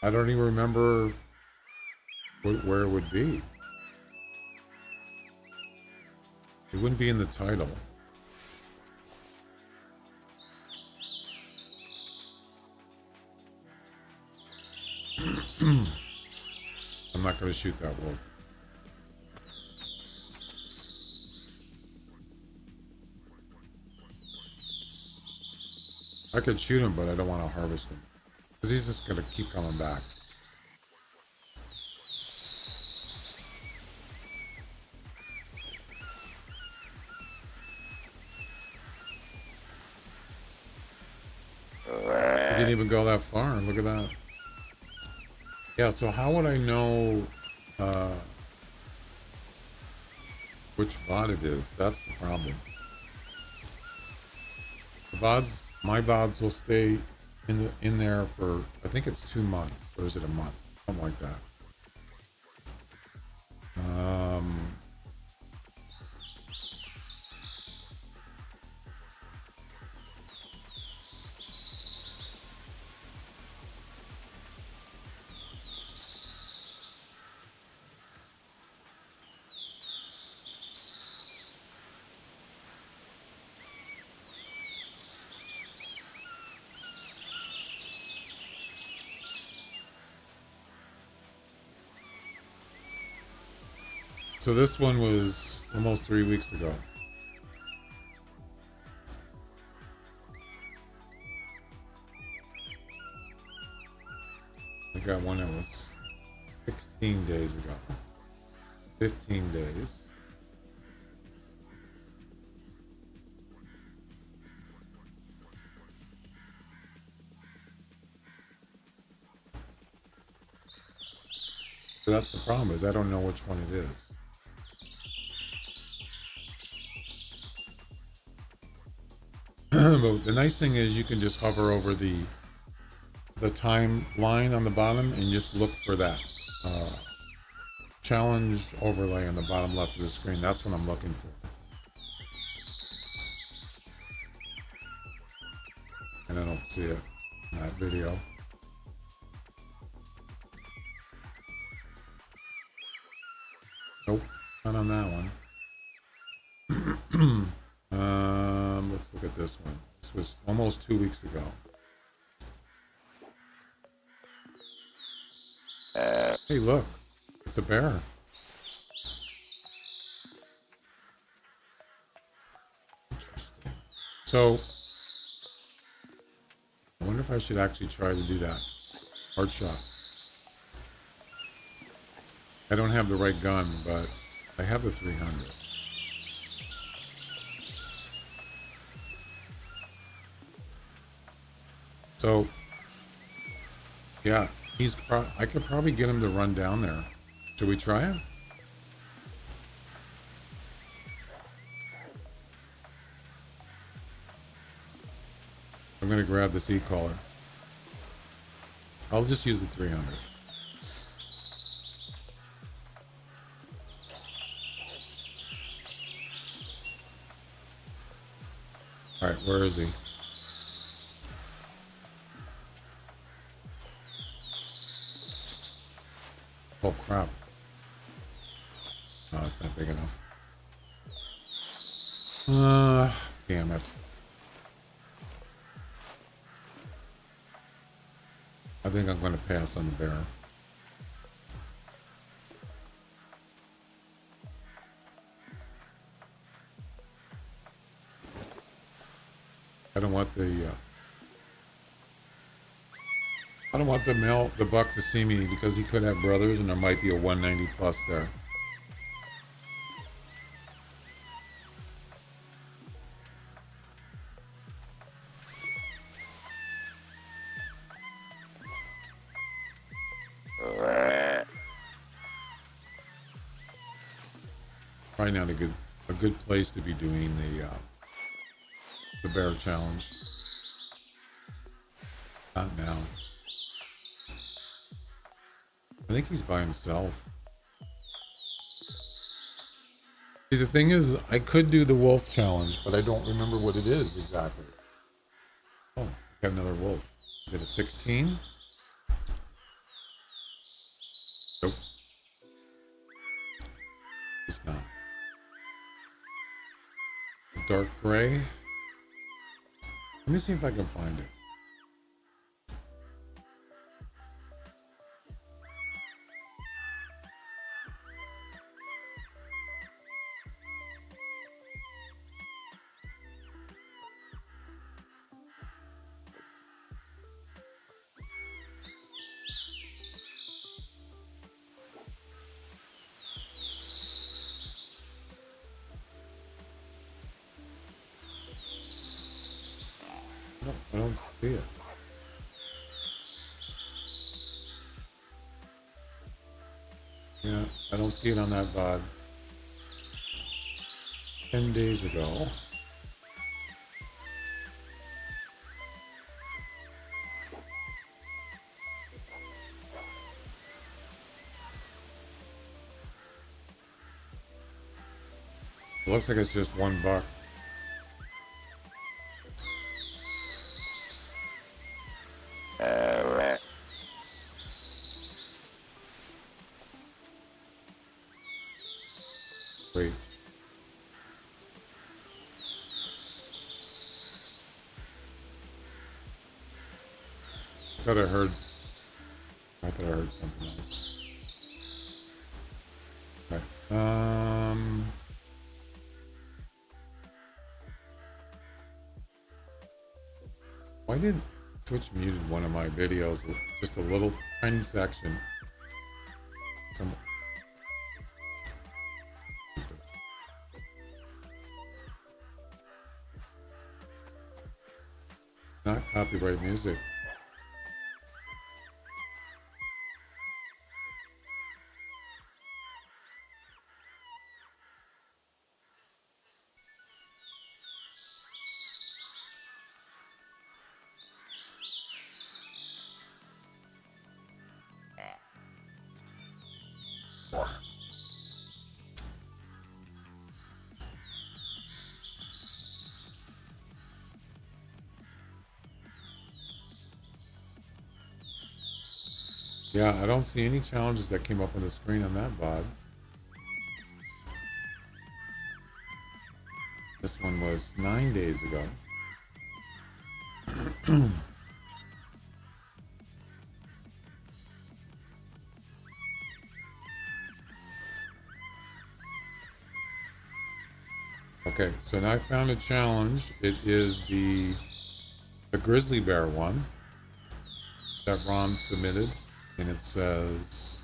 I don't even remember where it would be. It wouldn't be in the title. I'm not going to shoot that wolf. I could shoot him, but I don't want to harvest him. Because he's just going to keep coming back. He didn't even go that far. Look at that. Yeah, so how would I know which VOD it is? That's the problem. The VODs, my VODs will stay in there for, I think it's 2 months, or is it a month? Something like that. So this one was almost 3 weeks ago. I got one that was 16 days ago. 15 days. So that's the problem, is I don't know which one it is. But the nice thing is you can just hover over the timeline on the bottom and just look for that challenge overlay on the bottom left of the screen. That's what I'm looking for. And I don't see it in that video. Nope, not on that one. Let's look at this one. This was almost 2 weeks ago. Hey, look, it's a bear. Interesting. So, I wonder if I should actually try to do that. Hard shot. I don't have the right gun, but I have the 300. So, yeah, I could probably get him to run down there. Should we try it? I'm gonna grab this e-collar. I'll just use the 300. All right, where is he? Oh crap. No, it's not big enough. Damn it. I think I'm going to pass on the bear. I don't want the the buck to see me because he could have brothers and there might be a 190 plus there. Probably not a good place to be doing the bear challenge. Not now. I think he's by himself. See, the thing is, I could do the wolf challenge, but I don't remember what it is exactly. Oh, got another wolf. Is it a 16? Nope. It's not. dark gray. Let me see if I can find it. I don't see it. Yeah, I don't see it on that VOD. 10 days ago. It looks like it's just $1. Wait. I thought I heard something else. Okay. Why did Twitch muted one of my videos? Just a little tiny section. Not copyright music. Yeah, I don't see any challenges that came up on the screen on that VOD. This one was 9 days ago. Okay, so now I found a challenge. It is the Grizzly Bear one that Ron submitted. And it says,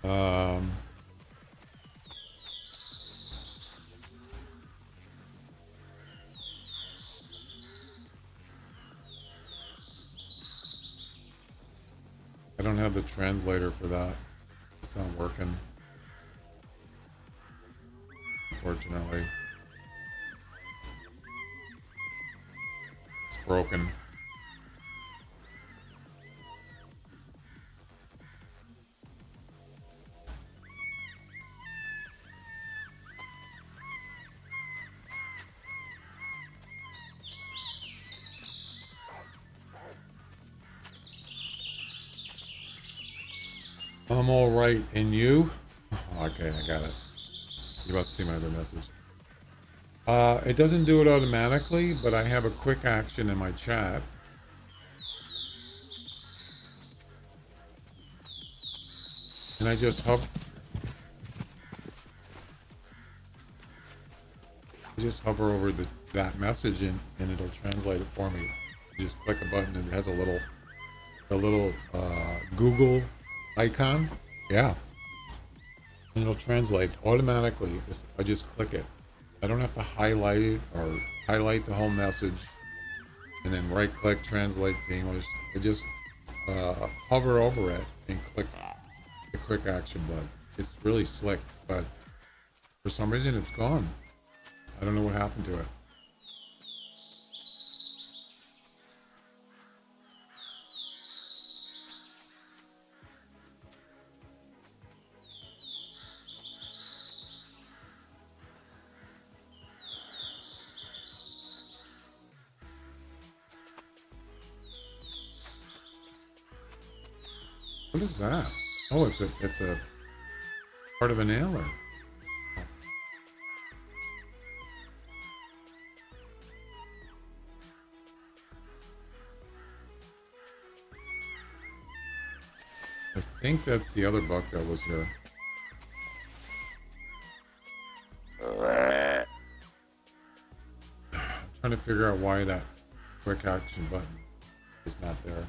I don't have the translator for that. It's not working, unfortunately. It's broken. I'm all right, and you? Okay, I got it. You must see my other message. It doesn't do it automatically, but I have a quick action in my chat. And I just hover over that message and it'll translate it for me. You just click a button and it has a little Google icon. Yeah. And it'll translate automatically. I just click it. I don't have to highlight it or highlight the whole message and then right click translate to English. I just hover over it and click the quick action button. It's really slick, but for some reason it's gone. I don't know what happened to it. What is that? Oh, it's a part of an antler. think that's the other buck that was here. I'm trying to figure out why that quick action button is not there.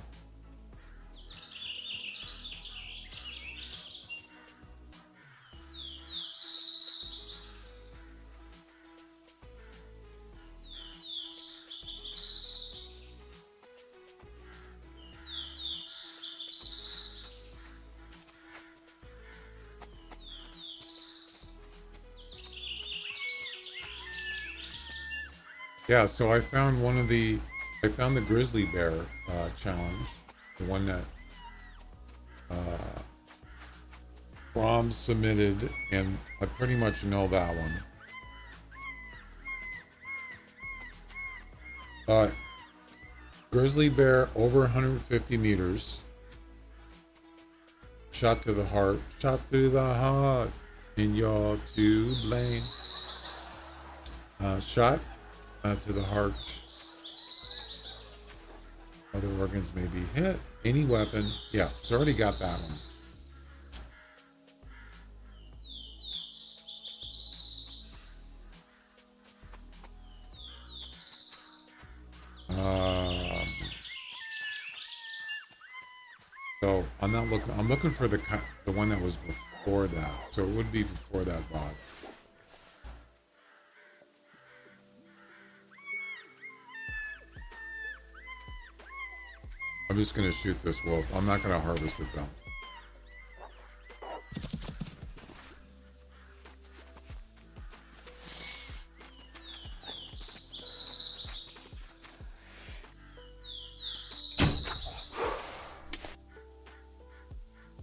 Yeah, so I found the grizzly bear challenge, the one that Rom submitted, and I pretty much know that one. Grizzly bear over 150 meters, shot to the heart, in your tube lane. Shot to the heart. Other organs may be hit. Any weapon. Yeah, it's already got that one. So I'm not looking. I'm looking for the one that was before that. So it would be before that bot. I'm just gonna shoot this wolf. I'm not gonna harvest it though.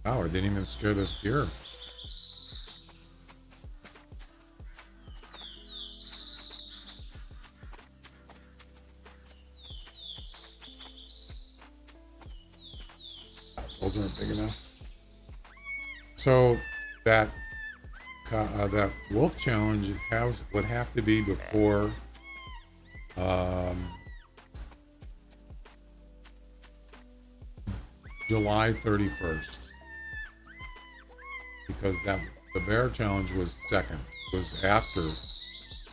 Wow, I didn't even scare this deer. Those aren't big enough. So that wolf challenge would have to be before July 31st, because the bear challenge was after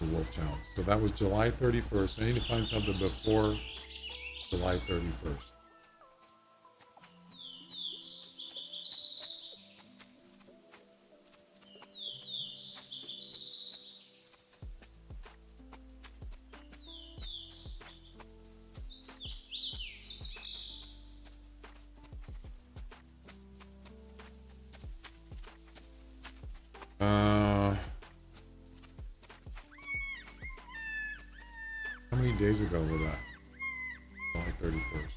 the wolf challenge. So that was July 31st. I need to find something before July 31st. How many days ago was that? July 31st.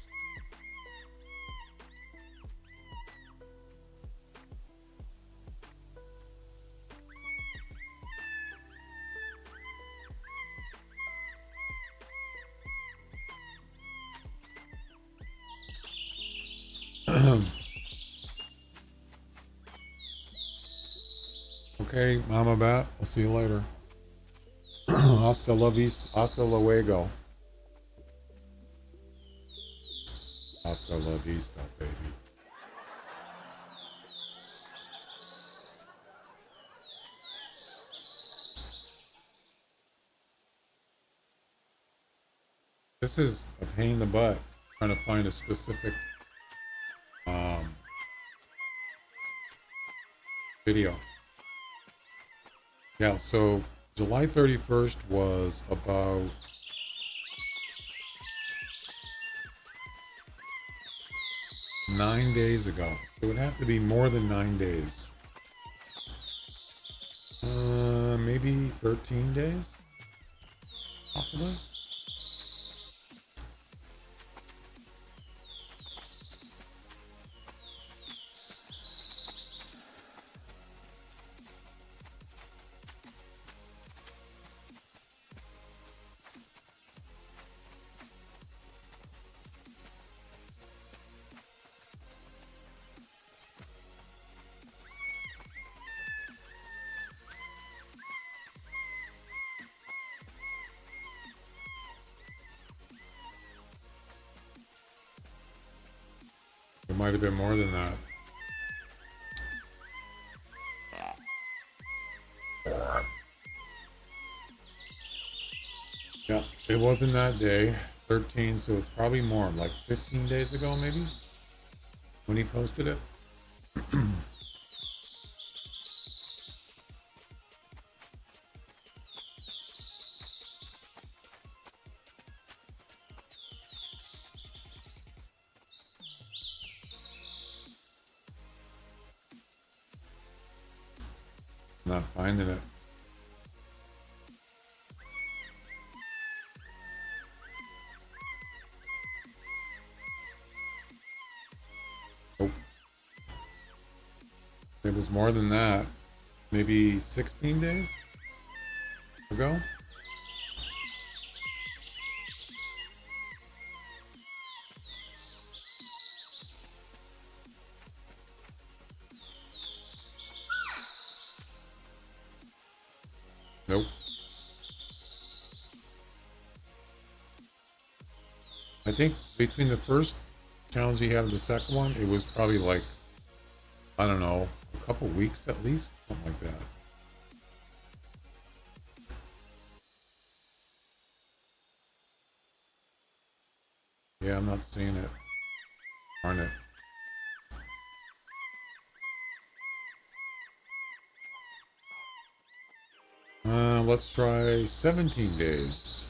Okay, Mama Bat, I'll see you later. Hasta luego. Hasta la vista, baby. This is a pain in the butt trying to find a specific video. Yeah, so July 31st was about nine days ago. So it would have to be more than 9 days. Maybe 13 days? Possibly? It might have been more than that. It wasn't that day, 13, so it's probably more, like 15 days ago maybe, when he posted it. Not finding it. Nope. It was more than that. Maybe 16 days ago. Nope. I think between the first challenge he had and the second one, it was probably like, I don't know, a couple weeks at least, something like that. Yeah, I'm not seeing it. Darn it. Let's try 17 days.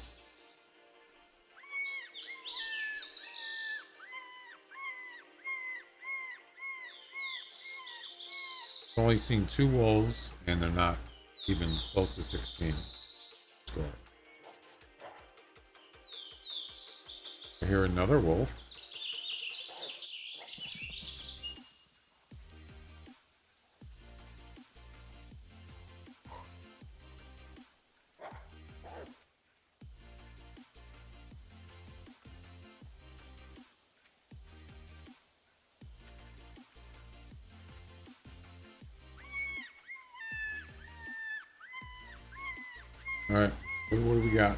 I've only seen 2 wolves, and they're not even close to 16 score. I hear another wolf. All right, what do we got?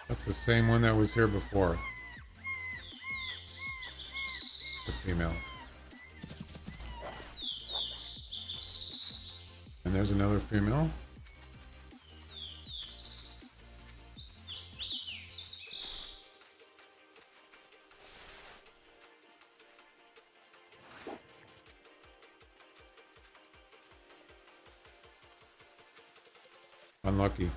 That's the same one that was here before. It's a female. And there's another female. Unlucky.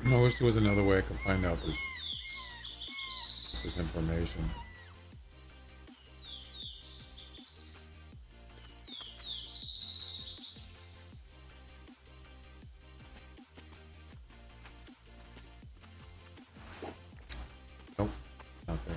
I wish there was another way I could find out this information. Nope, not there.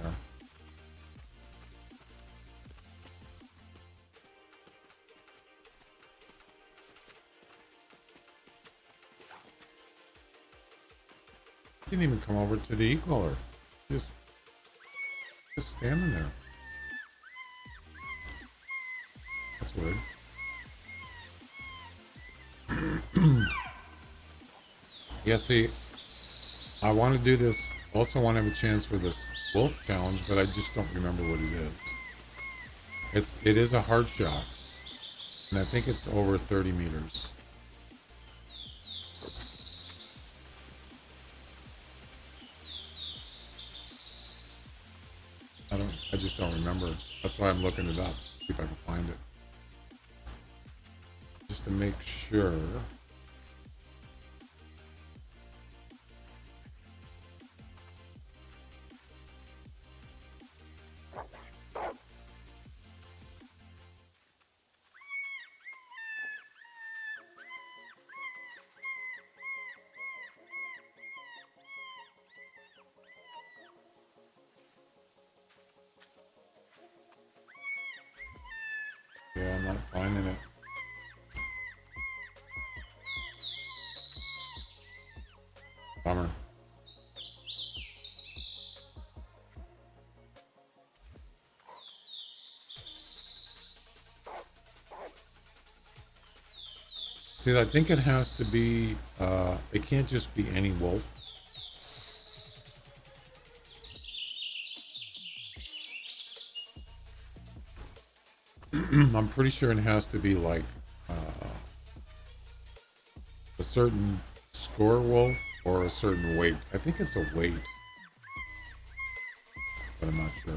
Didn't even come over to the e-collar. Just standing there. That's weird. Yeah, see, I want to do this. Also want to have a chance for this wolf challenge, but I just don't remember what it is. It is a hard shot, and I think it's over 30 meters. I just don't remember. That's why I'm looking it up. See if I can find it. Just to make sure. Yeah, I'm not finding it. See, I think it has to be, it can't just be any wolf. I'm pretty sure it has to be like a certain score wolf or a certain weight. I think it's a weight, but I'm not sure.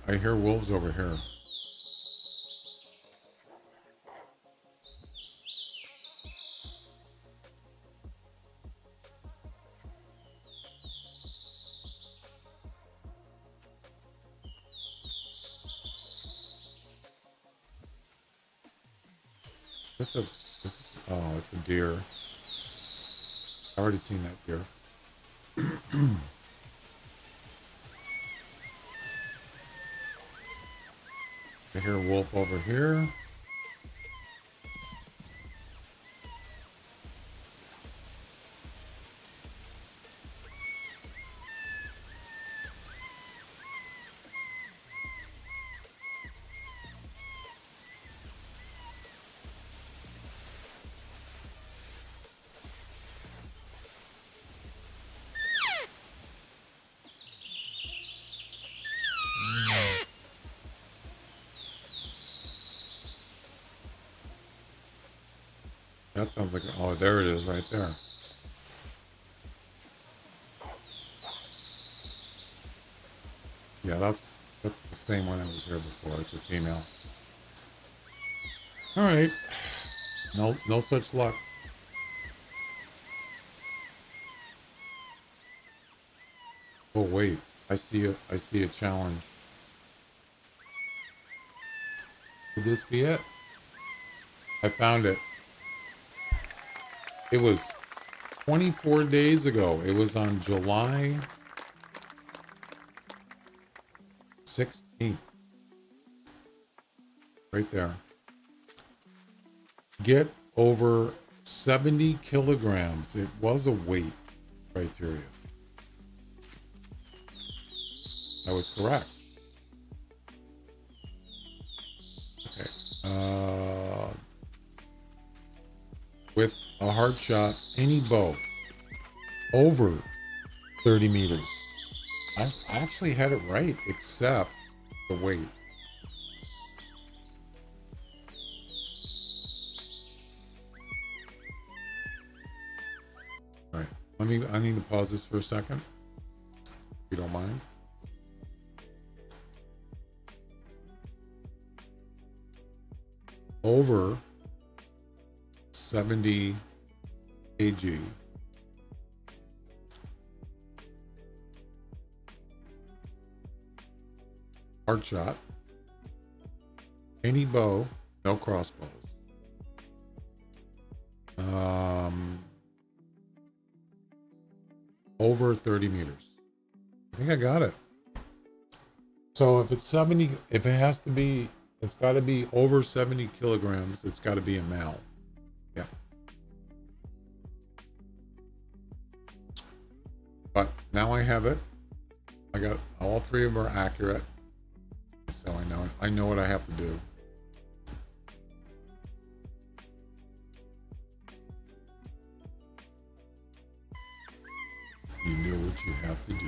I hear wolves over here. Oh, it's a deer. I already seen that deer. I hear a wolf over here. That sounds like, oh, there it is right there. Yeah, that's the same one that was here before. It's a female. All right. No such luck. Oh wait, I see a challenge. Could this be it? I found it. It was 24 days ago. It was on July 16th. Right there. Get over 70 kilograms. It was a weight criteria. I was correct. Okay. With a hard shot, any bow over 30 meters. I actually had it right, except the weight. All right, I need to pause this for a second, if you don't mind. Over 70 kg. Hard shot. Any bow, no crossbows. Over 30 meters. I think I got it. So if it's 70, if it has to be, it's got to be over 70 kilograms. It's got to be a male. Yeah. But now I have it. I got all three of them are accurate. So I know what I have to do. You know what you have to do.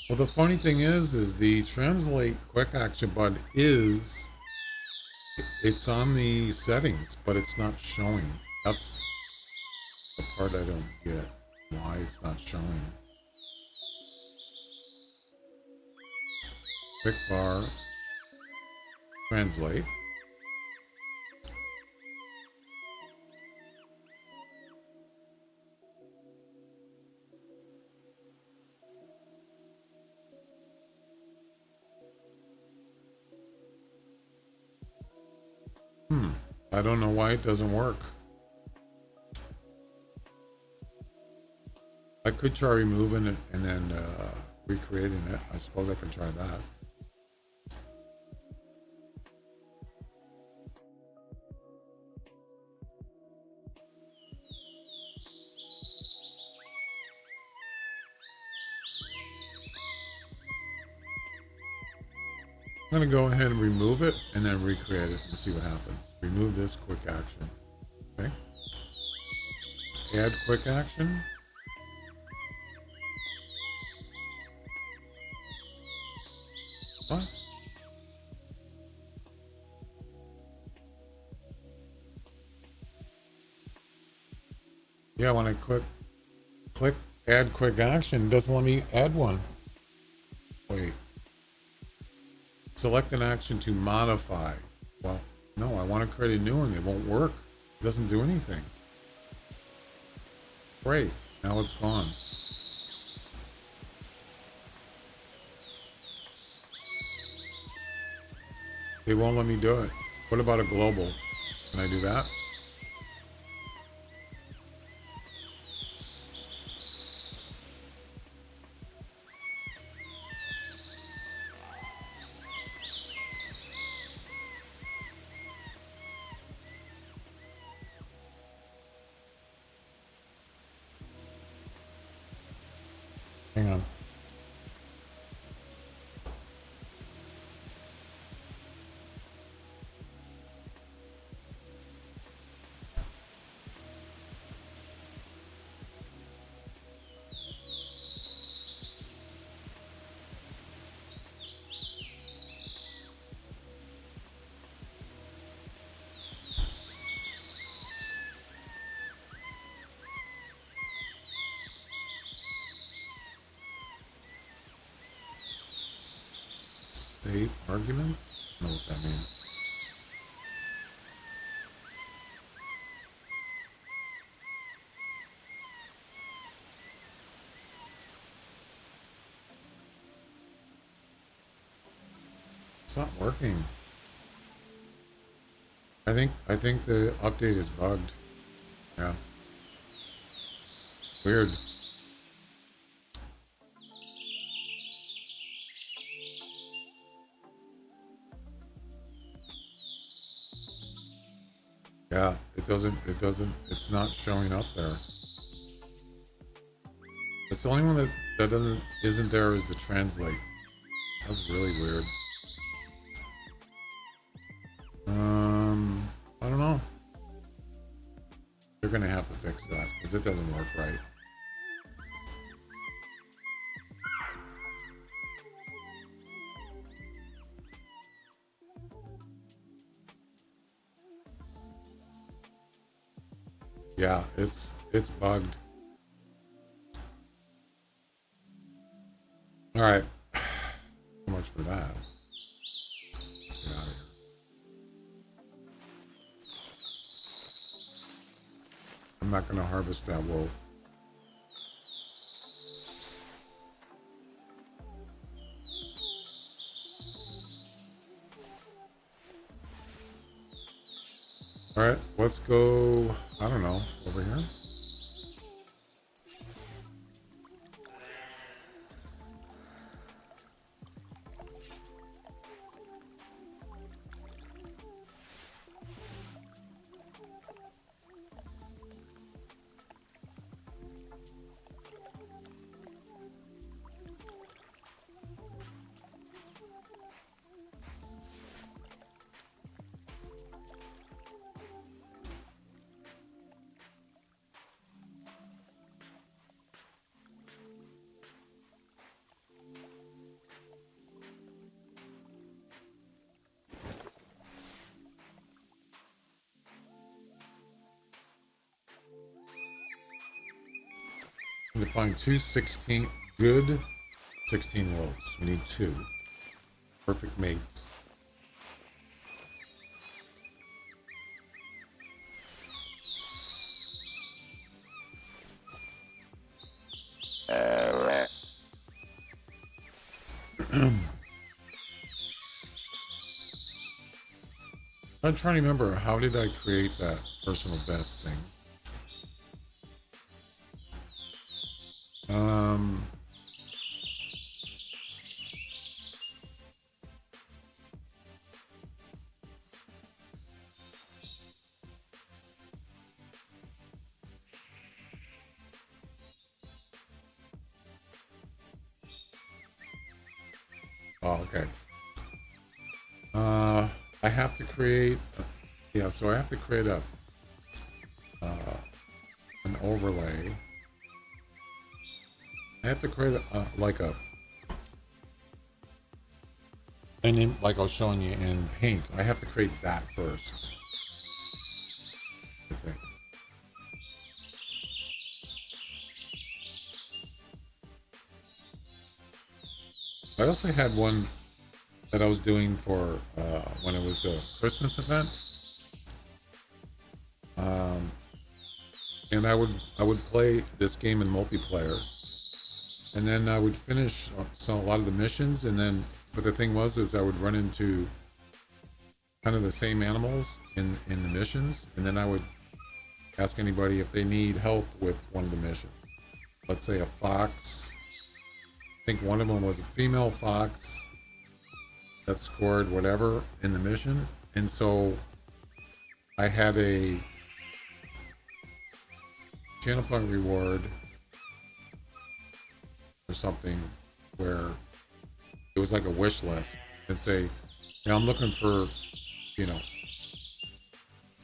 Well, the funny thing is the translate quick action button it's on the settings, but it's not showing. That's the part I don't get, why it's not showing. Quick bar, translate. I don't know why it doesn't work. I could try removing it and then recreating it. I suppose I can try that. I'm going to go ahead and remove it and then recreate it and see what happens. Remove this quick action. Okay. Add quick action. What? Yeah, when I click add quick action, it doesn't let me add one. Wait. Select an action to modify. Well, no, I want to create a new one. It won't work. It doesn't do anything. Great. Now it's gone. They won't let me do it. What about a global? Can I do that? Hang on. State arguments? I don't know what that means. It's not working. I think the update is bugged. Yeah. Weird. Yeah, it's not showing up there. It's the only one that isn't there is the translate. That's really weird. I don't know. They're gonna have to fix that because it doesn't work right. Yeah, it's bugged. All right. So much for that. Let's get out of here. I'm not going to harvest that wolf. All right, let's go, I don't know, over here. To find two 16 good 16 wolves. We need two perfect mates. I'm trying to remember, how did I create that personal best thing? Oh, okay. I have to create, yeah, so I have to create a, an overlay. I have to create like a, and like I was showing you in Paint, I have to create that first. I think. I also had one that I was doing for when it was the Christmas event, and I would play this game in multiplayer, and then I would finish a lot of the missions, and then but the thing was is I would run into kind of the same animals in the missions, and then I would ask anybody if they need help with one of the missions. Let's say a fox. I think one of them was a female fox that scored whatever in the mission, and so I had a channel point reward or something where it was like a wish list and say, "Now I'm looking for, you know,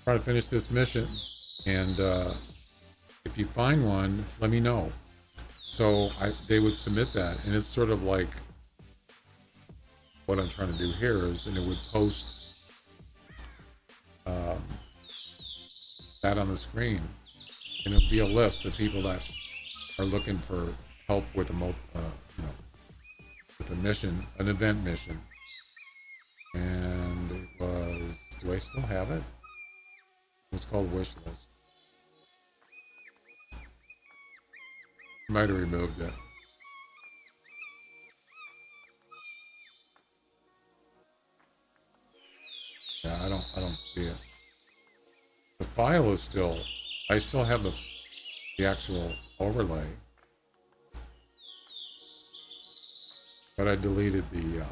trying to finish this mission, and if you find one, let me know." So they would submit that, and it's sort of like what I'm trying to do here is, and it would post that on the screen, and it would be a list of people that are looking for help with a you know, with a mission, an event mission. And it was, do I still have it? It was called Wish List. Might have removed it. Yeah, I don't see it. The file is still, I still have the actual overlay, but I deleted the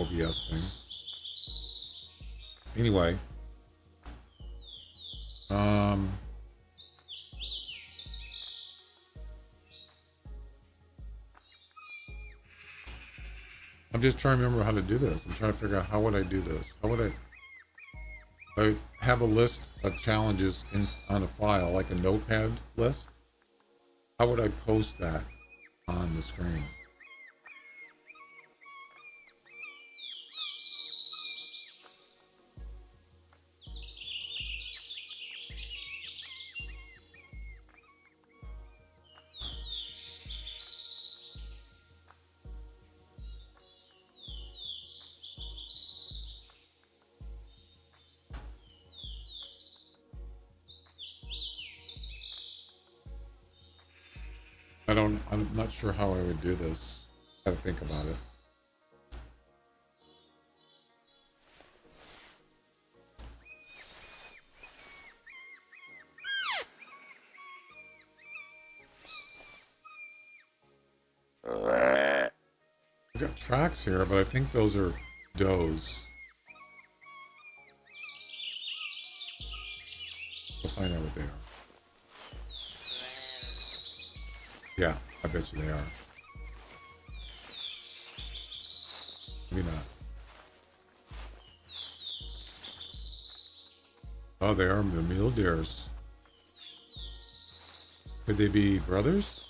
OBS thing. Anyway, I'm just trying to remember how to do this. I'm trying to figure out how would I do this. How would I have a list of challenges on a file, like a notepad list? How would I post that on the screen? I'm not sure how I would do this. I gotta think about it. I've got tracks here, but I think those are does. We'll find out what they are. Yeah, I bet you they are. Maybe not. Oh, they are the mule deers. Could they be brothers?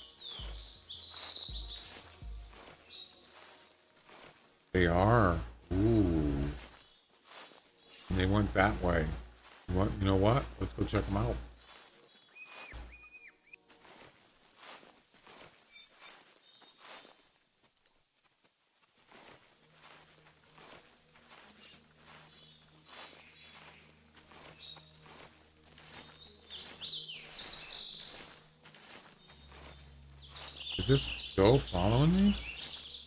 They are. Ooh. And they went that way. What? You know what? Let's go check them out. Is this doe following me?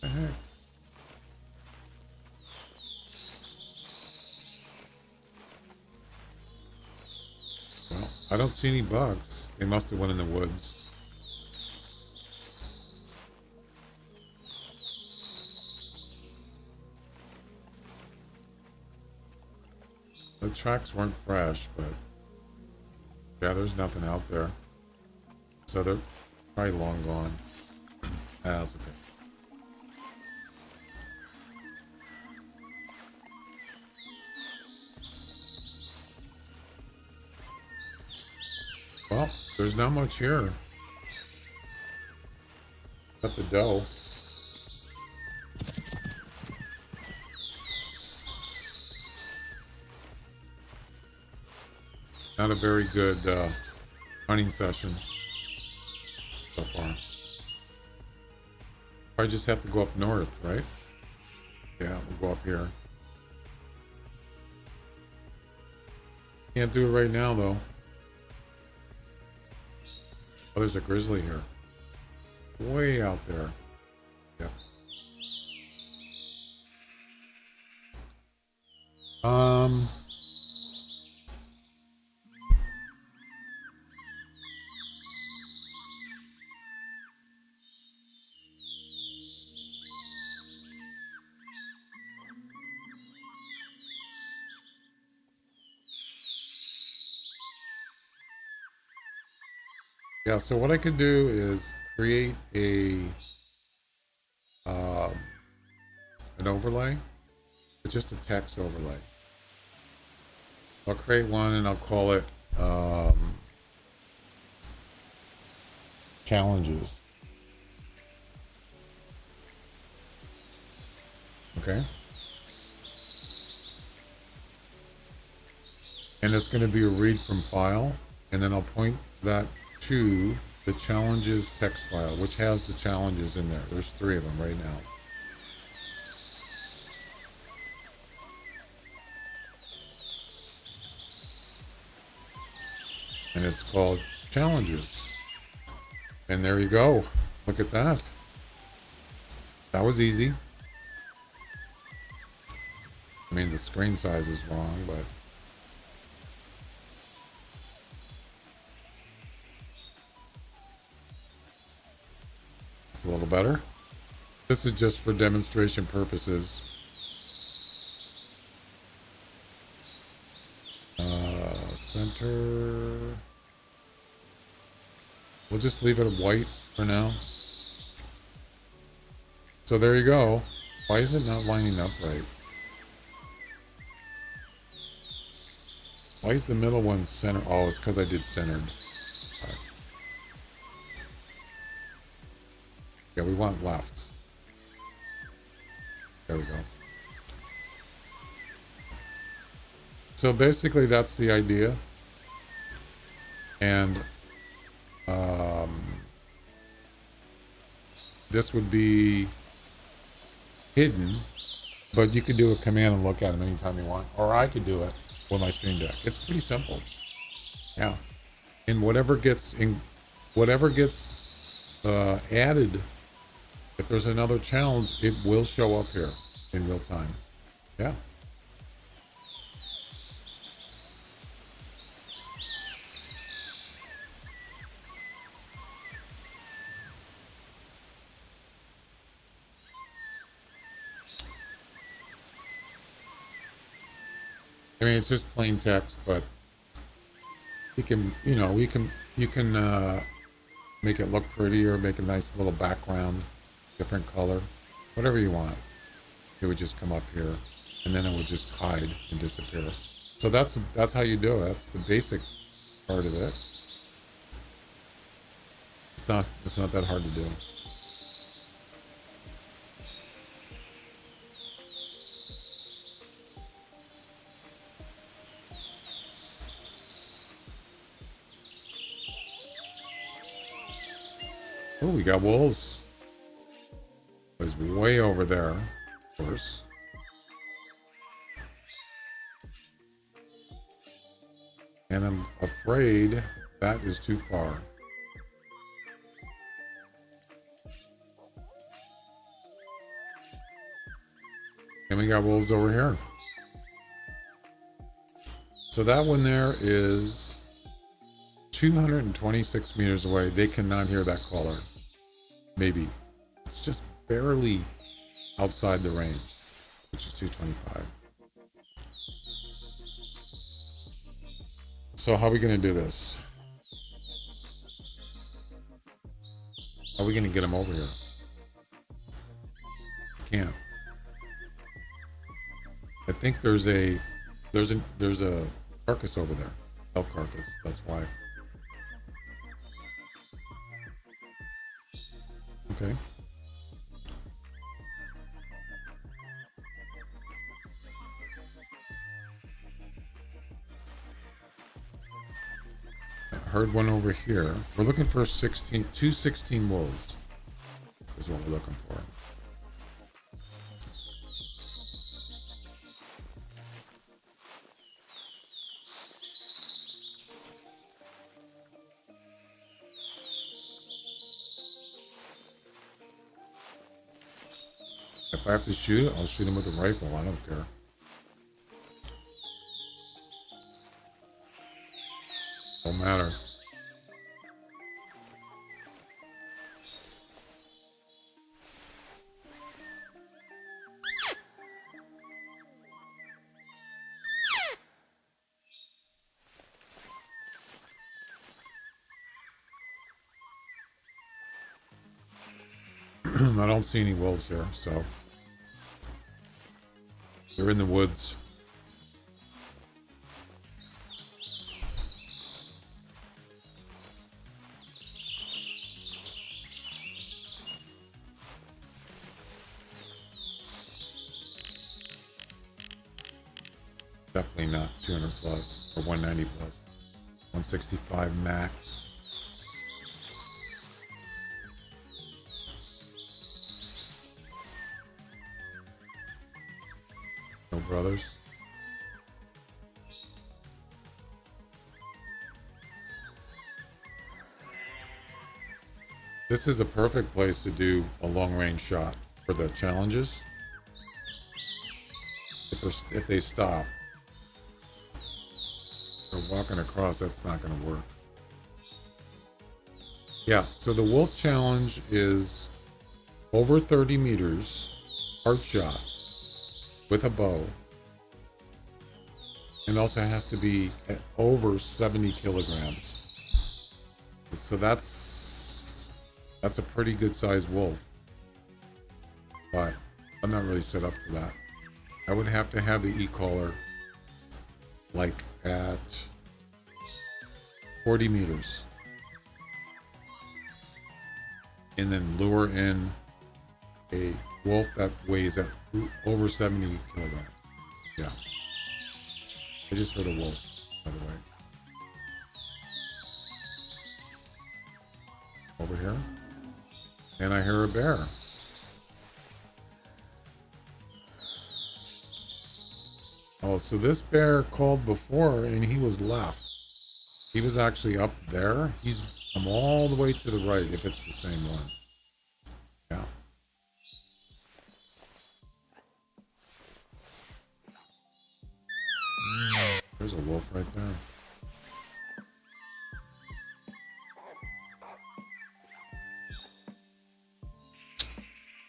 What the heck? I don't see any bugs. They must have went in the woods. The tracks weren't fresh, but yeah, there's nothing out there. So they're probably long gone. That's okay. Well, there's not much here. Got the dough. Not a very good hunting session so far. I just have to go up north, right? Yeah, we'll go up here. Can't do it right now, though. Oh, there's a grizzly here. Way out there. Yeah. Yeah, so what I could do is create an overlay. It's just a text overlay. I'll create one and I'll call it challenges. Okay. And it's going to be a read from file, and then I'll point that to the challenges text file, which has the challenges in there. There's 3 of them right now. And it's called challenges. And there you go. Look at that. That was easy. I mean, the screen size is wrong, but a little better. This is just for demonstration purposes. Center. We'll just leave it white for now. So there you go. Why is it not lining up right? Why is the middle one center? Oh, it's because I did centered. Right. Yeah, we want left. There we go. So basically that's the idea. And this would be hidden, but you could do a command and look at them anytime you want. Or I could do it with my Stream Deck. It's pretty simple. Yeah. And whatever gets added, if there's another challenge, it will show up here in real time. Yeah. I mean, it's just plain text, but you can, you know, you can make it look prettier, make a nice little background, different color, whatever you want. It would just come up here, and then it would just hide and disappear. So that's how you do it. That's the basic part of it. It's not that hard to do. Oh, we got wolves. It's way over there, of course. And I'm afraid that is too far. And we got wolves over here. So that one there is 226 meters away. They cannot hear that caller. Maybe. It's just barely outside the range, which is 225. So how are we going to do this? How are we going to get him over here? Can't. I think there's a carcass over there. Elk carcass. That's why. Okay. I heard one over here. We're looking for 216 wolves is what we're looking for. If I have to shoot it, I'll shoot him with a rifle. I don't care. Don't matter. I don't see any wolves here, so they're in the woods. Definitely not 200 plus or 190 plus. 165 max. No brothers. This is a perfect place to do a long range shot for the challenges. If they stop, they're walking across, that's not going to work. Yeah, so the wolf challenge is over 30 meters, heart shot with a bow. And also has to be at over 70 kilograms. So that's a pretty good sized wolf. But I'm not really set up for that. I would have to have the e-collar like at 40 meters. And then lure in a wolf that weighs at over 70 kilograms. Yeah. I just heard a wolf, by the way. Over here. And I hear a bear. Oh, so this bear called before and he was left. He was actually up there. He's come all the way to the right if it's the same one. Yeah. There's a wolf right there.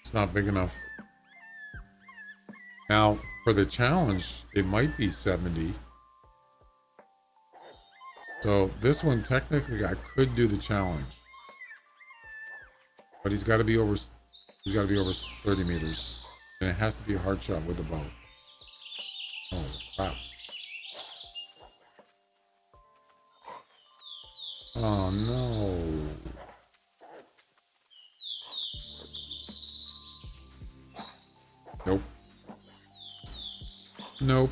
It's not big enough. Now, for the challenge, it might be 70. So this one, technically, I could do the challenge. But he's got to be over 30 meters. And it has to be a hard shot with a bow. Oh, crap. Oh, no. Nope. Nope.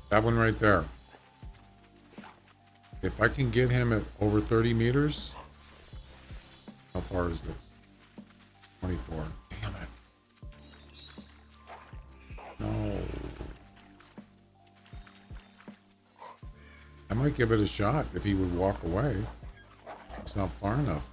That one right there. If I can get him at over 30 meters, how far is this? 24. Damn it. No. I might give it a shot if he would walk away. It's not far enough.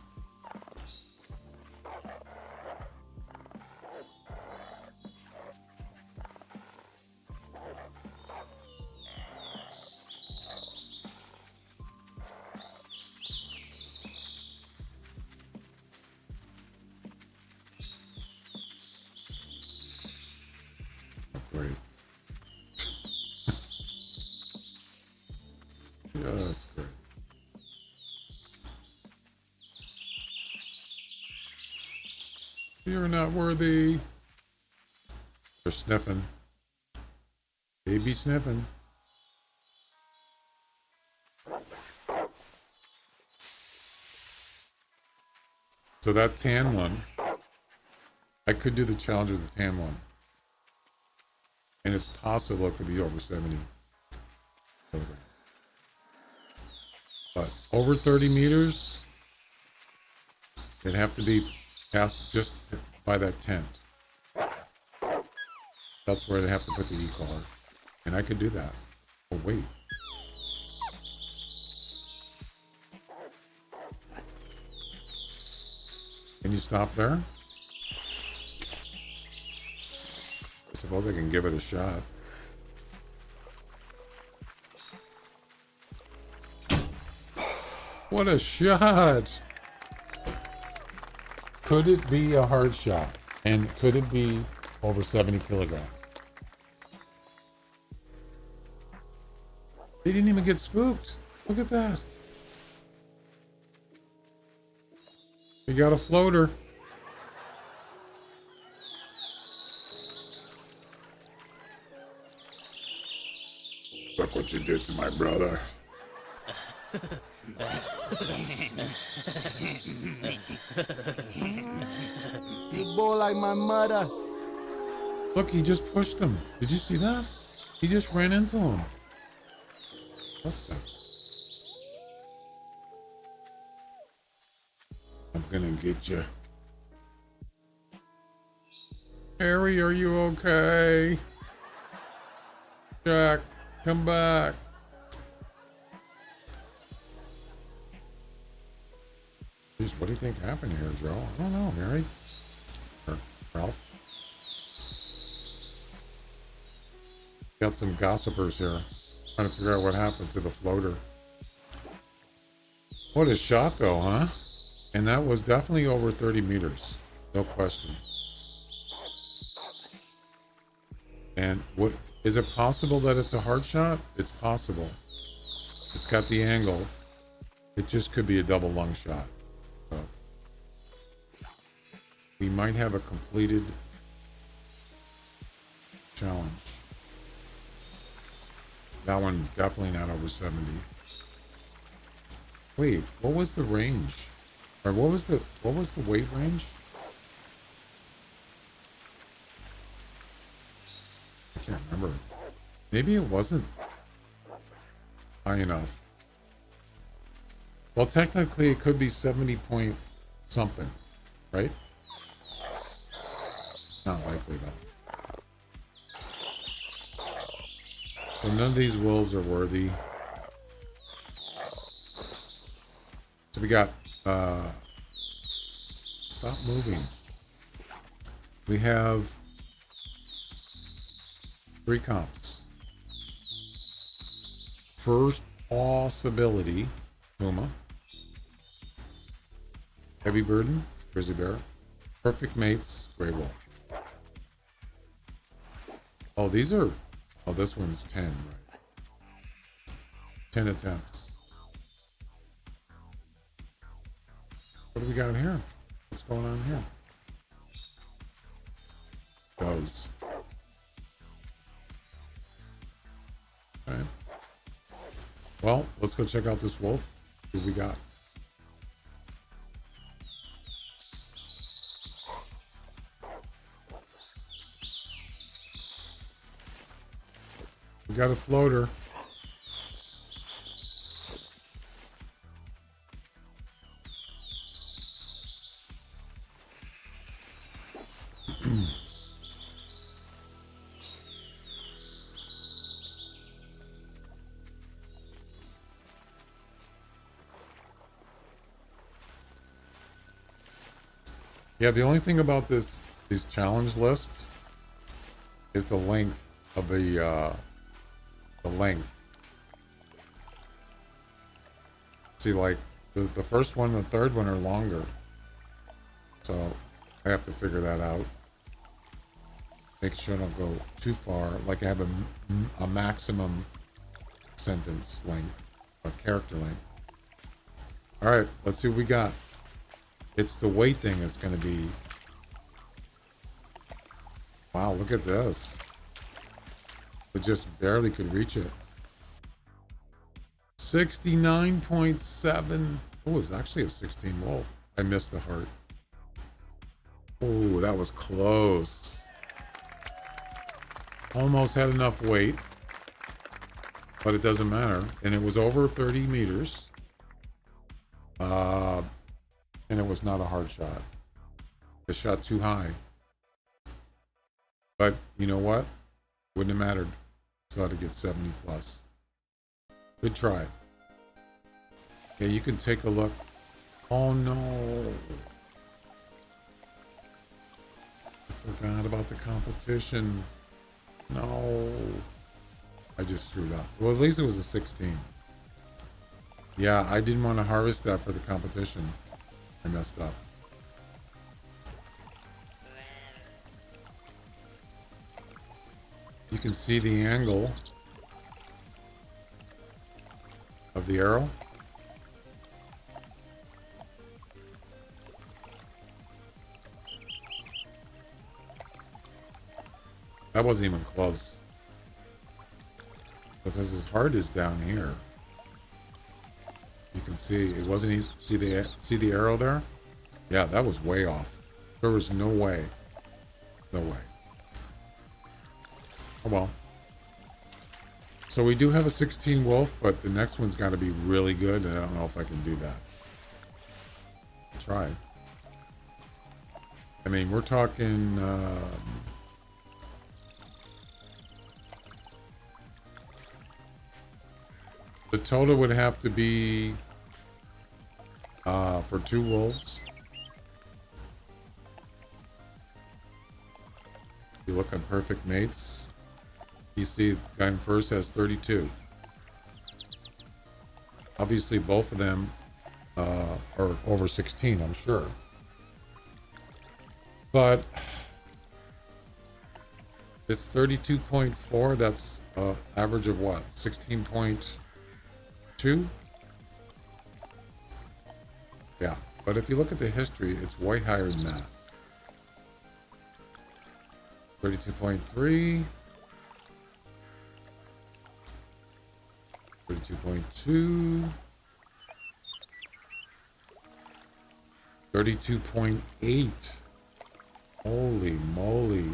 You're not worthy. They're sniffing. Baby sniffing. So that tan one, I could do the challenge with the tan one. And it's possible it could be over 70 kilograms. But over 30 meters, it'd have to be past just by that tent. That's where they have to put the e-collar. And I could do that. Oh, wait. Can you stop there? I suppose I can give it a shot. What a shot! Could it be a hard shot? And could it be over 70 kilograms? They didn't even get spooked. Look at that. We got a floater. Look what you did to my brother. You boy like my mother. Look, he just pushed him. Did you see that? He just ran into him. What the? I'm gonna get you. Harry, are you okay? Jack, come back. Jeez, what do you think happened here, Joe? I don't know, Harry. Or Ralph. Got some gossipers here. Trying to figure out what happened to the floater. What a shot though, huh? And that was definitely over 30 meters. No question. And what is it possible that it's a hard shot? It's possible. It's got the angle. It just could be a double lung shot. So we might have a completed challenge. That one's definitely not over 70. Wait, what was the range? Or what was the weight range? I can't remember. Maybe it wasn't high enough. Well, technically it could be 70 point something, right? Not likely though. So none of these wolves are worthy. So we got, stop moving. We have 3 comps. First possibility, Puma. Heavy burden, grizzly bear. Perfect mates, gray wolf. Oh, these are, oh, this one's 10, right? 10 attempts. What do we got here? What's going on here? Goes. Alright. Well, let's go check out this wolf. See what we got. We got a floater. Yeah, the only thing about these challenge lists is the length of the length. See, like the first one and the third one are longer, so I have to figure that out. Make sure I don't go too far. Like I have a maximum sentence length, a character length. All right, let's see what we got. It's the weight thing that's going to be Wow, look at this. It just barely could reach it. 69.7. Oh, it's actually a 16 wolf. I missed the heart. Oh, that was close. Almost had enough weight, but it doesn't matter. And it was over 30 meters. And it was not a hard shot. It shot too high. But you know what? Wouldn't have mattered. Still had to get 70 plus. Good try. Okay, you can take a look. Oh no. I forgot about the competition. No. I just screwed up. Well, at least it was a 16. Yeah, I didn't want to harvest that for the competition. I messed up. You can see the angle of the arrow. That wasn't even close. Because his heart is down here. You can see it wasn't even, see the arrow there? Yeah, that was way off. There was no way. No way. Oh well. So we do have a 16 wolf, but the next one's got to be really good, and I don't know if I can do that. I'll try. I mean, we're talking the total would have to be for 2 wolves. If you look on perfect mates, you see the guy in first has 32. Obviously, both of them are over 16, I'm sure. But it's 32.4. That's average of what? 16.2? Yeah. But if you look at the history, it's way higher than that. 32.3. 32.2. 32.8. Holy moly.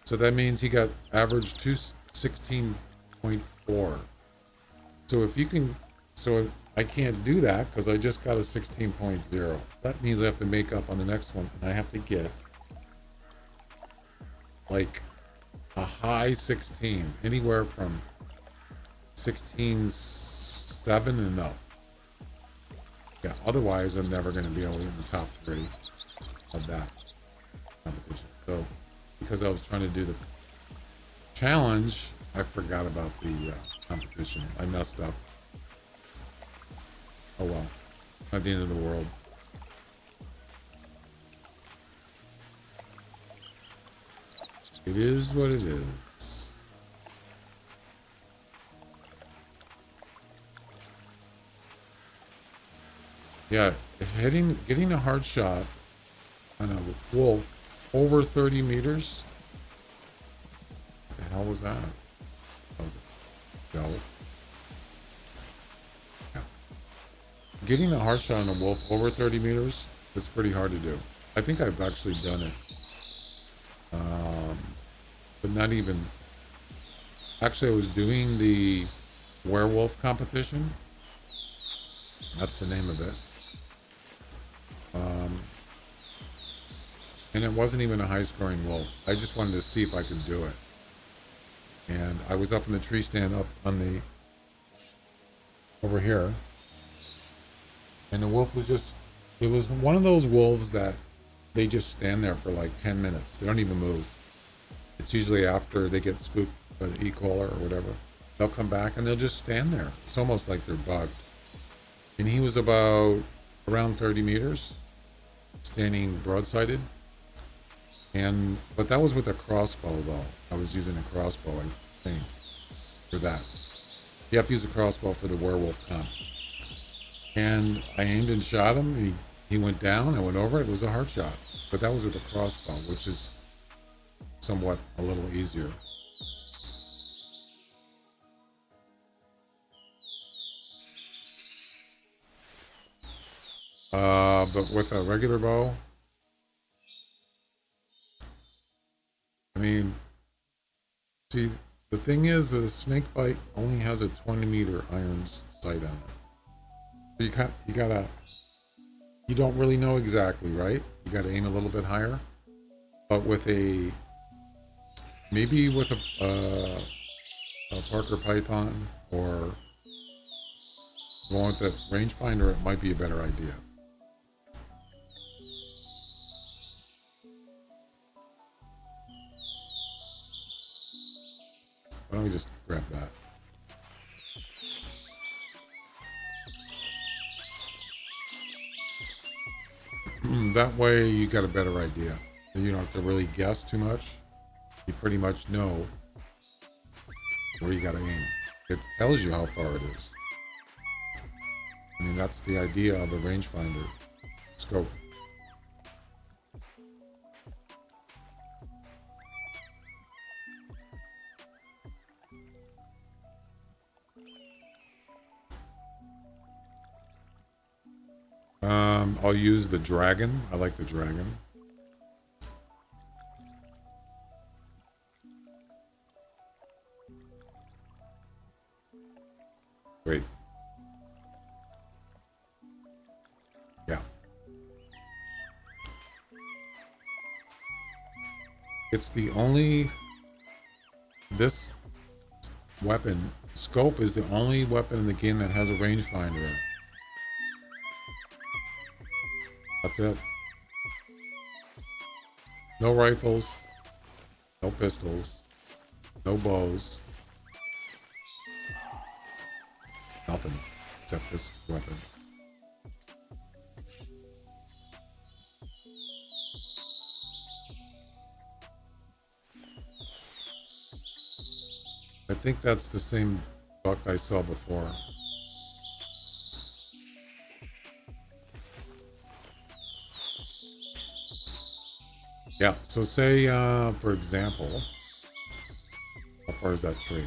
So that means he got average 16.4. So if you can, so I can't do that because I just got a 16.0. That means I have to make up on the next one, and I have to get like a high 16, anywhere from 16.7 and up. Yeah, otherwise I'm never going to be able to get in the top 3 of that competition. So because I was trying to do the challenge, I forgot about the competition. I messed up. Oh well, not the end of the world. It is what it is. Yeah, getting a hard shot on a wolf over 30 meters. What the hell was that? That was a go. Yeah. Getting a hard shot on a wolf over 30 meters is pretty hard to do. I think I've actually done it. But not even. Actually, I was doing the werewolf competition. That's the name of it. And it wasn't even a high-scoring wolf. I just wanted to see if I could do it. And I was up in the tree stand up on the over here, and the wolf was just, it was one of those wolves that they just stand there for like 10 minutes. They don't even move. It's usually after they get spooked by the e-collar or whatever. They'll come back and they'll just stand there. It's almost like they're bugged. And he was about around 30 meters, standing broadsided. But that was with a crossbow though. I was using a crossbow, I think, for that. You have to use a crossbow for the werewolf comp. And I aimed and shot him. He went down. I went over. It was a hard shot. But that was with a crossbow, which is somewhat a little easier. But with a regular bow, I mean, see, the thing is, the snake bite only has a 20-meter iron sight on it. So you don't really know exactly, right? You gotta aim a little bit higher. But with maybe with a Parker Python or going with the rangefinder, it might be a better idea. Why don't we just grab that? That way you got a better idea. You don't have to really guess too much. You pretty much know where you got to aim. It tells you how far it is. I mean, that's the idea of a rangefinder scope. I'll use the dragon. I like the dragon. Great. Yeah. It's the only... This weapon, scope, is the only weapon in the game that has a rangefinder in it. That's it. No rifles, no pistols, no bows, nothing except this weapon. I think that's the same buck I saw before. Yeah, so say, for example, how far is that tree?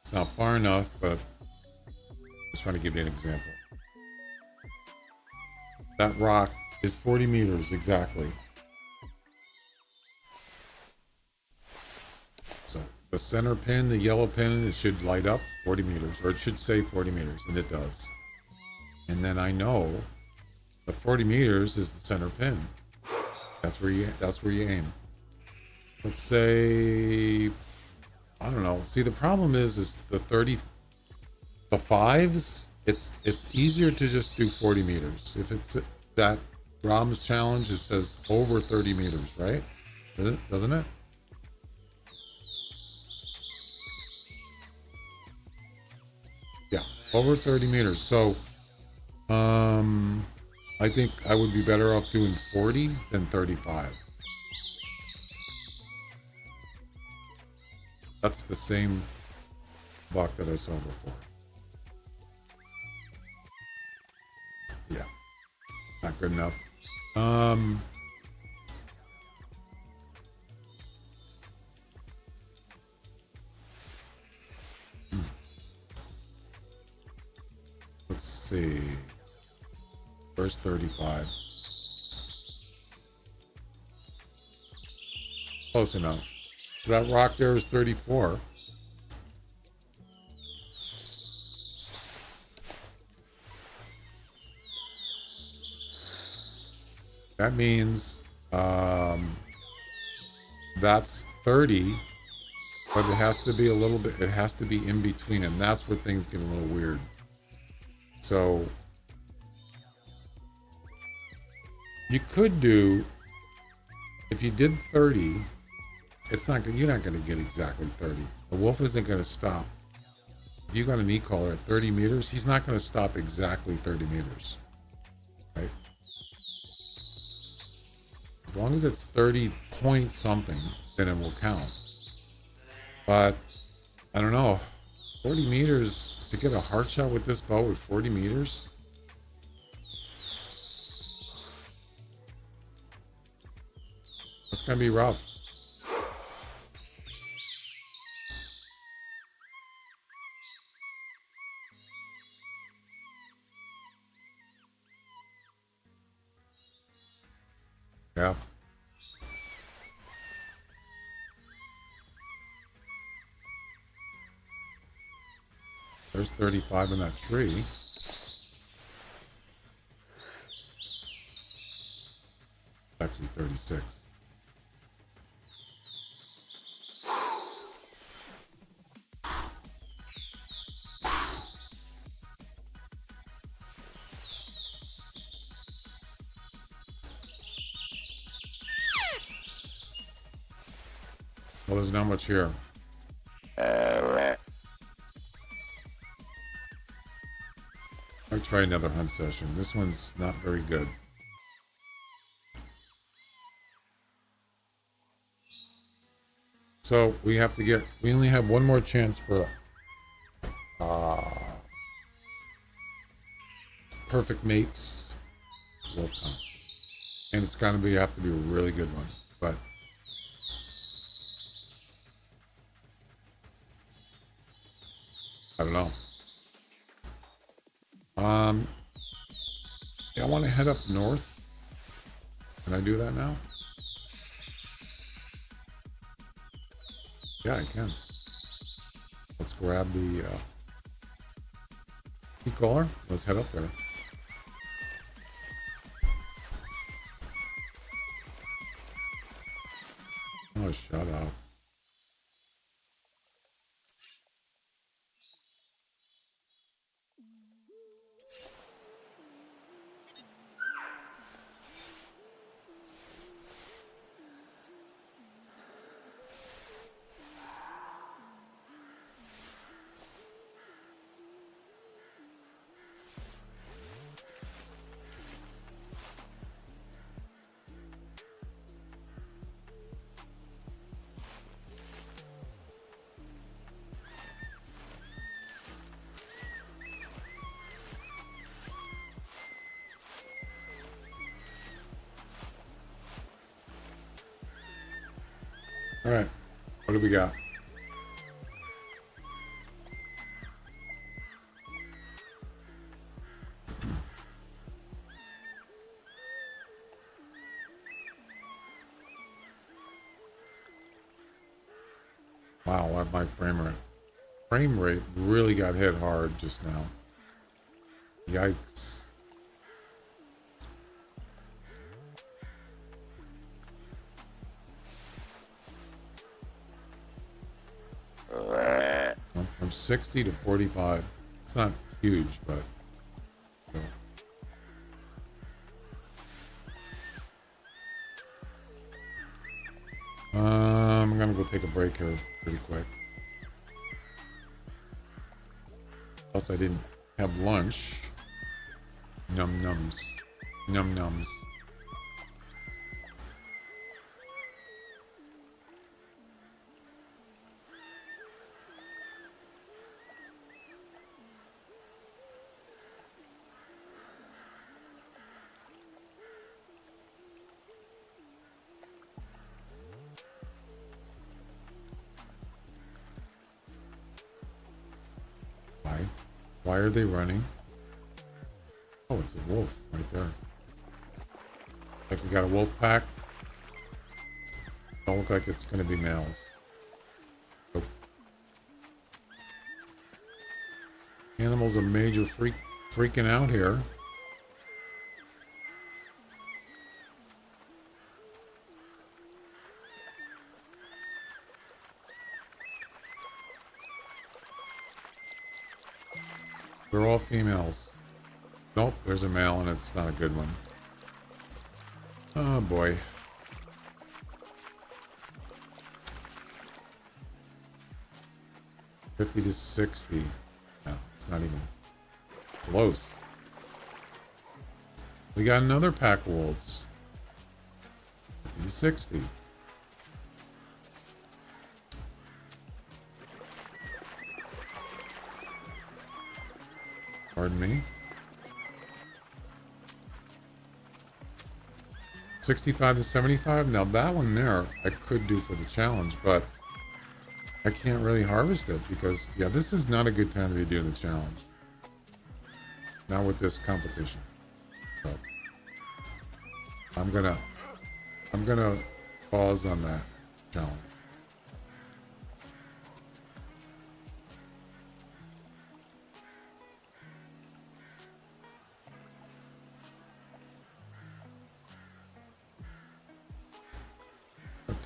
It's not far enough, but I'm just trying to give you an example. That rock is 40 meters exactly. So the center pin, the yellow pin, it should light up 40 meters, or it should say 40 meters, and it does. And then I know the 40 meters is the center pin. That's where you aim. Let's say, I don't know. See, the problem is the 5s, it's easier to just do 40 meters. If it's that Brahms challenge, it says over 30 meters, right? Doesn't it? Yeah, over 30 meters. So, I think I would be better off doing 40 than 35. That's the same buck that I saw before. Yeah, not good enough. Let's see. First 35. Close enough. So that rock there is 34. That means that's 30, but it has to be a little bit, it has to be in between, and that's where things get a little weird. So you could do, if you did 30, it's not, you're not going to get exactly 30. The wolf isn't going to stop. If you got an e-collar at 30 meters, he's not going to stop exactly 30 meters, right? As long as it's 30 point something, then it will count. But I don't know, 40 meters to get a hard shot with this bow with 40 meters? That's gonna be rough. Yeah. There's 35 in that tree. Actually 36. Well, there's not much here. I'll try another hunt session. This one's not very good. So we have to get, we only have one more chance for perfect mates wolf hunt. And it's gonna be, have to be a really good one. But I don't know. Yeah, I want to head up north. Can I do that now? Yeah, I can. Let's grab the key collar. Let's head up there. Oh, shut up. All right, what do we got? Wow, my frame rate really got hit hard just now. Yikes. Went from 60 to 45. It's not huge, but still. I'm gonna go take a break here pretty quick. Plus I didn't have lunch. Num nums. Num nums. Why are they running? Oh, it's a wolf right there. Like we got a wolf pack. Don't look like it's gonna be males. Nope. Animals are major freaking out here. They're all females. Nope, there's a male and it's not a good one. Oh boy. $50 to $60. No, it's not even close. We got another pack of wolves. $50 to $60. Pardon me. 65 to 75. Now that one there, I could do for the challenge, but I can't really harvest it because, yeah, this is not a good time to be doing the challenge. Not with this competition. So I'm gonna pause on that challenge.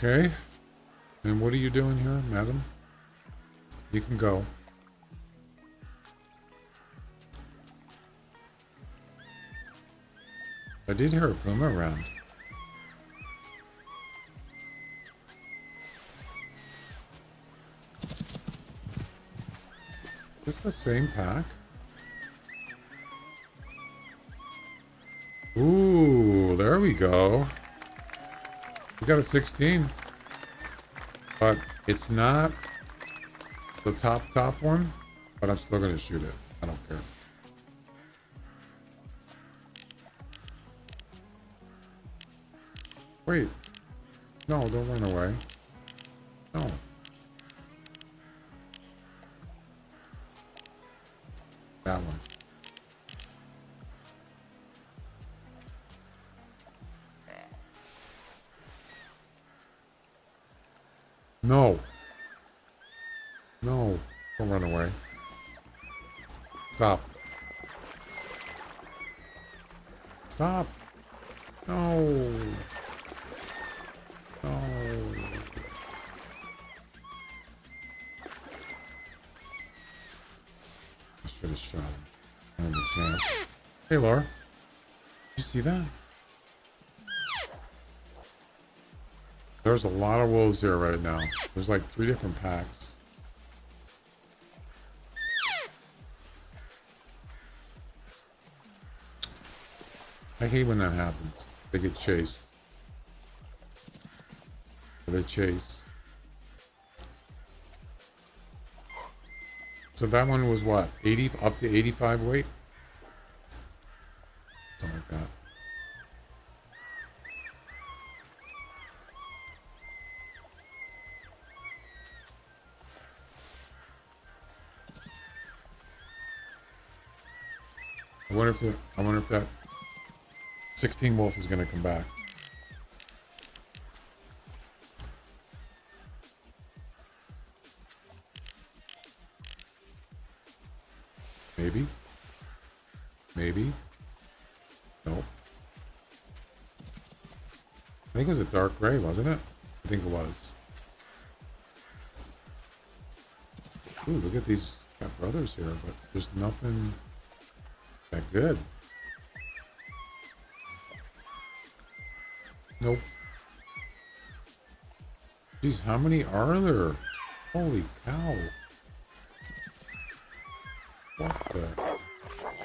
Okay. And what are you doing here, madam? You can go. I did hear a Puma around. Is this the same pack? Ooh, there we go. We got a 16. But it's not the top one. But I'm still going to shoot it. I don't care. Wait. No, don't run away. No. That one. No. No. Don't run away. Stop. Stop. No. No. I should have shot him. I had a chance. Hey, Laura. Did you see that? There's a lot of wolves here right now. There's like 3 different packs. I hate when that happens. They get chased. They chase. So that one was what? 80 up to 85 weight? Something like that. I wonder if that 16 wolf is going to come back. Maybe. Maybe. Nope. I think it was a dark gray, wasn't it? I think it was. Ooh, look at these got brothers here, but there's nothing that good. Nope. Jeez, how many are there? Holy cow. What the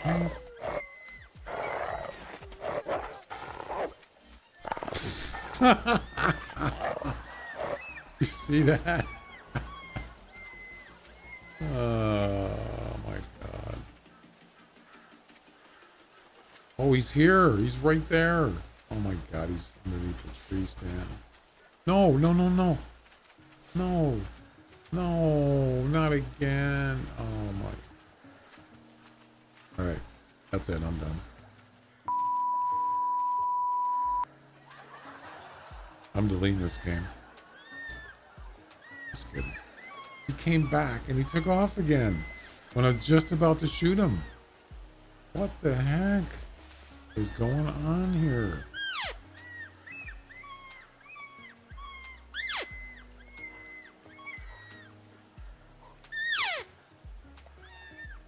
heck? You see that? Oh my god. Oh, he's here. He's right there. Oh my god, he's underneath the tree stand. No, no, no, no. No. No, not again. Oh my. Alright. That's it. I'm done. I'm deleting this game. Just kidding. He came back and he took off again when I'm just about to shoot him. What the heck is going on here?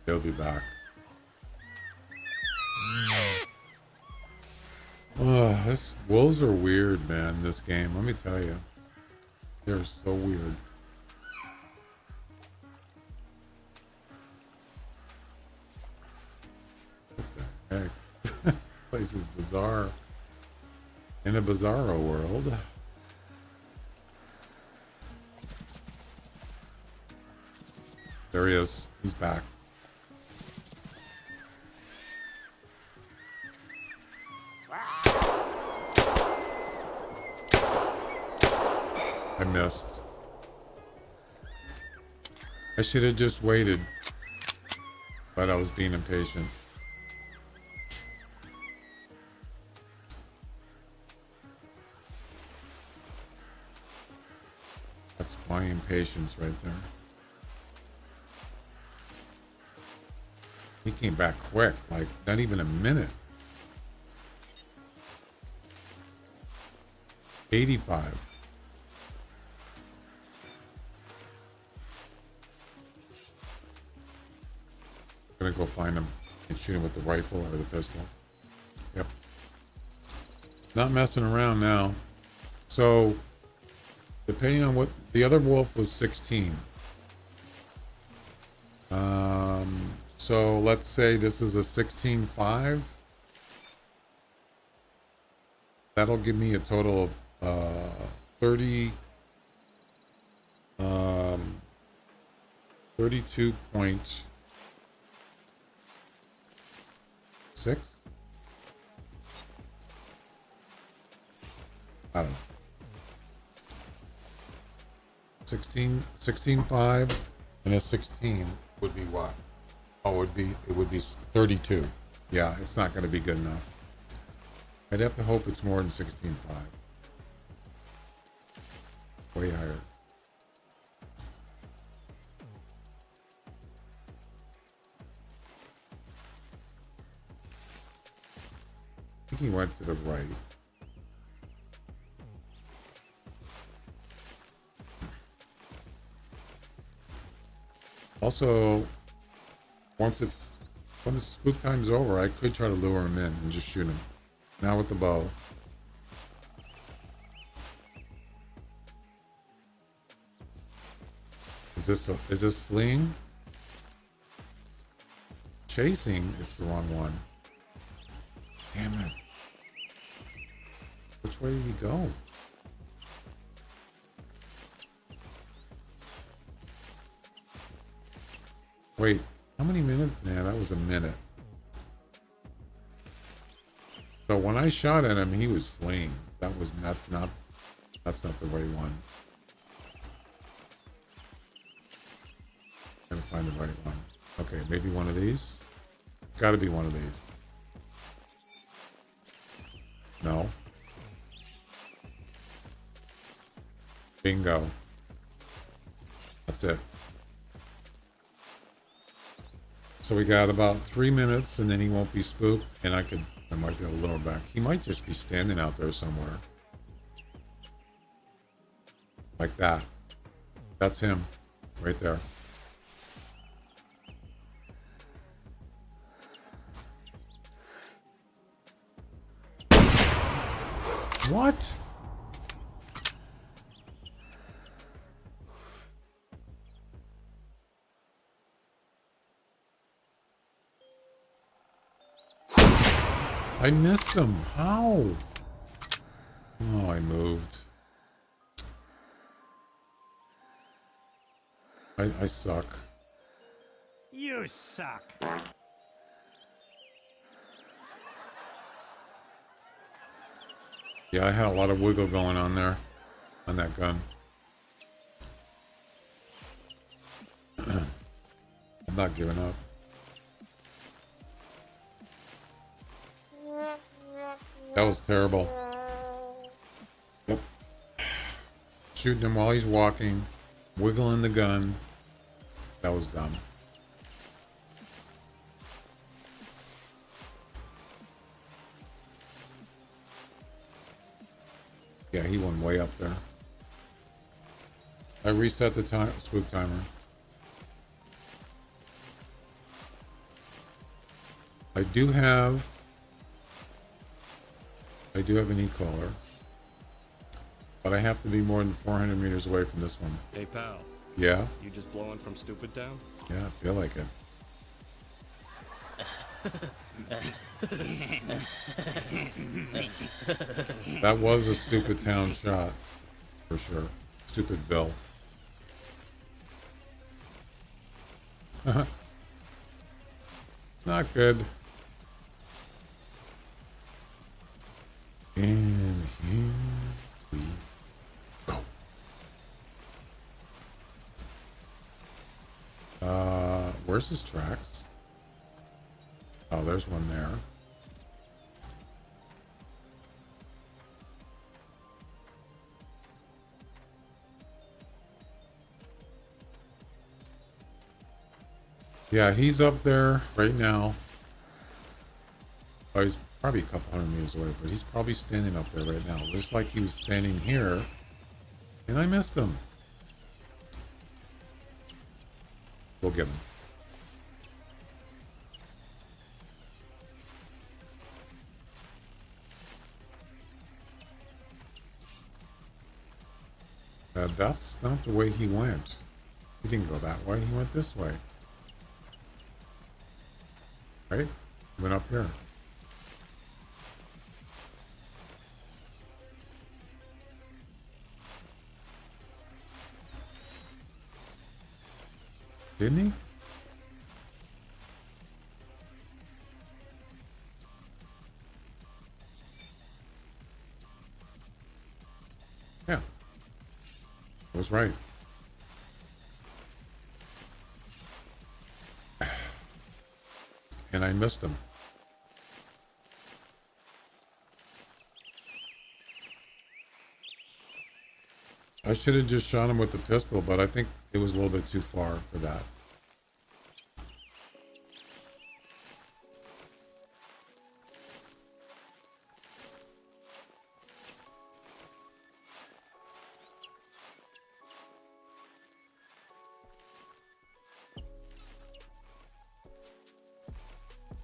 He'll be back. Oh, wolves are weird, man, in this game. Let me tell you. They're so weird. What the heck? This place is bizarre. In a bizarro world. There he is. He's back. I missed. I should have just waited. But I was being impatient. That's my impatience right there. He came back quick, like not even a minute. 85. Gonna go find him and shoot him with the rifle or the pistol. Yep. Not messing around now. So, depending on what the other wolf was 16. So let's say this is a 16.5. That'll give me a total of 30. 32.6. I don't know. 16.5 and a 16 would be what? Oh, it would be 32. Yeah, it's not going to be good enough. I'd have to hope it's more than 16.5. Way higher. I think he went to the right. Also, once spook time's over, I could try to lure him in and just shoot him. Now with the bow. Is this fleeing? Chasing is the wrong one. Damn it. Which way did he go? Wait, how many minutes? Nah, that was a minute. So when I shot at him, he was fleeing. That's not the right one. Gotta find the right one. Okay, maybe one of these. Gotta be one of these. No. Bingo. That's it. So we got about 3 minutes and then he won't be spooked and I might be able to lure him back. He might just be standing out there somewhere. Like that. That's him. Right there. What? I missed him. How? Oh, I moved. I suck. You suck. Yeah, I had a lot of wiggle going on there. On that gun. I'm not giving up. That was terrible. Yep. Shooting him while he's walking. Wiggling the gun. That was dumb. Yeah, he went way up there. I reset the spook timer. I do have an e-caller, but I have to be more than 400 meters away from this one. Hey pal. Yeah? You just blowing from Stupid Town? Yeah, I feel like it. That was a Stupid Town shot, for sure. Stupid Bill. Not good. And here we go. Where's his tracks? Oh, there's one there. Yeah, he's up there right now. Oh, he's probably a couple hundred meters away, but he's probably standing up there right now. Looks like he was standing here, and I missed him. We'll get him. That's not the way he went. He didn't go that way. He went this way. Right? Went up here. Didn't he? Yeah. I was right. And I missed him. I should have just shot him with the pistol, but I think it was a little bit too far for that.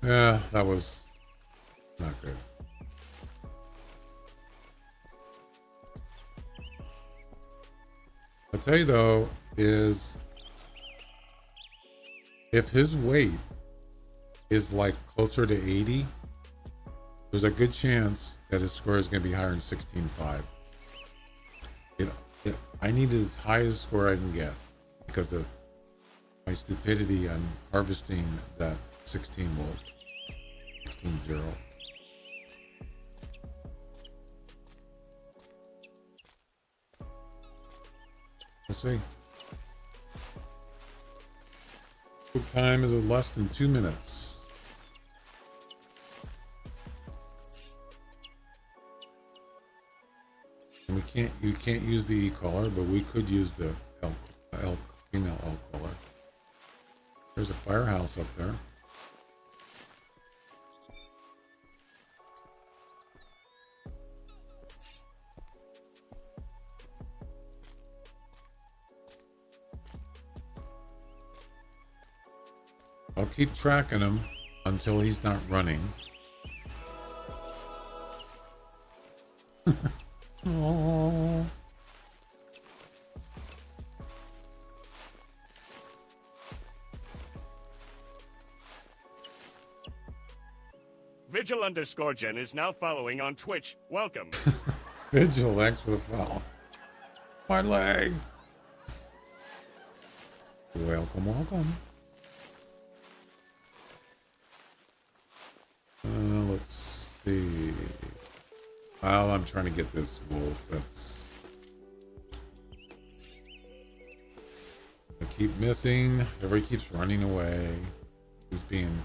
Yeah, that was not good. I'll tell you though, is if his weight is like closer to 80, there's a good chance that his score is going to be higher than 16.5. I need as high a score I can get because of my stupidity on harvesting that 16 wolf. 16-0. Let's see. Quick time is less than 2 minutes. And you can't use the E-collar, but we could use the female elk collar. There's a firehouse up there. I'll keep tracking him until he's not running. Oh. Vigil_Gen is now following on Twitch. Welcome. Vigil, thanks for the follow. My leg. Welcome, welcome. Let's see. Well, I'm trying to get this wolf. I keep missing. Everybody keeps running away. It's being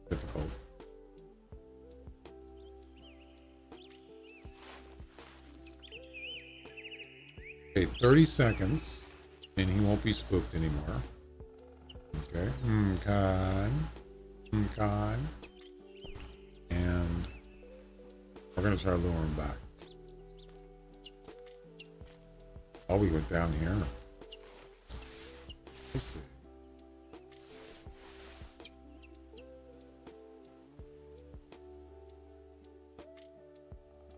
difficult. Okay, 30 seconds, and he won't be spooked anymore. Okay. Okay. Okay. And we're going to try to lure him back. Oh, we went down here. Let's see.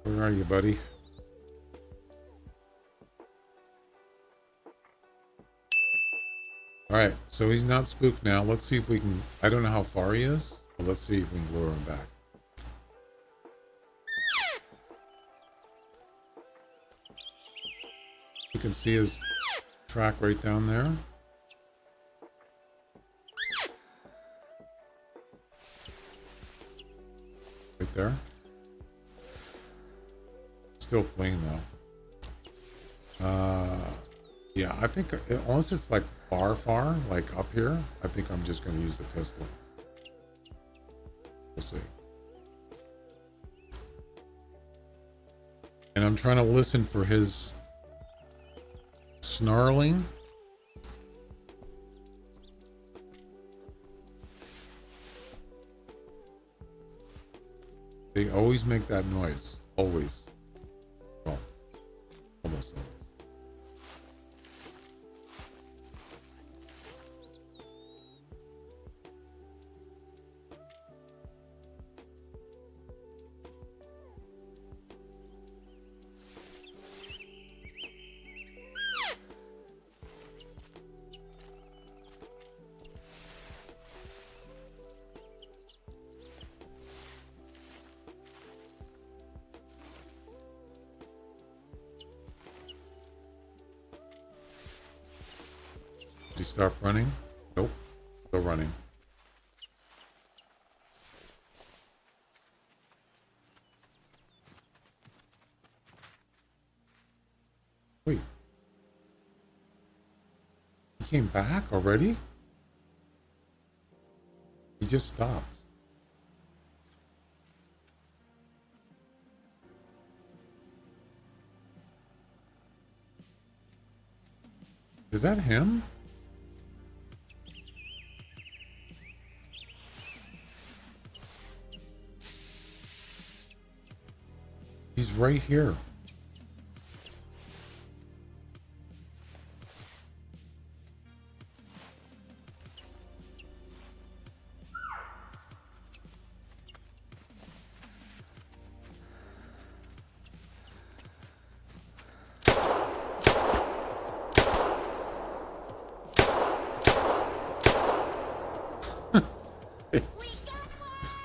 Where are you, buddy? All right, so he's not spooked now. Let's see if we can... I don't know how far he is, but let's see if we can lure him back. You can see his track right down there. Right there. Still fleeing though. Yeah, I think unless it's like far, like up here, I think I'm just going to use the pistol. We'll see. And I'm trying to listen for his snarling. They always make that noise. Always. Well, almost always. Did he stop running? Nope. Still running. Wait. He came back already? He just stopped. Is that him? He's right here.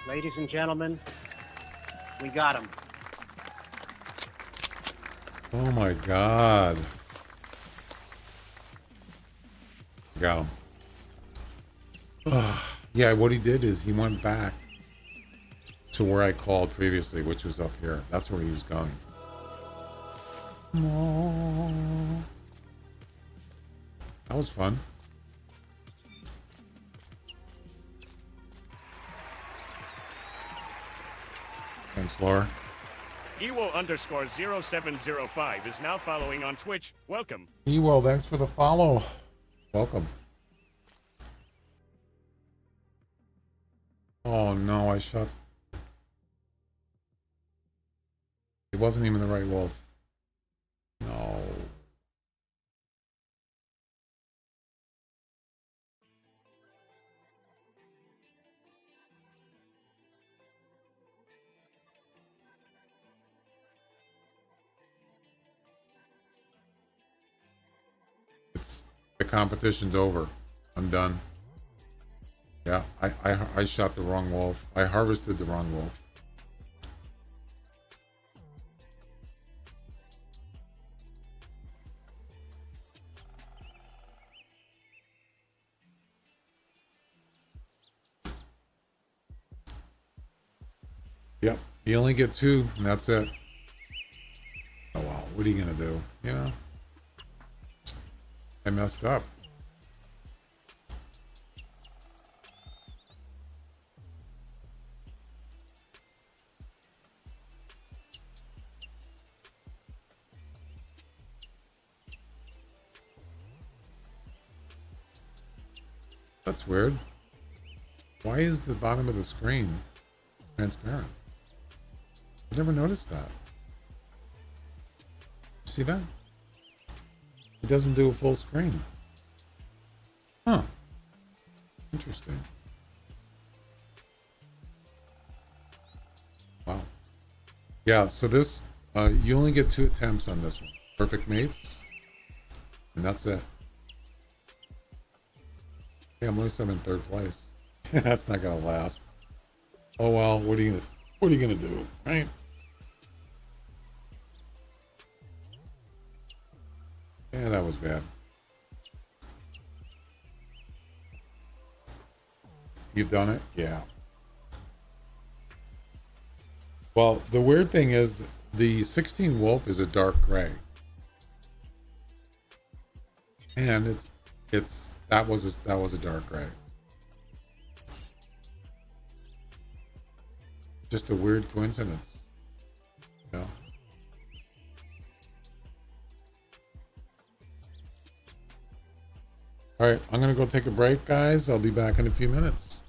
Ladies and gentlemen, we got him. Oh my God. Got him. Ugh. Yeah, what he did is he went back to where I called previously, which was up here. That's where he was going. Aww. That was fun. Thanks, Laura. Ewo_0705 is now following on Twitch. Welcome. Ewo, thanks for the follow. Welcome. Oh no, I shot. It wasn't even the right wolf. No. The competition's over. I'm done. Yeah, I shot the wrong wolf. I harvested the wrong wolf. Yep, you only get 2, and that's it. Oh well, what are you gonna do? You know? I messed up. That's weird. Why is the bottom of the screen transparent? I never noticed that. See that? It doesn't do a full screen. Huh. Interesting. Wow. Yeah, so this, you only get 2 attempts on this one. Perfect mates. And that's it. Yeah, at least I'm in 3rd place. That's not gonna last. Oh well, what are you gonna do, right? Yeah, that was bad. You've done it? Yeah. Well, the weird thing is the 16 Wolf is a dark gray. And That was a dark gray. Just a weird coincidence. Yeah. All right, I'm gonna go take a break, guys. I'll be back in a few minutes.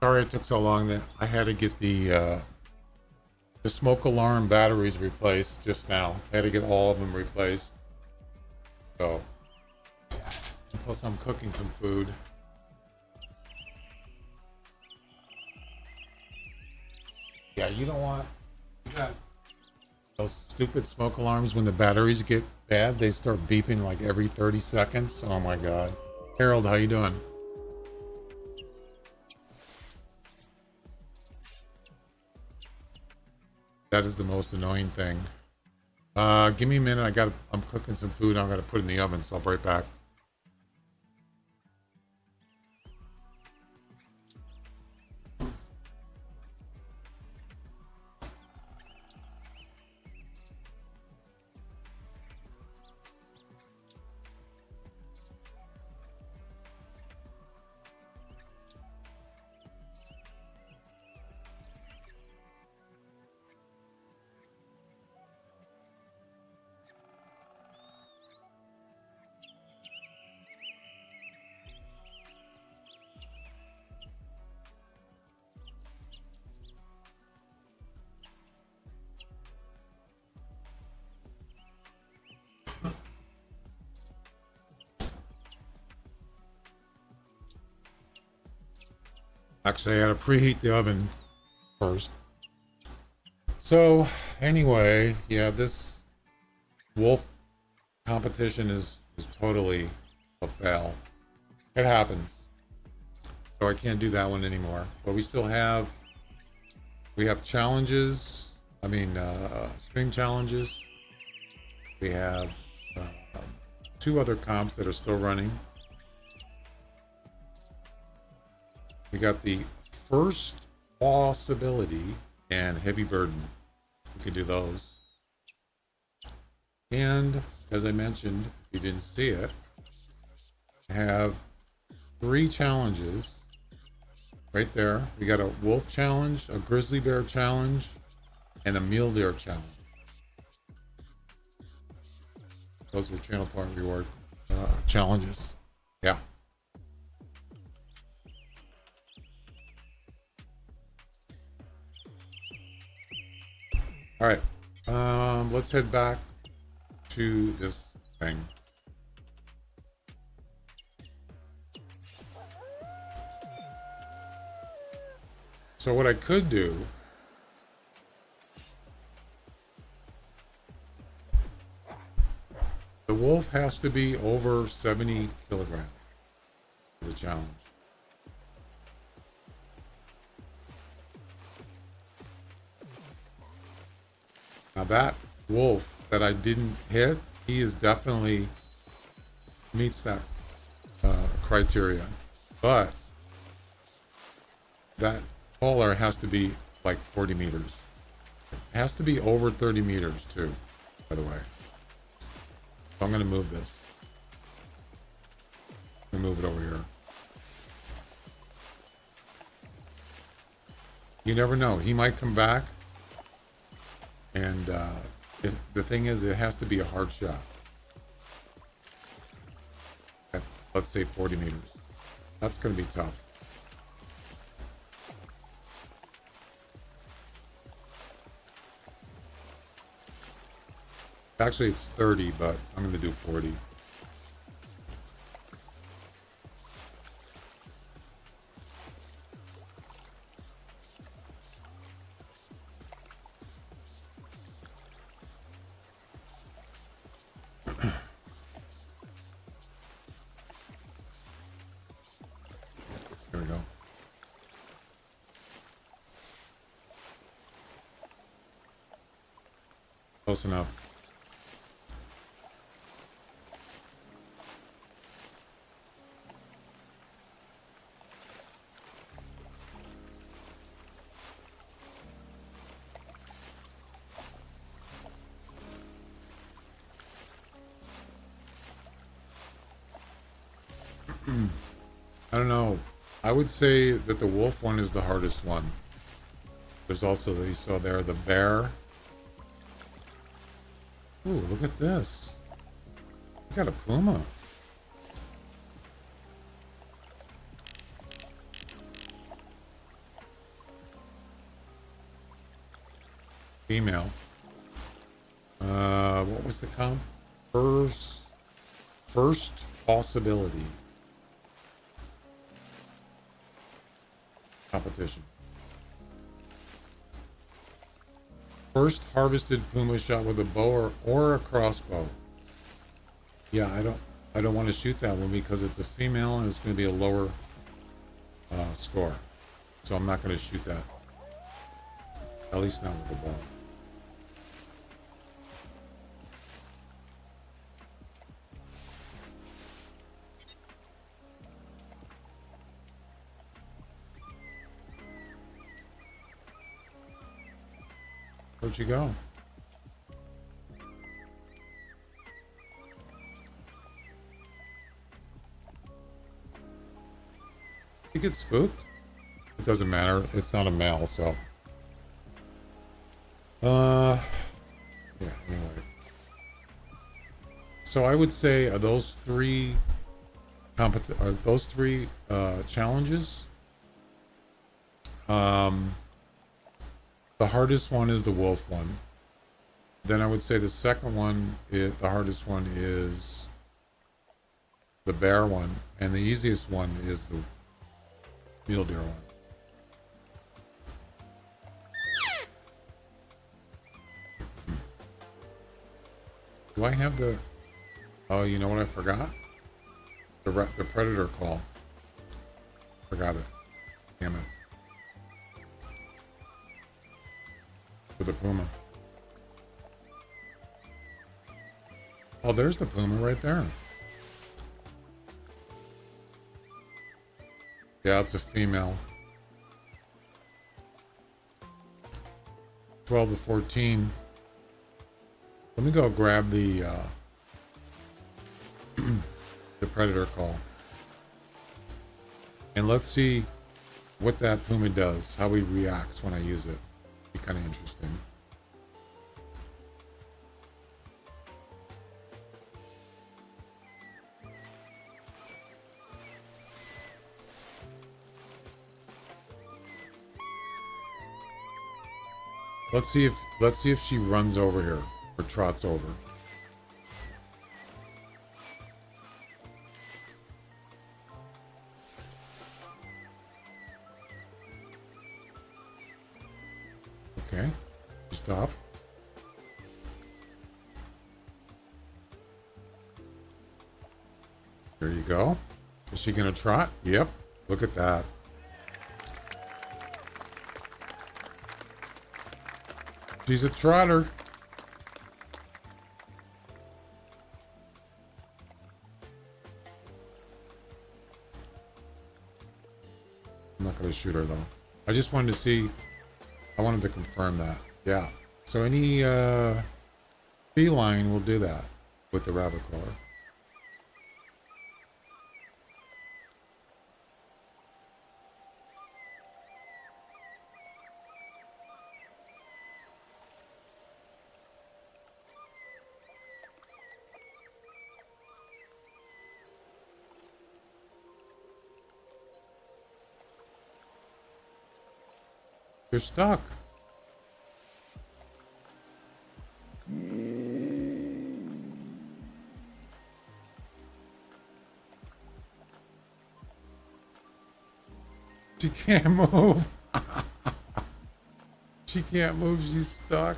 Sorry it took so long. That I had to get the smoke alarm batteries replaced just now. I had to get all of them replaced. So, and plus I'm cooking some food. Yeah, you don't want those stupid smoke alarms when the batteries get bad. They start beeping like every 30 seconds. Oh my God. Harold, how you doing? That is the most annoying thing. Give me a minute. I'm cooking some food. I'm gonna put it in the oven, so I'll be right back. Actually, I gotta preheat the oven first. So, anyway, yeah, this wolf competition is totally a fail. It happens. So I can't do that one anymore. But we have challenges. I mean, stream challenges. We have 2 other comps that are still running. We got the first possibility and heavy burden. We can do those. And as I mentioned, if you didn't see it, I have 3 challenges right there. We got a wolf challenge, a grizzly bear challenge, and a mule deer challenge. Those are channel point reward challenges. Yeah. All right, let's head back to this thing. So what I could do the wolf has to be over 70 kilograms for the challenge. Now that wolf that I didn't hit, he is definitely meets that criteria, but that taller has to be like 40 meters. It has to be over 30 meters too, by the way. So I'm gonna move this. I'm gonna move it over here. You never know, he might come back. And the thing is, it has to be a hard shot. At, let's say 40 meters. That's going to be tough. Actually, it's 30, but I'm going to do 40. There we go. Close enough. I don't know. I would say that the wolf one is the hardest one. There's also, you saw there, the bear. Ooh, look at this. We got a puma. female. What was the comp? First possibility. Competition. First harvested Puma shot with a bow or a crossbow. Yeah, I don't want to shoot that one because it's a female and it's going to be a lower score. So I'm not going to shoot that. At least not with the bow. Where'd you go? You get spooked? It doesn't matter. It's not a male, so. Yeah, anyway. So I would say those three challenges. The hardest one is the wolf one. Then I would say the second one, the hardest one is the bear one, and the easiest one is the mule deer one. Do I have the? Oh, you know what I forgot? The predator call. Forgot it. Damn it. For the Puma. Oh, there's the Puma right there. Yeah, it's a female. 12 to 14. Let me go grab the the predator call. And let's see what that Puma does, how he reacts when I use it. Be kind of interesting. Let's see if she runs over here or trots over. Okay, stop. There you go. Is she gonna trot? Yep. Look at that. She's a trotter. I'm not gonna shoot her though. I just wanted to see. I wanted to confirm that. Yeah. So any feline will do that with the rabbit collar. You're stuck. She can't move. She can't move. She's stuck.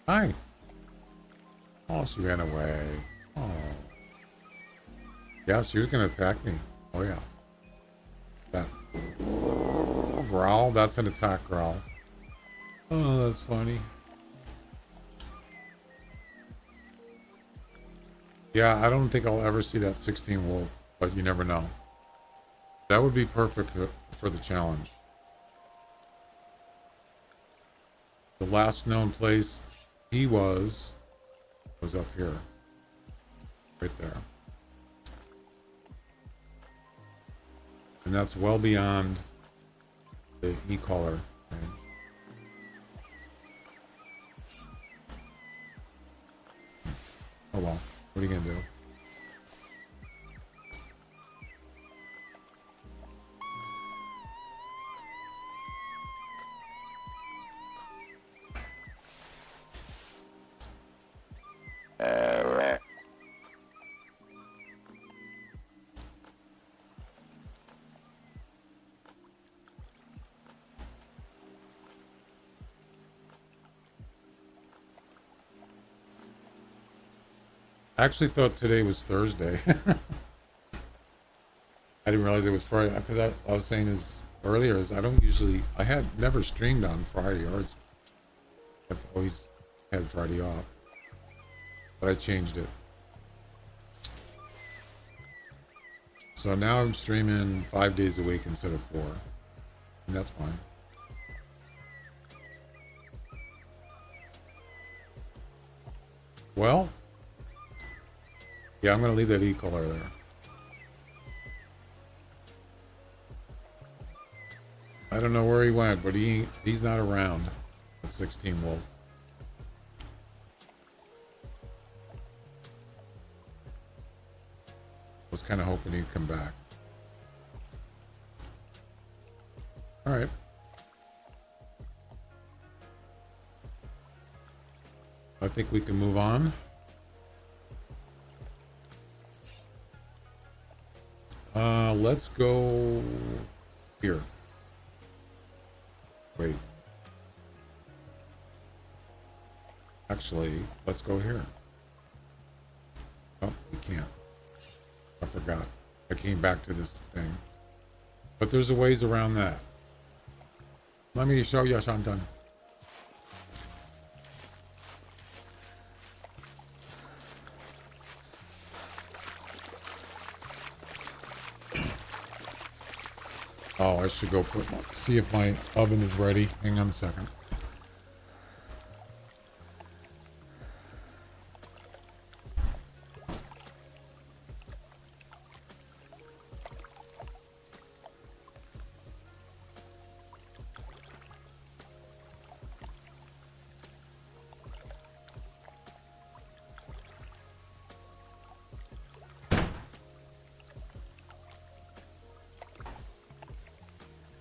Hi. Oh, she ran away. Oh. Yeah, she was going to attack me. Oh, yeah. That growl, that's an attack growl. Oh, that's funny. Yeah, I don't think I'll ever see that 16 wolf, but you never know. That would be perfect for the challenge. The last known place he was up here. Right there. And that's well beyond the e-collar range. Oh well, what are you gonna do? I actually thought today was Thursday. I didn't realize it was Friday because I was saying earlier I don't usually, I had never streamed on Friday, or I've always had Friday off, but I changed it. So now I'm streaming 5 days a week instead of 4, and that's fine. Well, yeah, I'm going to leave that e-collar there. I don't know where he went, but he's not around at 16 Wolf. Was kind of hoping he'd come back. All right. I think we can move on. Let's go here. Wait. Actually, let's go here. Oh, we can't. I forgot. I came back to this thing. But there's a ways around that. Let me show you something. Oh, I should go see if my oven is ready. Hang on a second.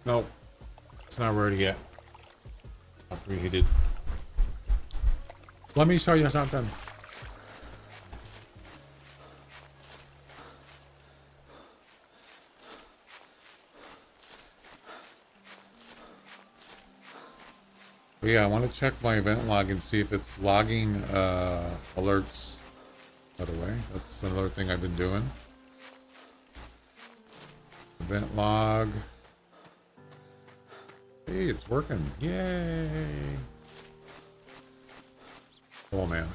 Nope, it's not ready yet. Not preheated. Let me show you something. But yeah, I want to check my event log and see if it's logging alerts. By the way, that's another thing I've been doing. Event log. Hey, it's working. Yay. Oh, man.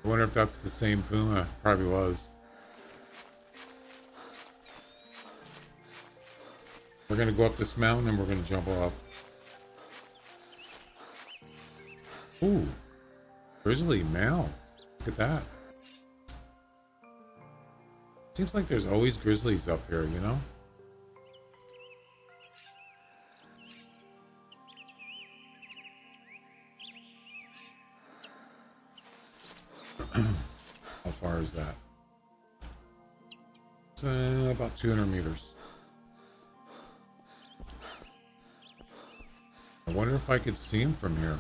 I wonder if that's the same Puma. Probably was. We're going to go up this mountain and we're going to jump off. Ooh. Grizzly male. Look at that. Seems like there's always grizzlies up here, you know? How far is that? It's about 200 meters. I wonder if I could see him from here.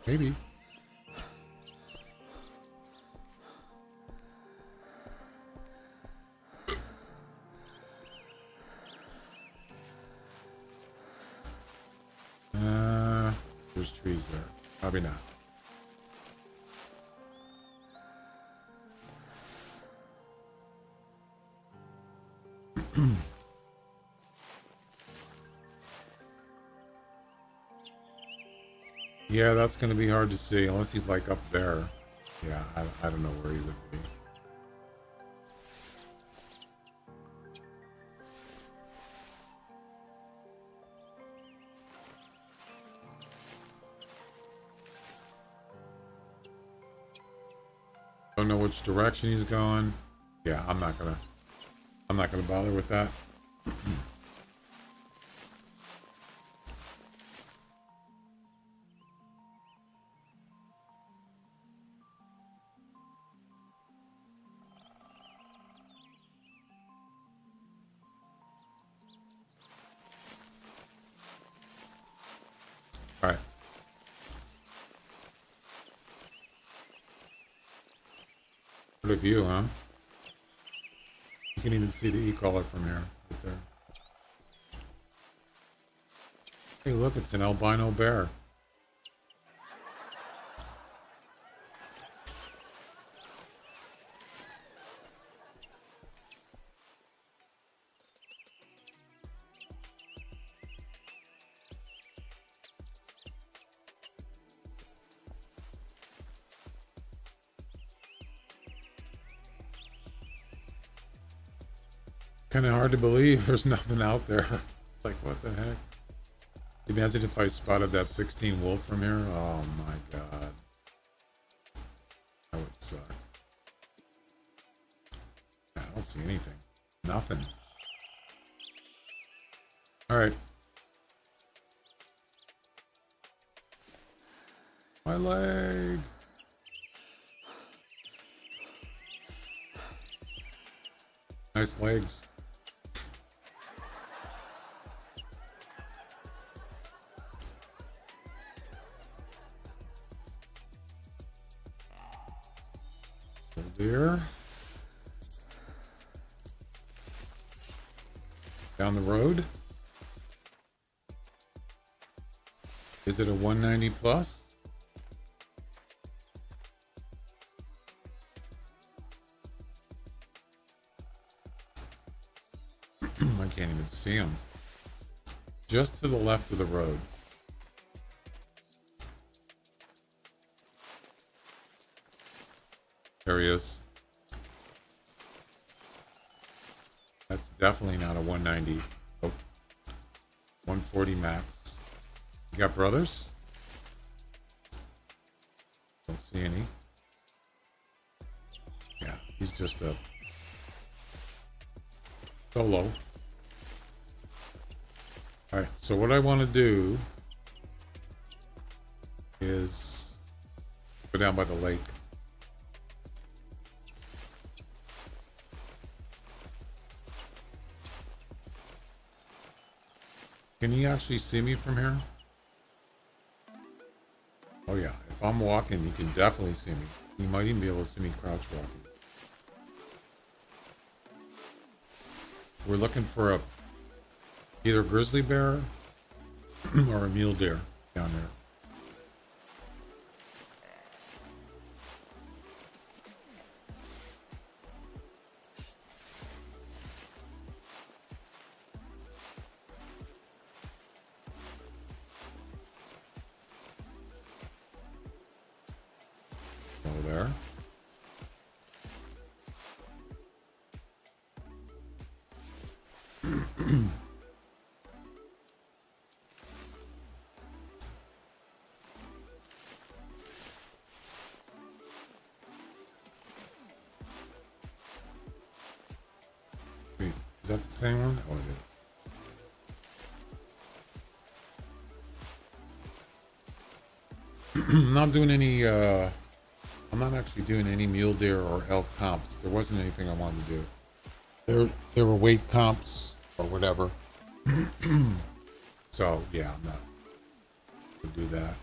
Maybe. There's trees there. Probably not. Yeah, that's going to be hard to see unless he's like up there. Yeah, I don't know where he would be. Don't know which direction he's going. Yeah, I'm not gonna bother with that. All right. What a view, huh? You can even see the e-collar from here, right there. Hey, look, it's an albino bear. Kind of hard to believe there's nothing out there. It's like, what the heck? Imagine if I spotted that 16 wolf from here. Oh my god. That would suck. I don't see anything. Nothing. Alright. My leg. Nice legs. Deer. Down the road. Is it a 190 plus? I can't even see him. Just to the left of the road. There he is. That's definitely not a 190. Oh, 140 max. You got brothers? Don't see any. Yeah, he's just a solo. Alright, so what I want to do is go down by the lake. Can he actually see me from here? Oh yeah, if I'm walking, he can definitely see me. He might even be able to see me crouch walking. We're looking for a either a grizzly bear or a mule deer down there. There. Wait, is that the same one? Oh, it is. I'm not doing any I'm not actually doing any mule deer or elk comps. There wasn't anything I wanted to do. There were weight comps or whatever. So yeah, I'm not gonna do that.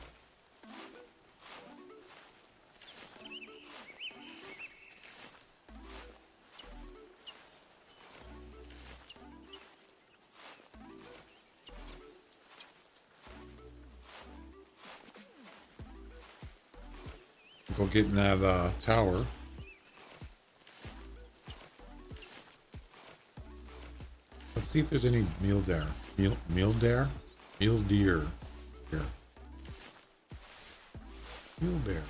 Go get in that tower. Let's see if there's any mule deer. Mule deer? Mule deer. Here. Mule deer.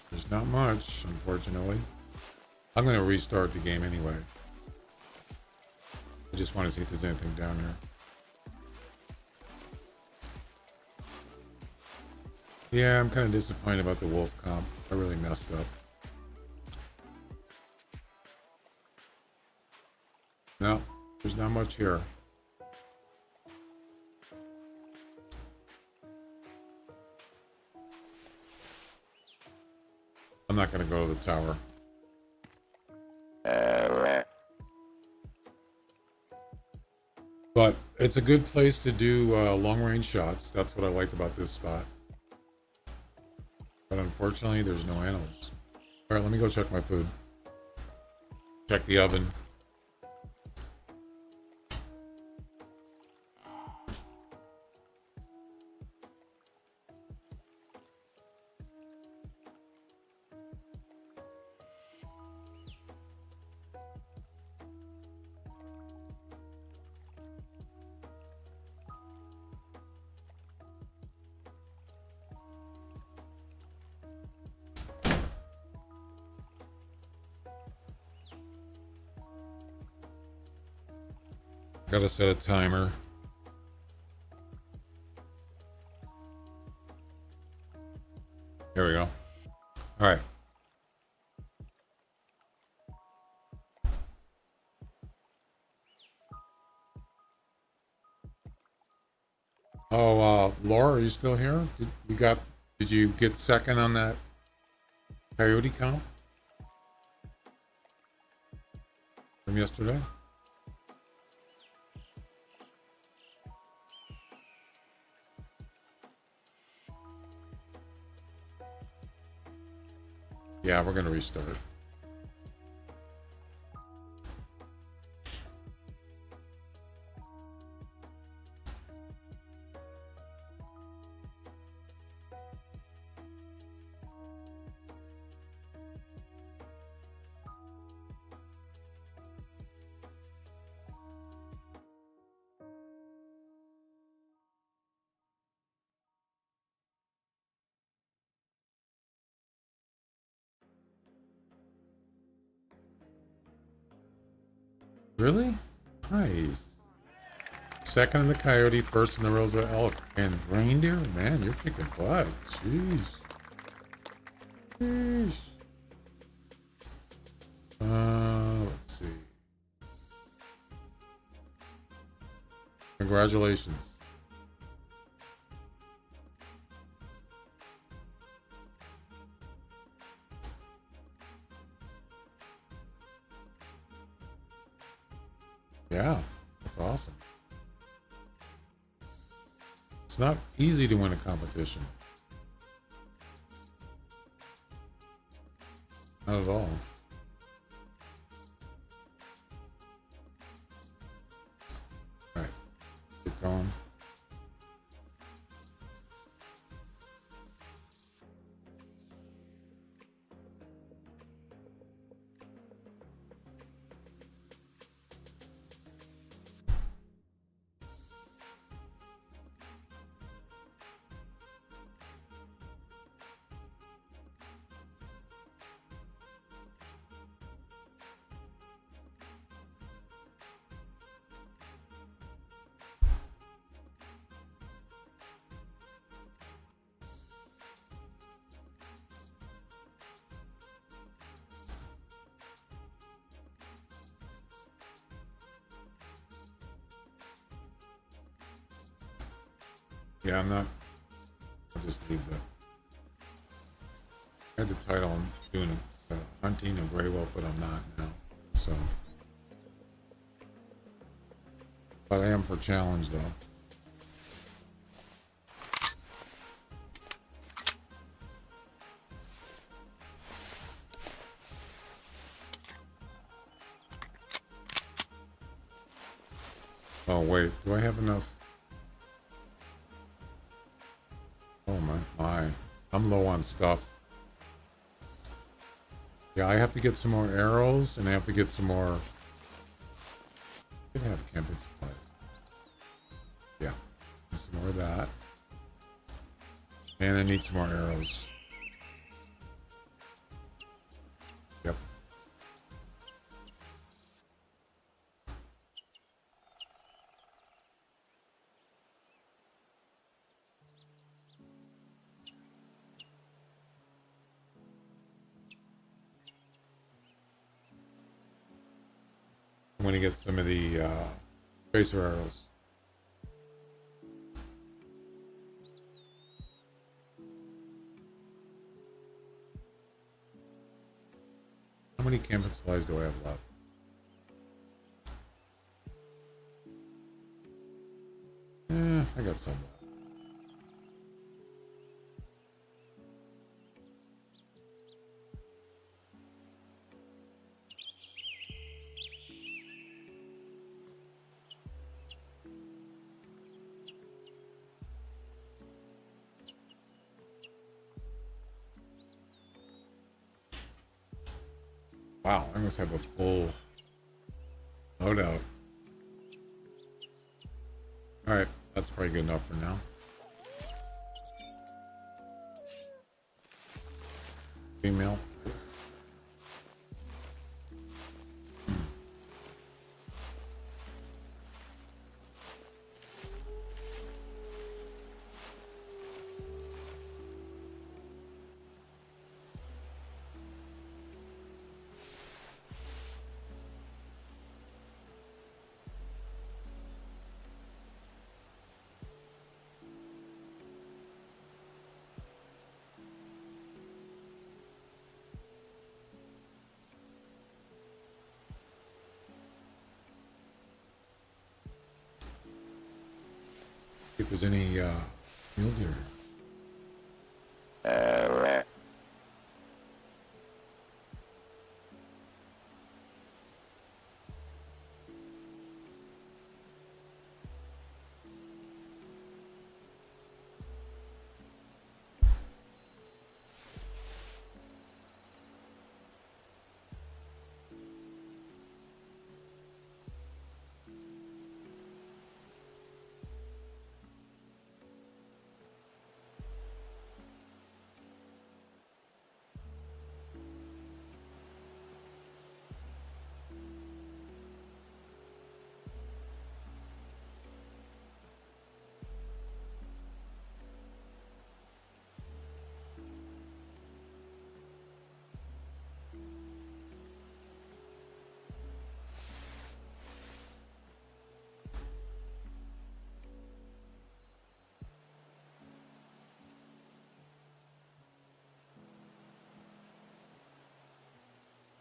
There's not much, unfortunately. I'm going to restart the game anyway. I just want to see if there's anything down here. Yeah, I'm kind of disappointed about the wolf comp. I really messed up. No, there's not much here. I'm not going to go to the tower. But it's a good place to do long range shots. That's what I like about this spot. But unfortunately, there's no animals. All right, let me go check my food. Check the oven. Gotta set a timer. There we go. All right. Oh, Laura, are you still here? Did you get second on that coyote count from yesterday? Yeah, we're gonna restart. Really? Nice. Second in the coyote, first in the Roosevelt elk, and reindeer. Man, you're kicking butt. Jeez. Jeez. Let's see. Congratulations. Yeah, that's awesome. It's not easy to win a competition. Not at all. All right, keep going. Yeah, I'm not. I'll just leave that. I had the title. I'm doing hunting a gray wolf, but I'm not now. So, but I am for challenge though. Oh wait, do I have enough? Oh my. I'm low on stuff. Yeah, I have to get some more arrows, and I have to get some more. I could have camping supplies. Yeah, some more of that. And I need some more arrows. Yep. I'm going to get some of the tracer arrows. How many camping supplies do I have left? I got some. Wow, I must have a full loadout. All right, that's probably good enough for now. Female. If there's any mule deer.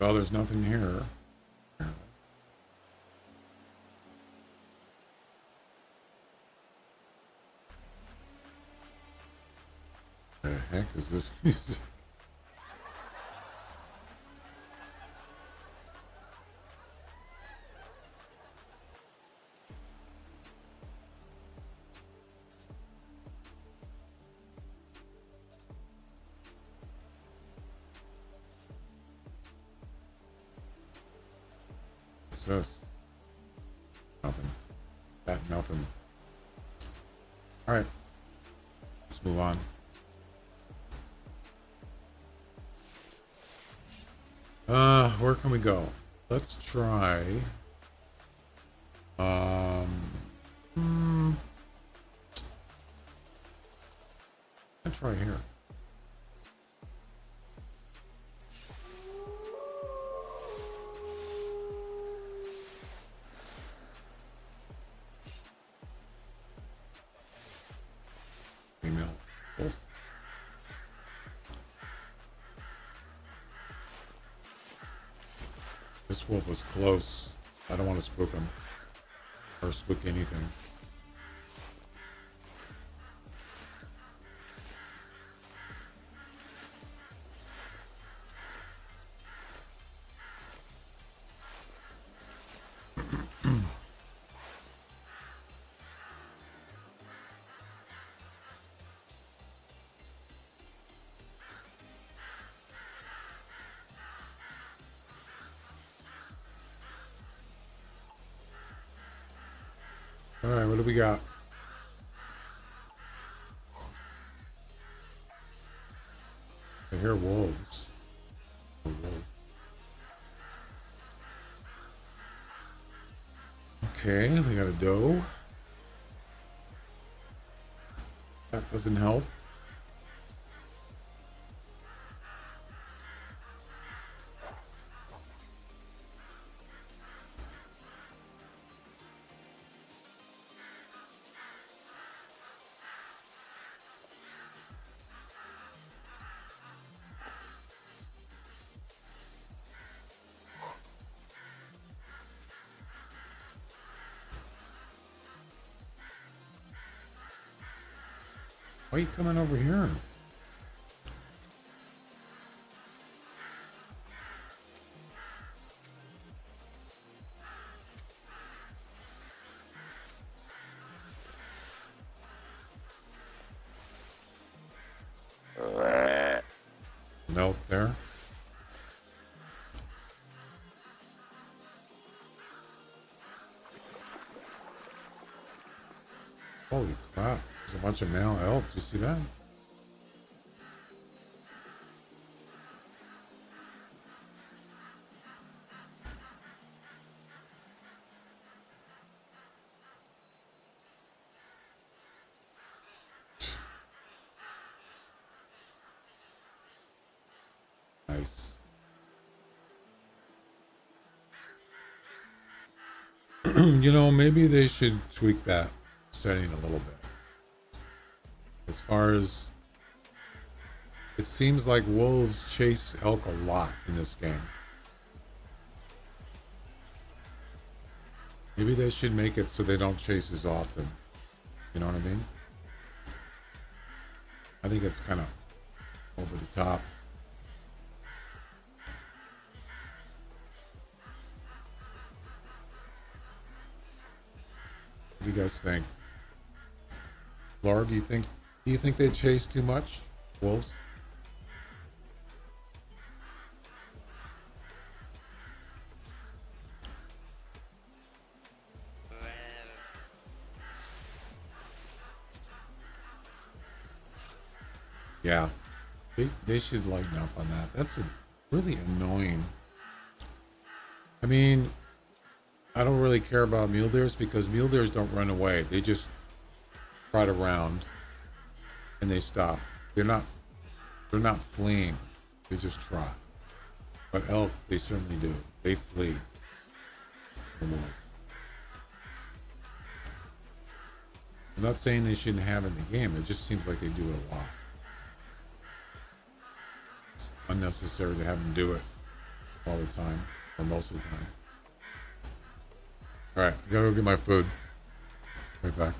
Well, there's nothing here. The heck is this music? What's this? Nothing. That nothing. All right. Let's move on. Where can we go? Let's try. Let's try here. Female wolf. This wolf was close. I don't want to spook him or spook anything. All right, what do we got? I hear wolves. A wolf. Okay, we got a doe. That doesn't help. Why are you coming over here? Note there. Holy crap. There's a bunch of male elk. Do you see that? Nice. You know, maybe they should tweak that setting a little bit. As far as it seems like wolves chase elk a lot in this game. Maybe they should make it so they don't chase as often. You know what I mean? I think it's kind of over the top. What do you guys think? Laura, do you think they chase too much? Wolves? Yeah. They should lighten up on that. That's really annoying. I mean, I don't really care about mule deers because mule deers don't run away. They just trot around and they stop. They're not fleeing. They just trot. But elk, they certainly do. They flee. I'm not saying they shouldn't have it in the game. It just seems like they do it a lot. It's unnecessary to have them do it all the time or most of the time. All right, I gotta go get my food. Right back.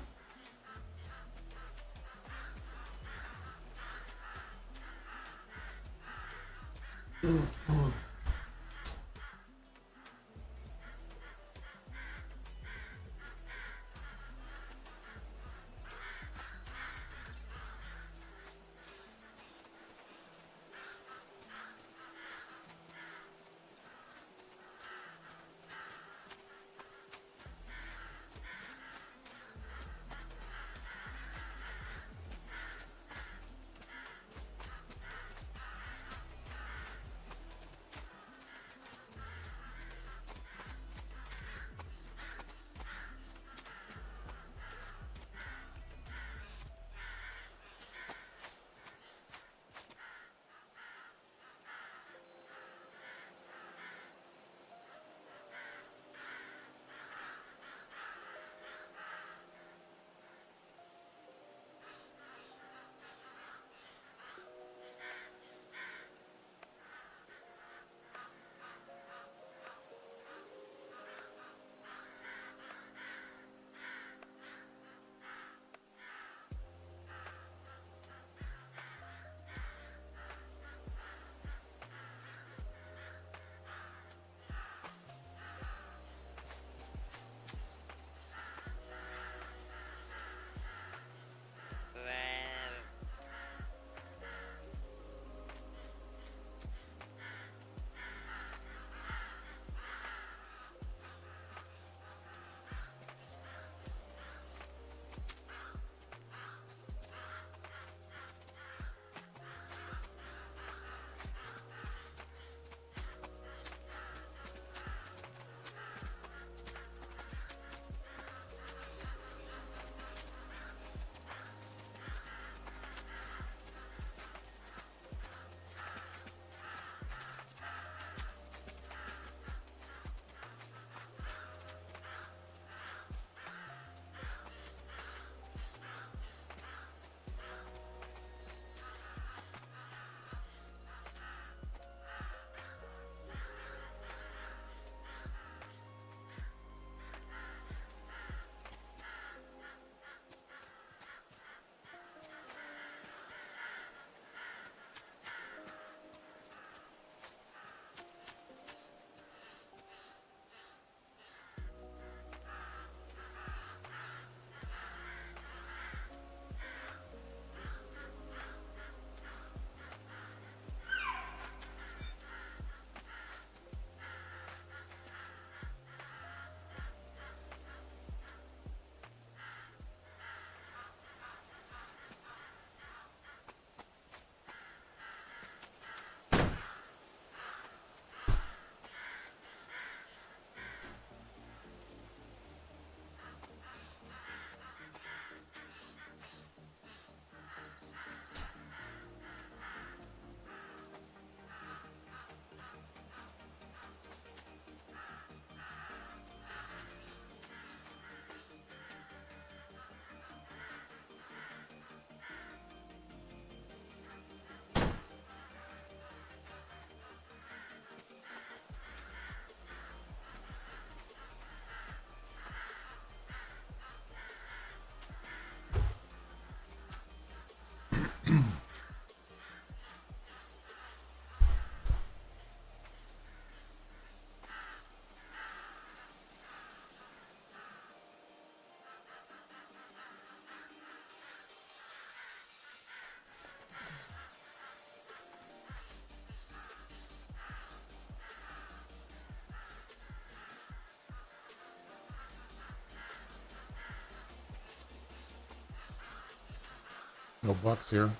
No bucks here.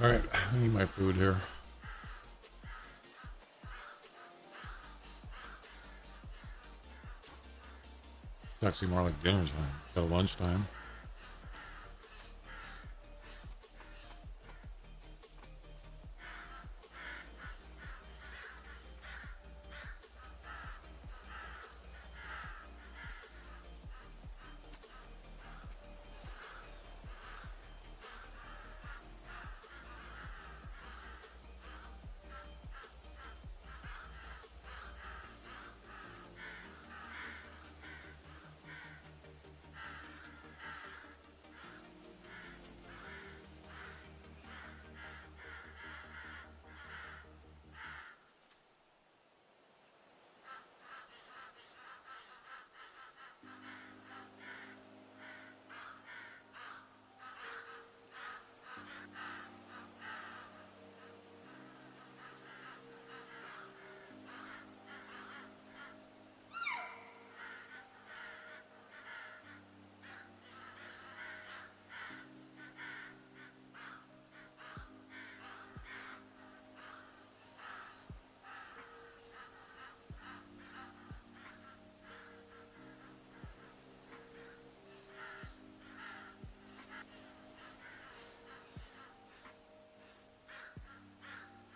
All right, I need my food here. It's actually more like dinner time. Got lunchtime.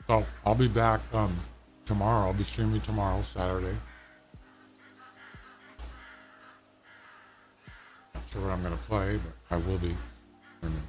So I'll be back tomorrow. I'll be streaming tomorrow, Saturday. Not sure what I'm going to play, but I will be streaming.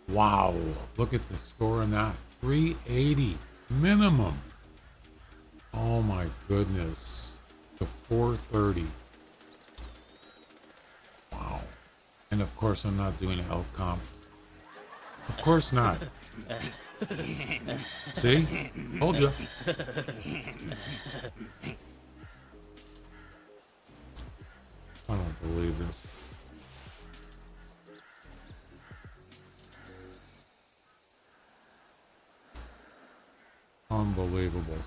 Wow, look at the score on that. 380 minimum. Oh my goodness. To 430. Wow. And of course I'm not doing elk comp. Of course not. See? Told you. I don't believe this. Unbelievable.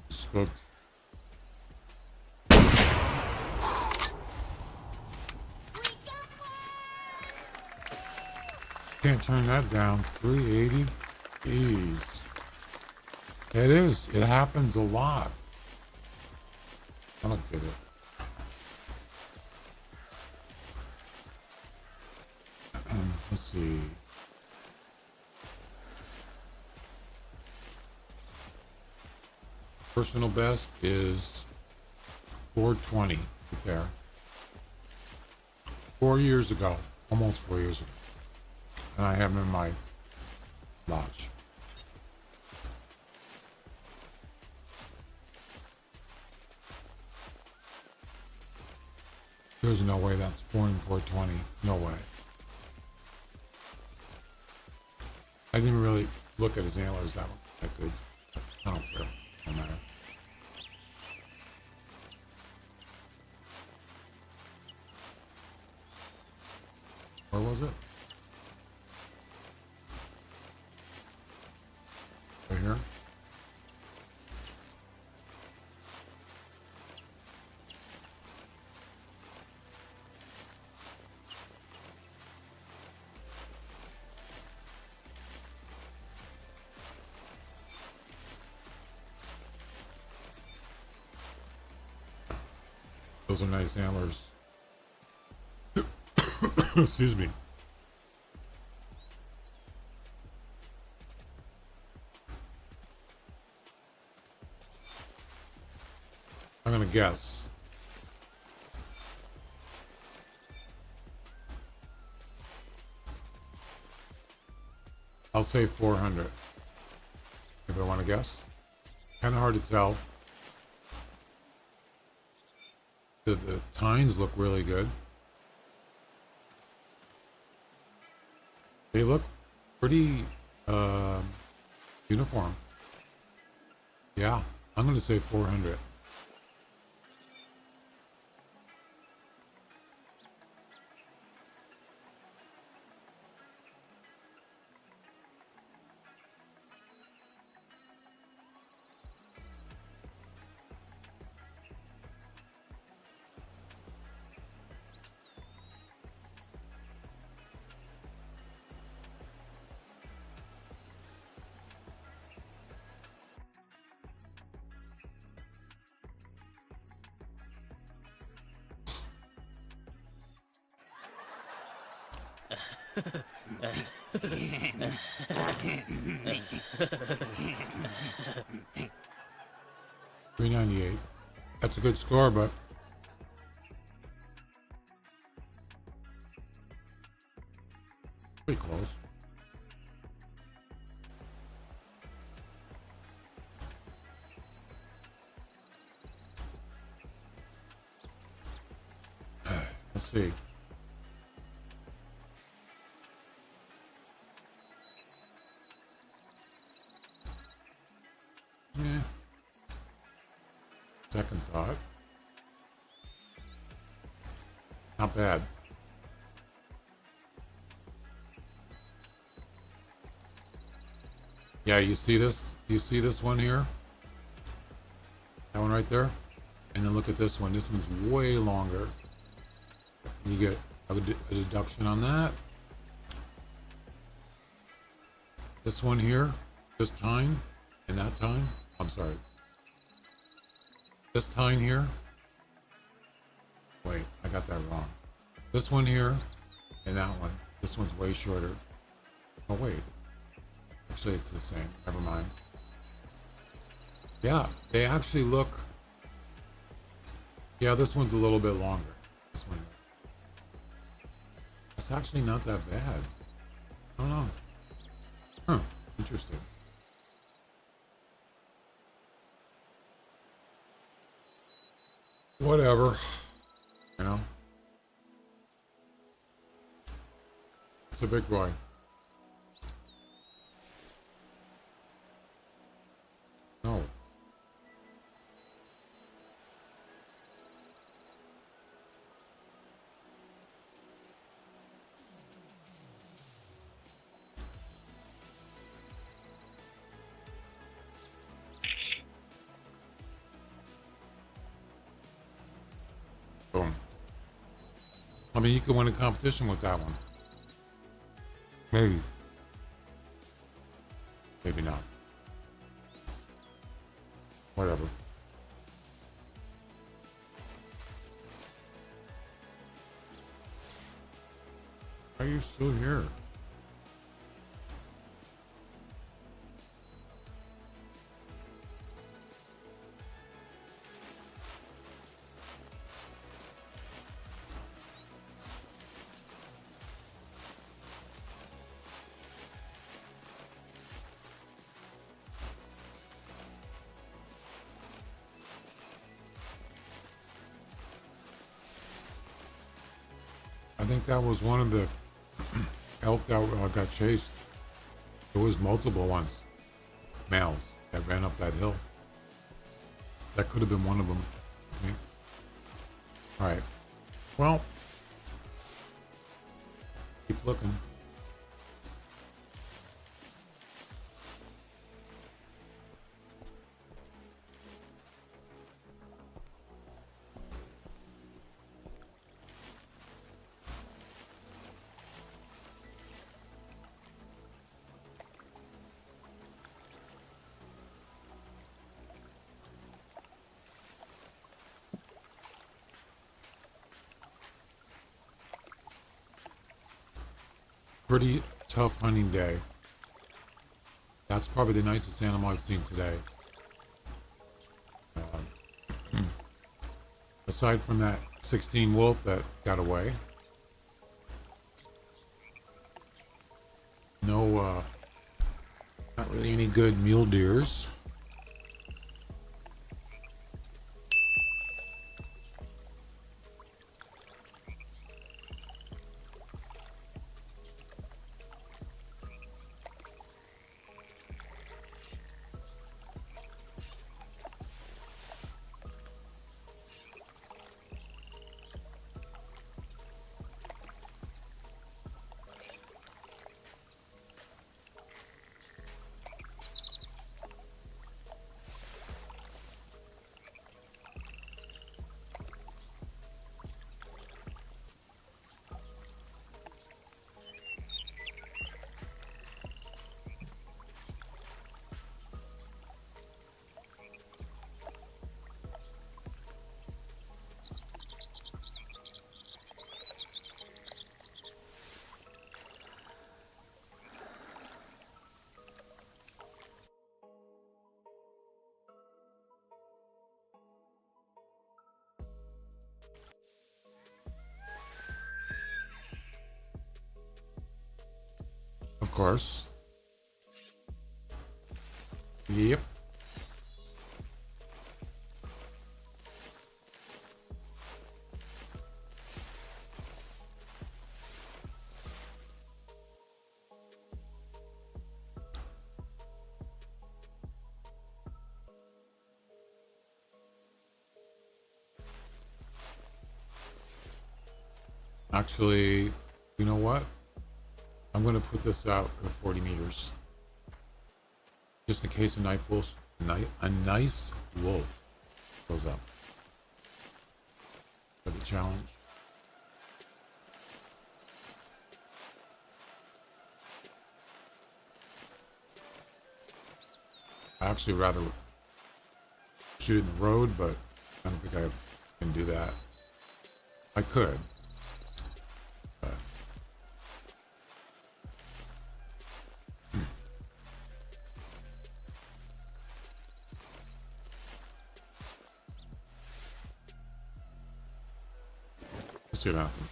Spooked. Can't turn that down. 380. Jeez. It is. It happens a lot. I don't get it. Let's see. Personal best is 420 right there. 4 years ago. Almost 4 years ago. And I have them in my lodge. There's no way that's born in 420. No way. I didn't really look at his antlers that good. I don't care. No matter. Where was it? Right here. Those are nice antlers. Excuse me. I'm gonna guess. I'll say 400. If I want to guess. Kind of hard to tell. The tines look really good. They look pretty uniform. Yeah, I'm going to say 400. $398. That's a good score, but pretty close. Let's see. Yeah. Second thought. Not bad. Yeah, you see this? You see this one here? That one right there? And then look at this one. This one's way longer. You get a deduction on that. This one here, this tine, and that tine. I'm sorry. This tine here. Wait, I got that wrong. This one here, and that one. This one's way shorter. Oh wait. Actually, it's the same. Never mind. Yeah, they actually look. Yeah, this one's a little bit longer. This one. It's actually not that bad. I don't know. Huh. Interesting. Whatever. You know? It's a big boy. No. Boom. I mean, you can win a competition with that one. Maybe. Maybe not. Whatever. Why are you still here? I think that was one of the elk that got chased. There was multiple ones, males, that ran up that hill. That could have been one of them. I think. All right. Well, keep looking. Pretty tough hunting day. That's probably the nicest animal I've seen today. Aside from that 16 wolf that got away. No, not really any good mule deers. Of course. Yep. Actually, you know what? I'm going to put this out at 40 meters. Just in case a nice wolf goes up. For the challenge. I actually rather shoot in the road, but I don't think I can do that. I could. But we'll see what happens.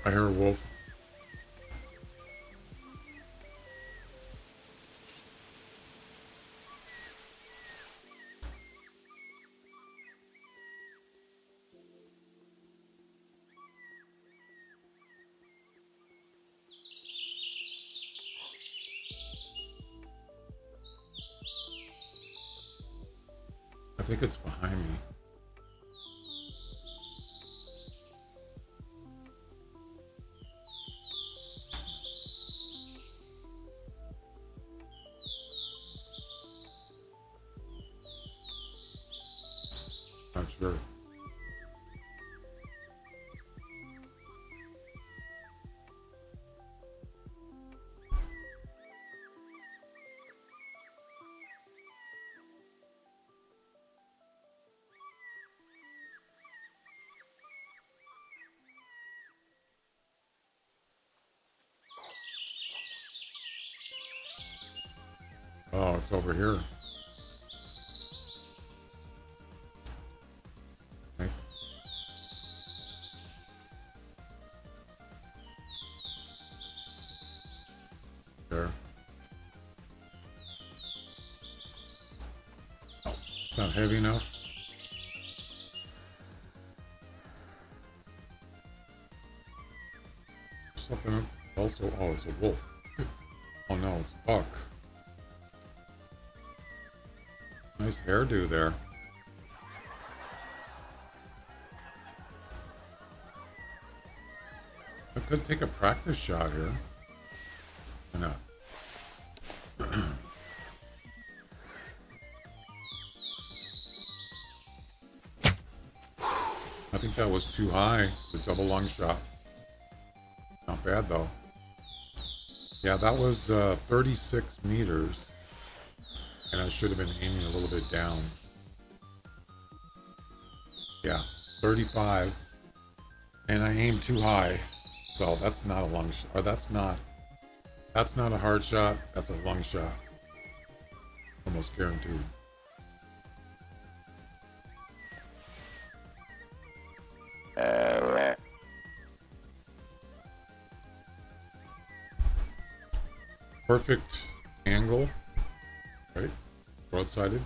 I hear a wolf. I think it's behind me. Not sure. Oh, it's over here. Okay. There. Oh, it's not heavy enough. Something also. Oh, it's a wolf. Oh no, it's a buck. Nice hairdo there. I could take a practice shot here. Why not? I think that was too high. It's a double lung shot. Not bad though. Yeah, that was 36 meters. And I should have been aiming a little bit down. Yeah, 35. And I aimed too high. So that's not a lung shot. Or that's not a hard shot. That's a lung shot. Almost guaranteed. Perfect angle. Right? Broadsided.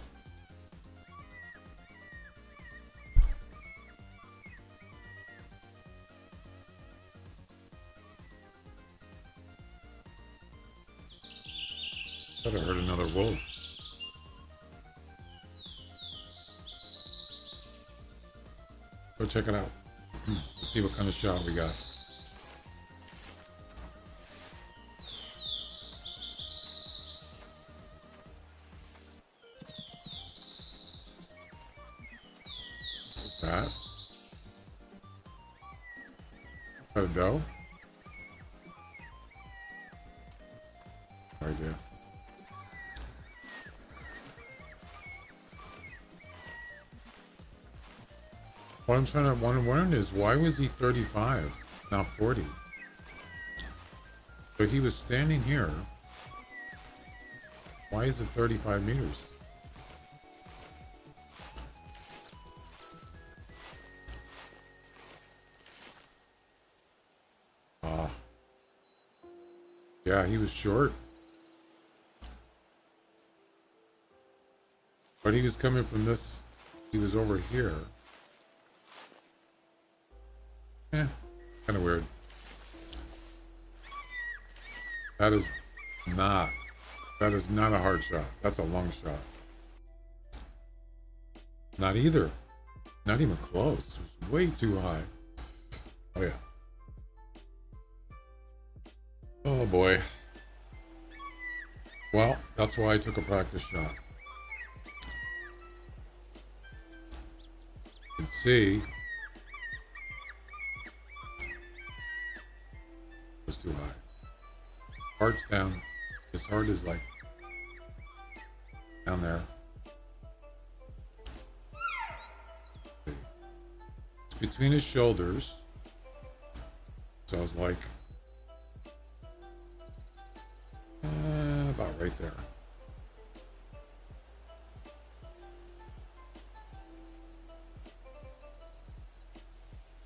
Thought I heard another wolf. Go check it out. Let's see what kind of shot we got. That. Is that a doe? No idea. What I'm trying to wonder is why was he 35, not 40? But he was standing here. Why is it 35 meters? Yeah, he was short. But he was coming from this, he was over here. Kind of weird. That is not a hard shot. That's a long shot. Not either. Not even close. It was way too high. Oh yeah. Oh boy. Well, that's why I took a practice shot. You can see it was too high. Heart's down. His heart is like down there. It's between his shoulders. So I was like about right there.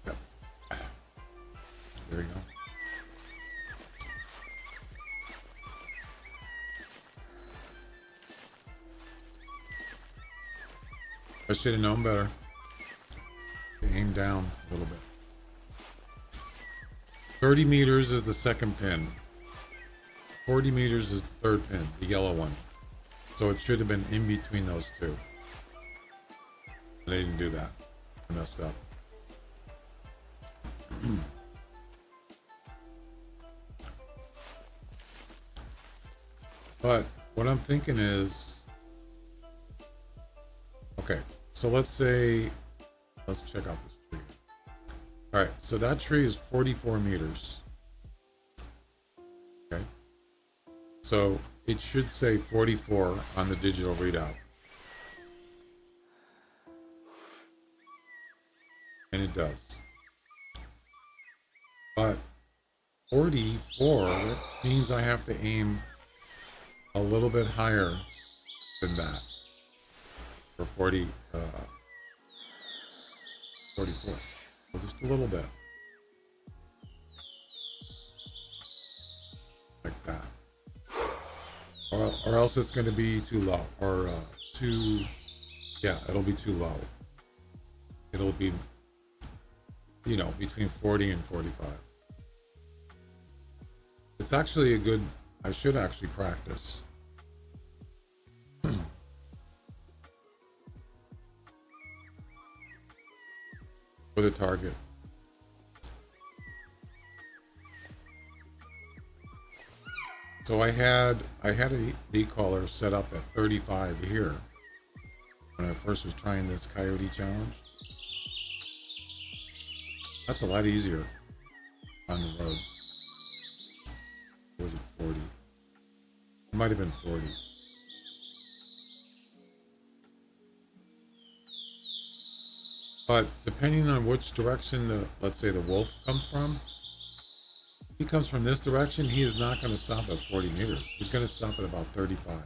Yep. There you go. I should have known better. Aim down a little bit. 30 meters is the second pin. 40 meters is the third pin, the yellow one. So it should have been in between those two. They didn't do that. I messed up. But what I'm thinking is, okay, so let's say, let's check out this tree. All right, so that tree is 44 meters. Okay. So it should say 44 on the digital readout. And it does. But 44, that means I have to aim a little bit higher than that for 44. So just a little bit. Like that. Or else it's going to be too low. Or yeah, it'll be too low. It'll be, you know, between 40 and 45. It's actually a good, I should actually practice. With a target. So I had a decaller set up at 35 here when I first was trying this coyote challenge. That's a lot easier on the road. Or was it 40? It might have been 40. But depending on which direction the, let's say the wolf comes from, if he comes from this direction, he is not going to stop at 40 meters. He's going to stop at about 35.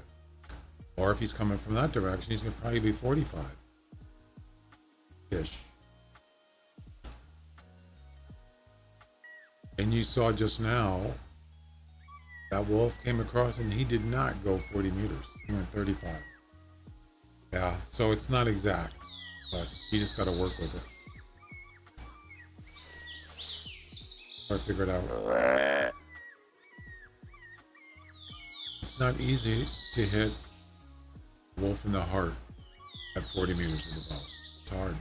Or if he's coming from that direction, he's going to probably be 45-ish. And you saw just now, that wolf came across and he did not go 40 meters. He went 35. Yeah, so it's not exact, but you just got to work with it. Or figure it out. It's not easy to hit wolf in the heart at 40 meters with a bow. It's hard.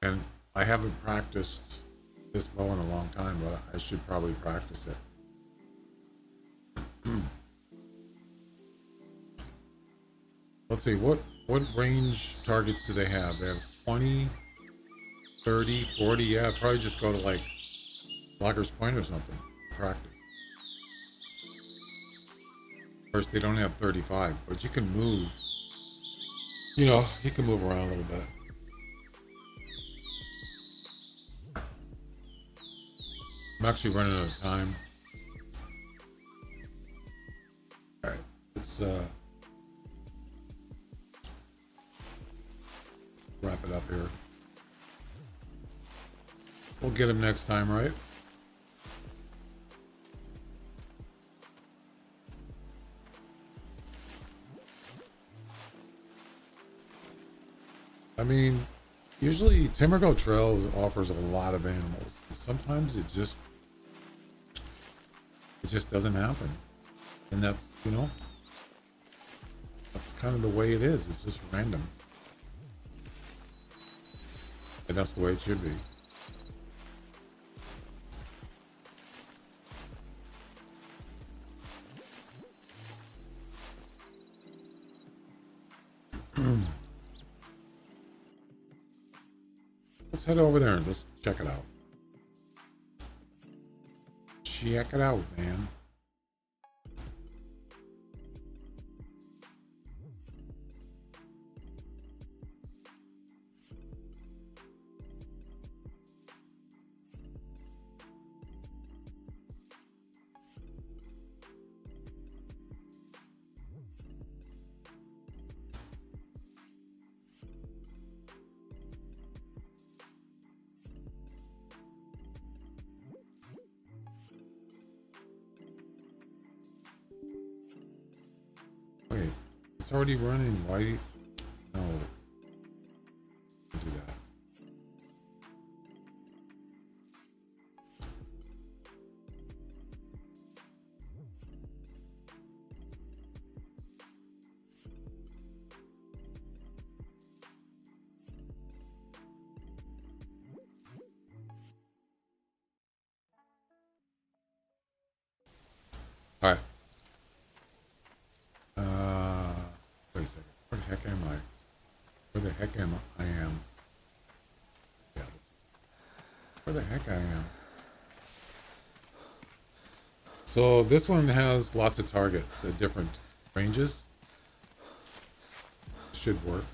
And I haven't practiced this bow in a long time, but I should probably practice it. Let's see, what range targets do they have? They have 20, 30, 40. Yeah, I'd probably just go to like Loggers Point or something. Practice. Of course, they don't have 35, but you can move. You know, you can move around a little bit. I'm actually running out of time. All right, let's wrap it up here. We'll get him next time, right? I mean, usually Timbergo Trails offers a lot of animals. Sometimes it just doesn't happen. And that's, you know, that's kind of the way it is. It's just random. And that's the way it should be. Let's head over there and let's check it out. Check it out, man. Wait, it's already running. Why? No. Don't do that. All right. Wait a second. Where the heck am I? Where the heck am I? Yeah. Where the heck I am? So this one has lots of targets at different ranges. Should work.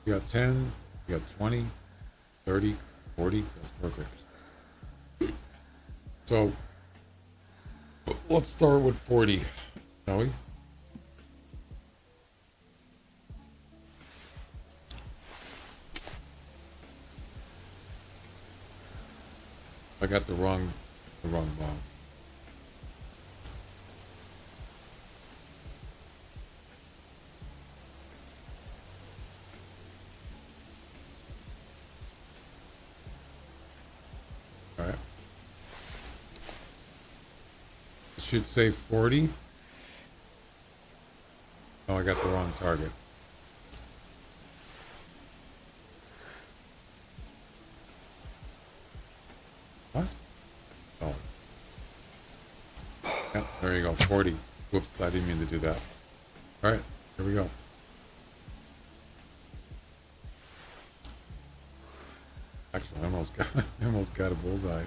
You got 10, you got 20, 30, 40, that's perfect. So let's start with 40, shall we? I got the wrong bomb. All right. It should say 40. Oh, I got the wrong target. What? Oh. Yeah, there you go. 40. Whoops, I didn't mean to do that. All right, here we go. Actually, I almost got a bullseye.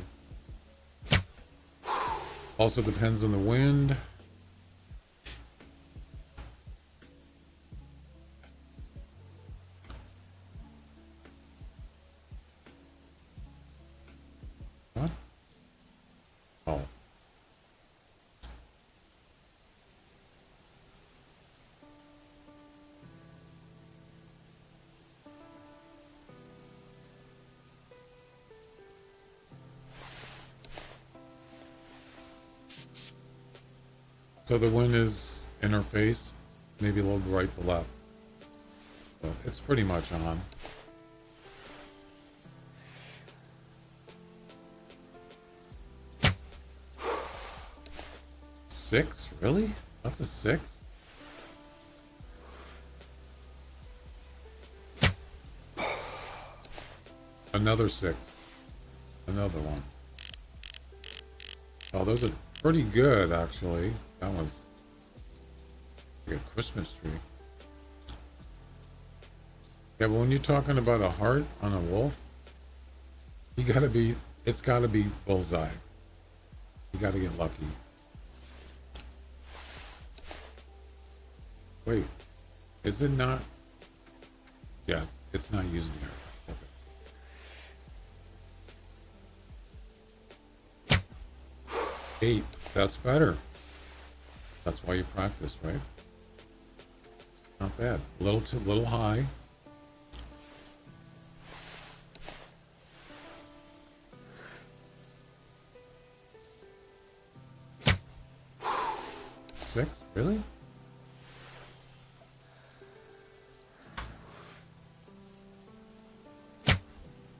Also depends on the wind. What? Oh. So the wind is interface, maybe a little right to left. So it's pretty much on. Six? Really? That's a 6? Another 6. Another one. Oh, those are pretty good, actually. That was like a Christmas tree. Yeah, but when you're talking about a heart on a wolf, you gotta be, it's gotta be bullseye. You gotta get lucky. Wait, is it not? Yeah, it's not using it. Okay. 8, that's better. That's why you practice, right? Not bad. A little high. Six? Really?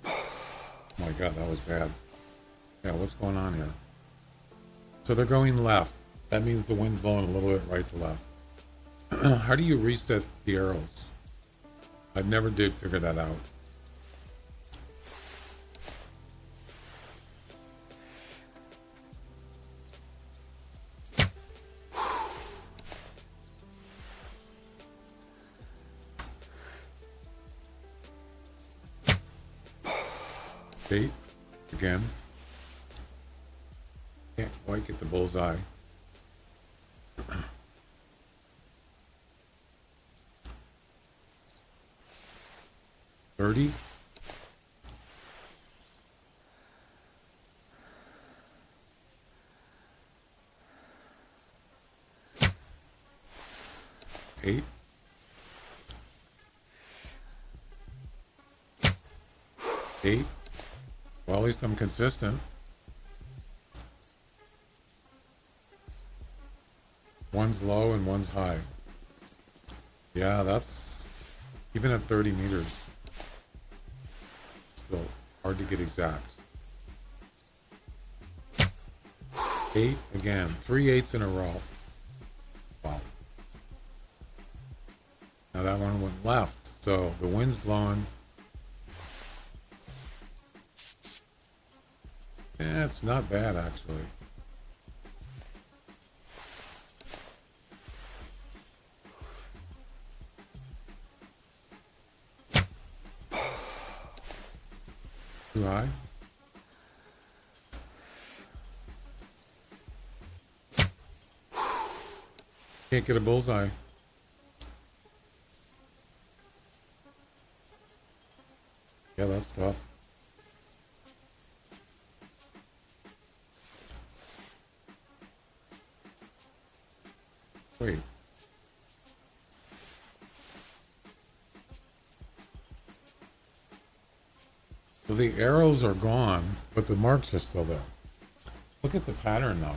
Oh my god, that was bad. Yeah, what's going on here? So they're going left. That means the wind's blowing a little bit right to left. How do you reset the arrows? I never did figure that out. Eight again. Can't quite get the bullseye. 30. Eight. 8. Well, at least I'm consistent. One's low and one's high. Yeah, that's even at 30 meters. Still hard to get exact. 8 again. 3 8s in a row. Wow. Now that one went left, so the wind's blowing. Yeah, it's not bad actually. Too high? Can't get a bullseye. Yeah, that's tough. Wait. So the arrows are gone, but the marks are still there. Look at the pattern though.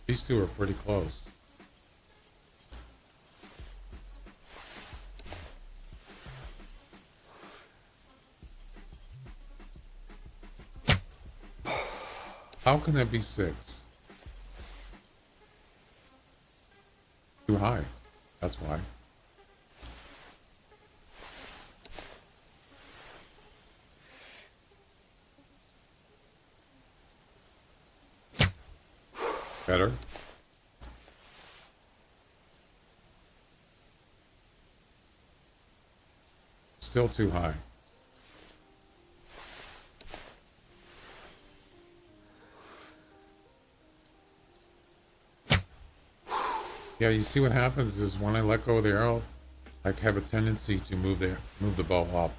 These two are pretty close. How can that be 6? Too high. That's why. Better. Still too high. Yeah, you see what happens is when I let go of the arrow, I have a tendency to move the bow up.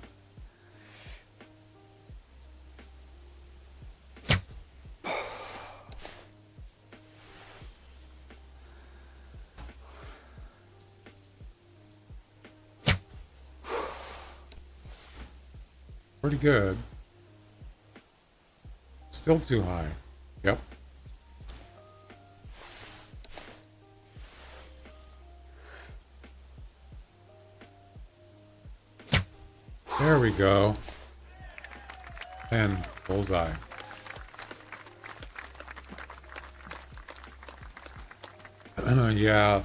Pretty good. Still too high. Yep. There we go. And bullseye. Yeah.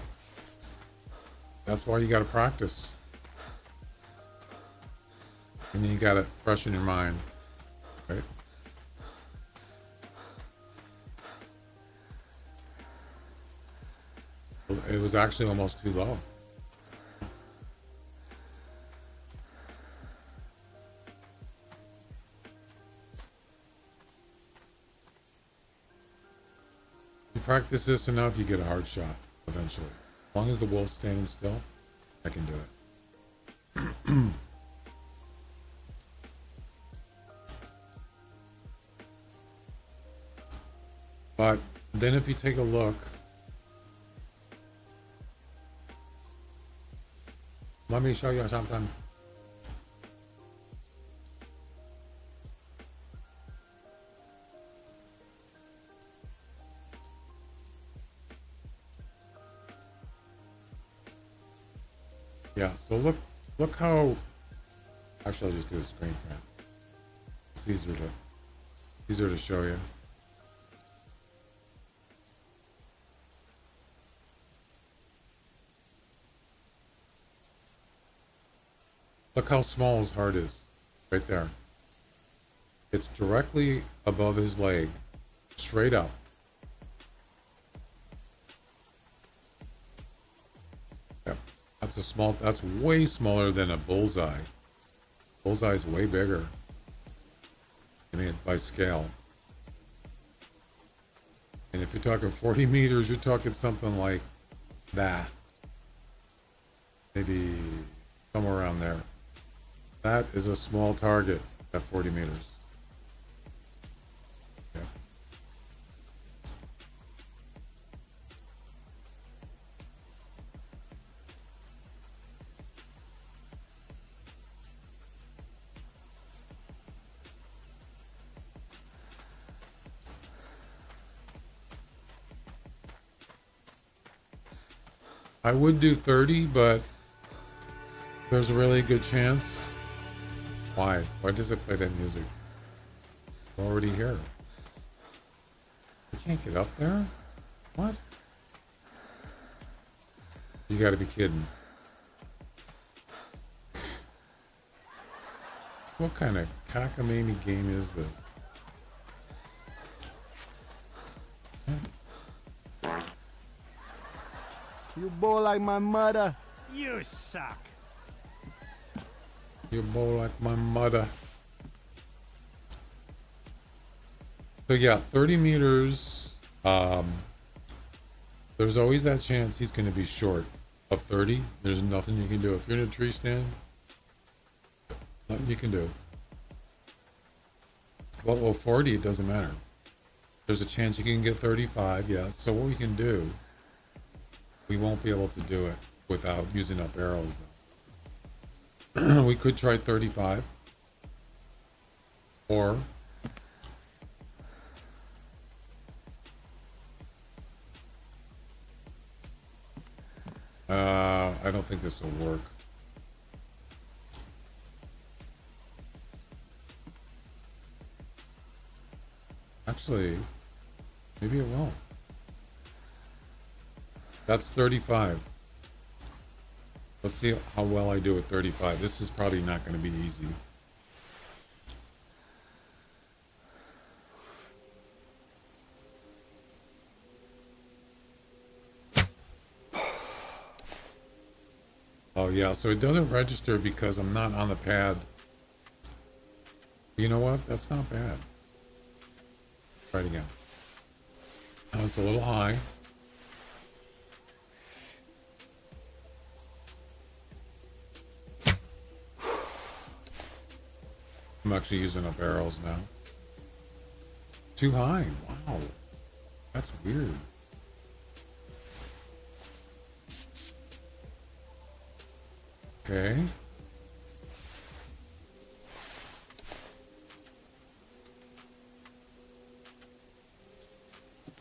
That's why you got to practice. And you got it fresh in your mind. Right? it was actually almost too low. You practice this enough, you get a hard shot eventually. As long as the wolf's standing still, I can do it. But then if you take a look, let me show you something. Yeah, so look how, actually I'll just do a screen cap. It's easier to show you. Look how small his heart is, right there. It's directly above his leg, straight up. Yep. That's way smaller than a bullseye. Bullseye's way bigger. I mean, by scale. And if you're talking 40 meters, you're talking something like that. Maybe somewhere around there. That is a small target at 40 meters. Yeah. I would do 30, but there's a really good chance. Why? Why does it play that music? It's already here. You can't get up there? What? You gotta be kidding. What kind of cockamamie game is this? You boy like my mother. You suck. You're more like my mother. So yeah, 30 meters. There's always that chance he's going to be short of 30. There's nothing you can do. If you're in a tree stand, nothing you can do. Well, 40, it doesn't matter. There's a chance you can get 35, yeah. So what we can do, we won't be able to do it without using up arrows, though. We could try 35, or I don't think this will work. Actually, maybe it won't. That's 35. Let's see how well I do at 35. This is probably not going to be easy. Oh yeah, so it doesn't register because I'm not on the pad. You know what? That's not bad. Try it again. Now it's a little high. I'm actually using up arrows now. Too high. Wow. That's weird. Okay.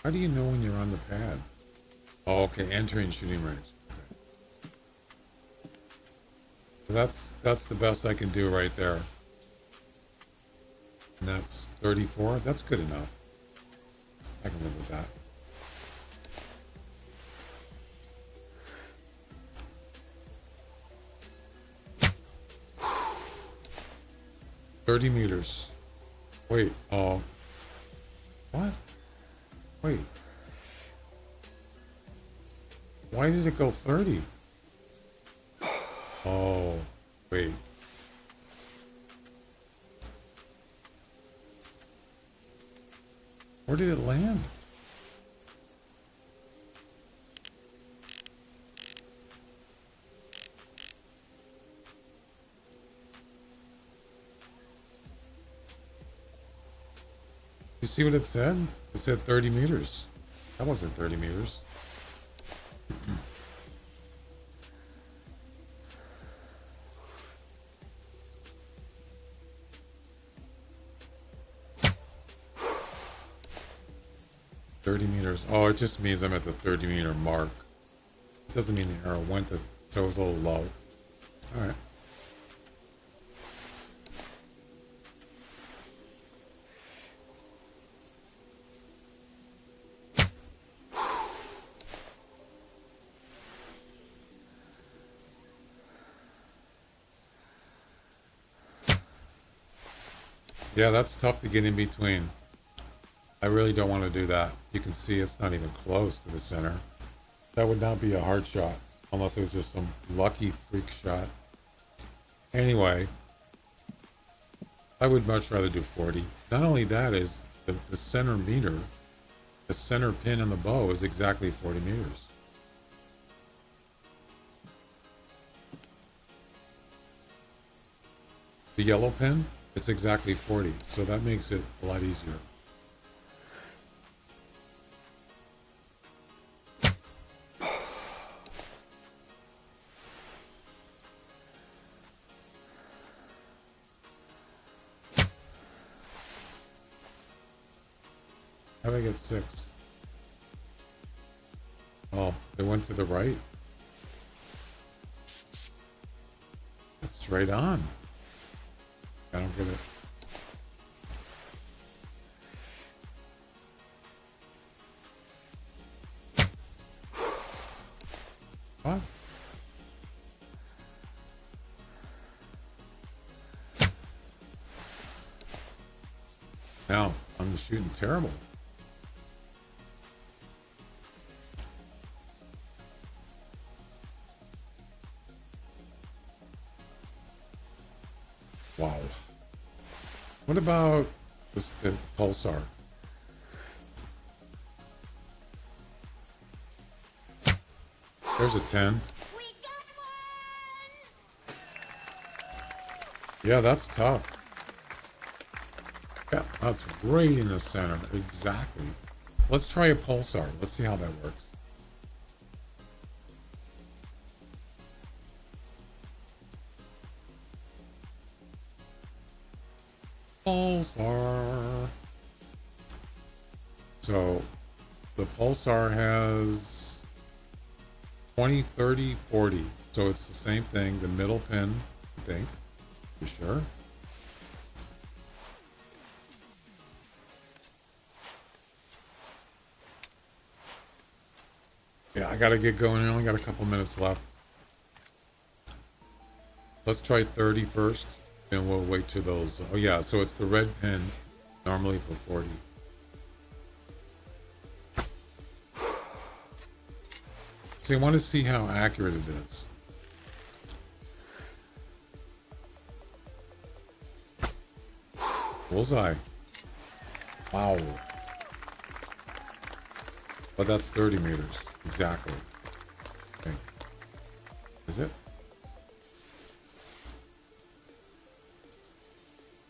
How do you know when you're on the pad? Oh, okay. Entering shooting range. Okay. So that's the best I can do right there. And that's 34. That's good enough. I can live with that. $30 meters. Wait. Oh. What? Wait. Why did it go 30? Oh, wait. Where did it land? You see what it said? It said 30 meters. That wasn't 30 meters. $30 meters. Oh, it just means I'm at the 30-meter mark. It doesn't mean the arrow went to, so it was a little low. All right. Yeah, that's tough to get in between. I really don't want to do that. You can see it's not even close to the center. That would not be a hard shot, unless it was just some lucky freak shot. Anyway, I would much rather do 40. Not only that is the center meter, the center pin in the bow is exactly 40 meters. The yellow pin, it's exactly 40, so that makes it a lot easier. How did I get 6? Oh, it went to the right. It's straight on. I don't get it. What? Now, I'm shooting terrible. Wow. What about the pulsar? There's a 10. Yeah, that's tough. Yeah, that's right in the center. Exactly. Let's try a pulsar. Let's see how that works. Pulsar. So the pulsar has 20, 30, 40. So it's the same thing. The middle pin, I think. You sure? Yeah, I gotta get going. I only got a couple minutes left. Let's try 30 first. And we'll wait till those. Oh yeah, so it's the red pin, normally for 40. So you want to see how accurate it is. Bullseye. Wow. But that's 30 meters. Exactly. Okay. Is it?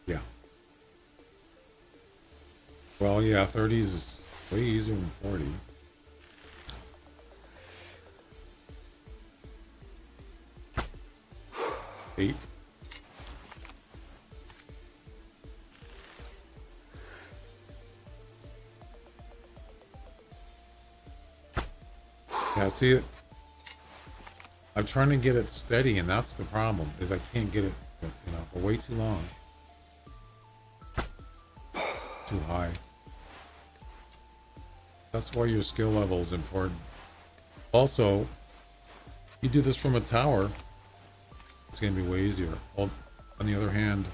Yeah. Well, yeah, 30s is way easier than 40. Eight. Yeah, see it? I'm trying to get it steady, and that's the problem, is I can't get it, you know, for way too long. Too high. That's why your skill level is important. Also, you do this from a tower, it's going to be way easier. Well, on the other hand,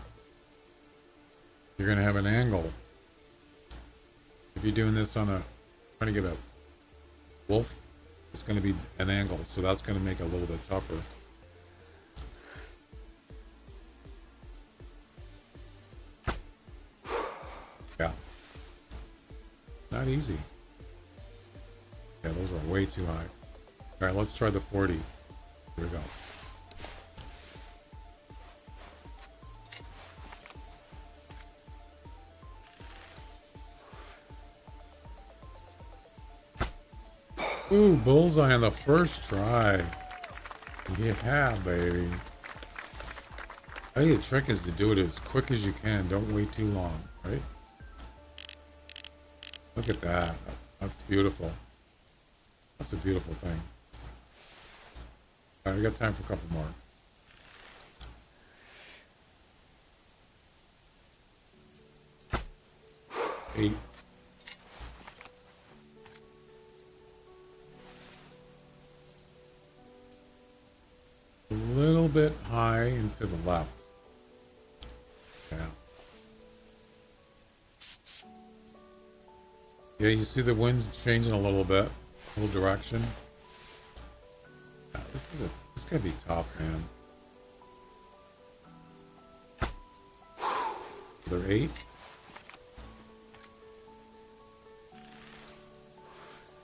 you're going to have an angle. If you're doing this on a, trying to get a wolf it's going to be an angle, so that's going to make it a little bit tougher. Yeah. Not easy. Yeah, those are way too high. All right, let's try the 40. Here we go. Ooh, bullseye on the first try. Yeah, baby. I think the trick is to do it as quick as you can. Don't wait too long, right? Look at that. That's beautiful. That's a beautiful thing. All right, we got time for a couple more. Eight. A little bit high and to the left. Yeah. Yeah, you see the wind's changing a little bit, a little direction. Yeah, this could be tough, man. They're 8.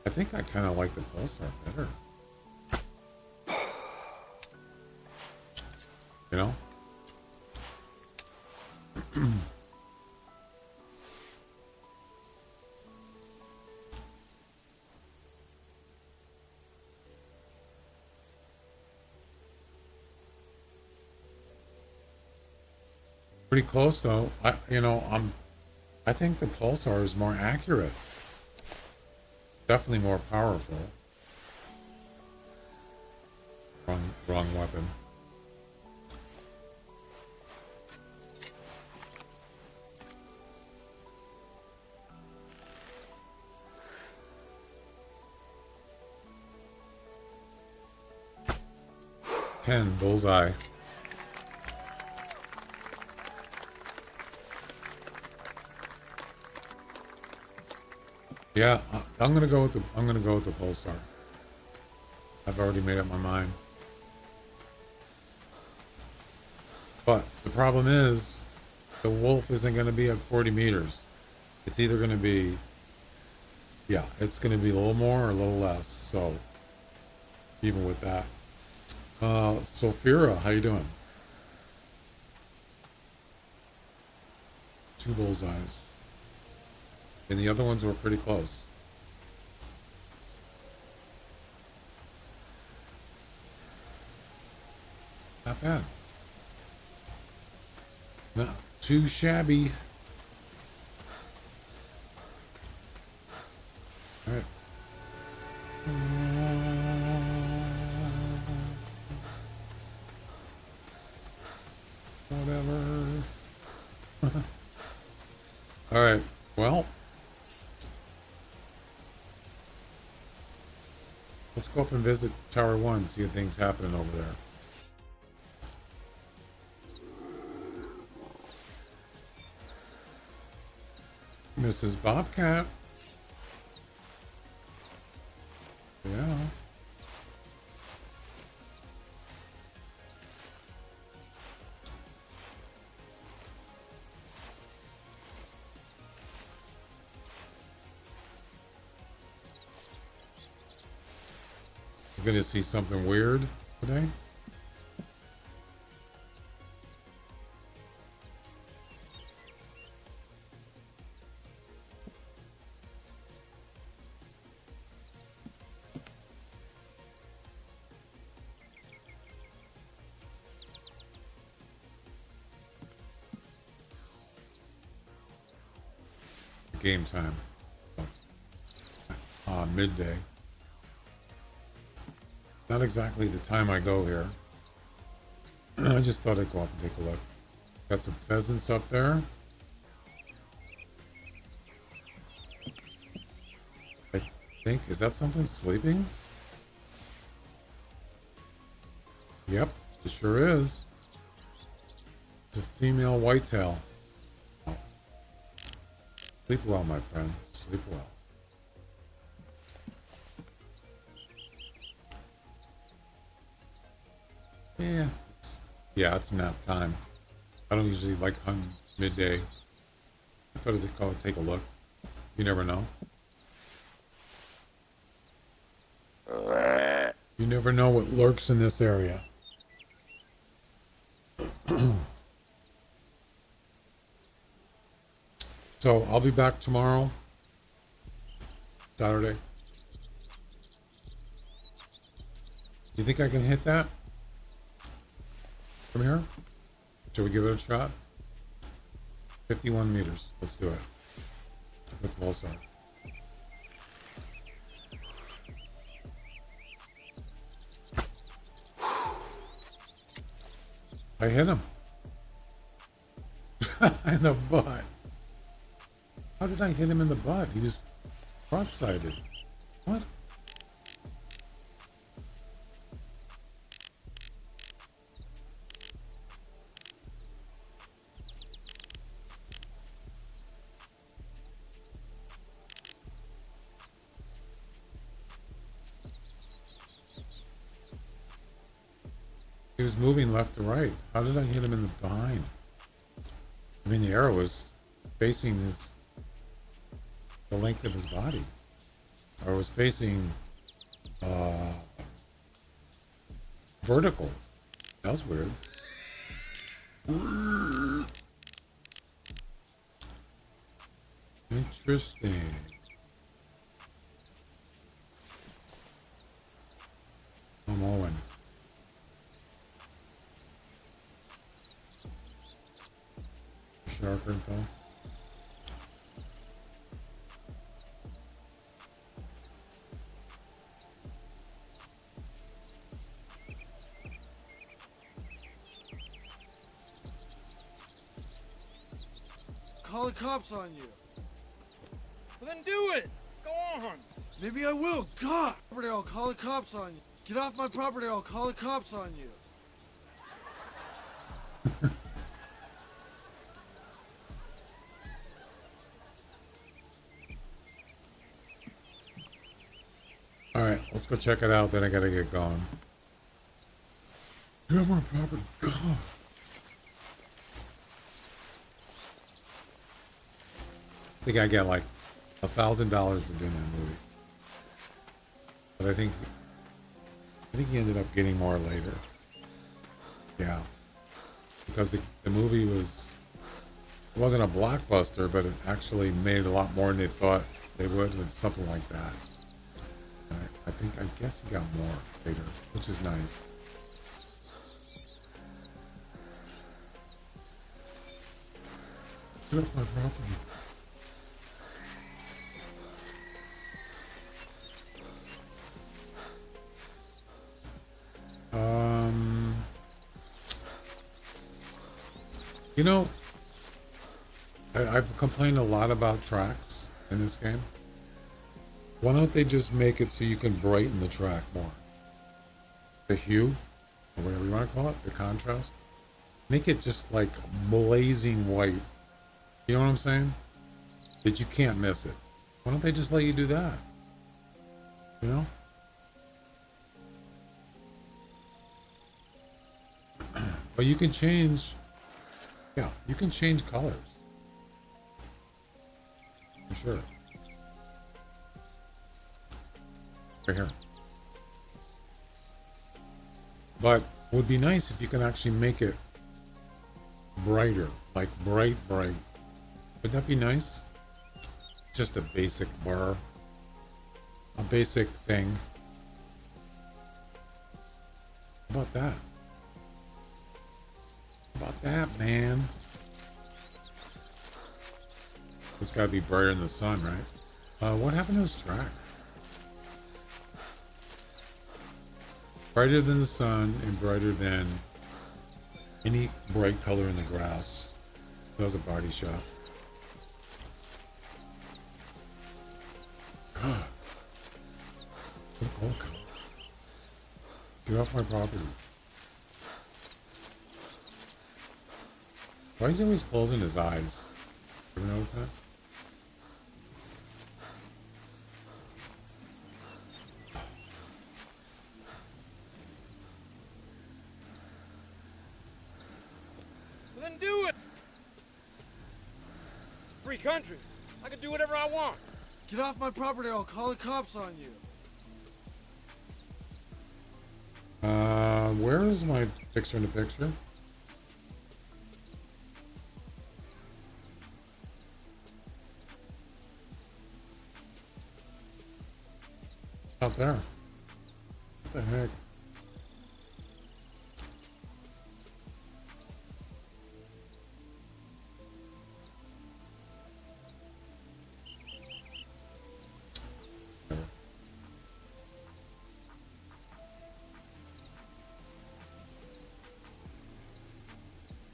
I think I kind of like the pulsar better. You know? Pretty close though. I think the pulsar is more accurate. Definitely more powerful. Wrong weapon. Bullseye. Yeah, I'm gonna go with the pulsar. I've already made up my mind. But the problem is, the wolf isn't gonna be at 40 meters. It's either gonna be, yeah, it's gonna be a little more or a little less. So even with that. Sophira, how you doing? 2 bullseyes. And the other ones were pretty close. Not bad. Not too shabby. All right. Whatever. All right. Well, let's go up and visit Tower 1, see if things happening over there. Mrs. Bobcat. Yeah. You're gonna see something weird today? Game time. Midday. Not exactly the time I go here. I just thought I'd go up and take a look. Got some pheasants up there. I think, is that something sleeping? Yep, it sure is. It's a female whitetail. Oh. Sleep well, my friend. Sleep well. Yeah. It's nap time. I don't usually like hunting midday. I thought I'd call it take a look. You never know. You never know what lurks in this area. So I'll be back tomorrow, Saturday. You think I can hit that from here? Should we give it a shot? 51 meters. Let's do it. With full start. I hit him. In the butt. How did I hit him in the butt? He was front-sided. What? He was moving left to right. How did I hit him in the behind? I mean, the arrow was facing the length of his body. Or was facing vertical. That was weird. Interesting. I'm Owen. Sharper info. Call the cops on you. Well, then do it. Go on. Maybe I will. God! I'll call the cops on you. Get off my property, I'll call the cops on you. Alright, let's go check it out, then I gotta get going. You have more property. God. I think I got like $1,000 for doing that movie. But I think he ended up getting more later. Yeah. Because the movie it wasn't a blockbuster, but it actually made a lot more than they thought they would, or something like that. I guess he got more later, which is nice. Get off my property. You know, I've complained a lot about tracks in this game. Why don't they just make it so you can brighten the track more? The hue, or whatever you want to call it, the contrast. Make it just like blazing white. You know what I'm saying? That you can't miss it. Why don't they just let you do that? You know? But you can change, yeah, you can change colors. For sure. Right here. But it would be nice if you can actually make it brighter, like bright. Would that be nice? Just a basic bar. A basic thing. How about that? How about that, man? It's gotta be brighter in the sun, right? What happened to his track? Brighter than the sun and brighter than any bright color in the grass. That was a body shot. God. What a cold color. Get off my property. Why is he always closing his eyes? Ever notice that? even do it. Free country. I can do whatever I want. Get off my property or I'll call the cops on you. Where is my picture in the picture? Out there. What the heck?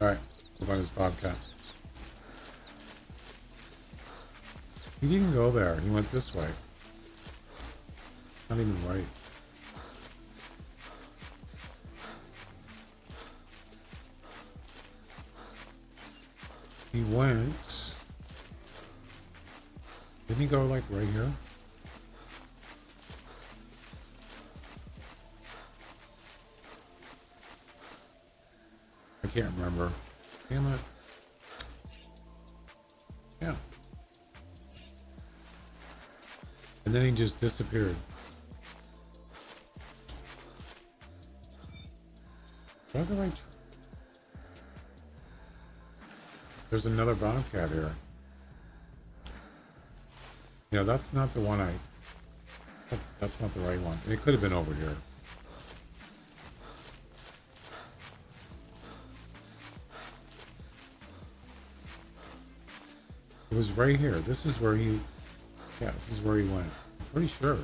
Alright, we'll find this bobcat. He didn't go there, he went this way. Not even right. He went... Didn't he go like right here? I can't remember. Damn it. Yeah. And then he just disappeared. Do I have the right... There's another bobcat here. Yeah, that's not the one that's not the right one. It could have been over here. It was right here. This is where he... Yeah, this is where he went. I'm pretty sure.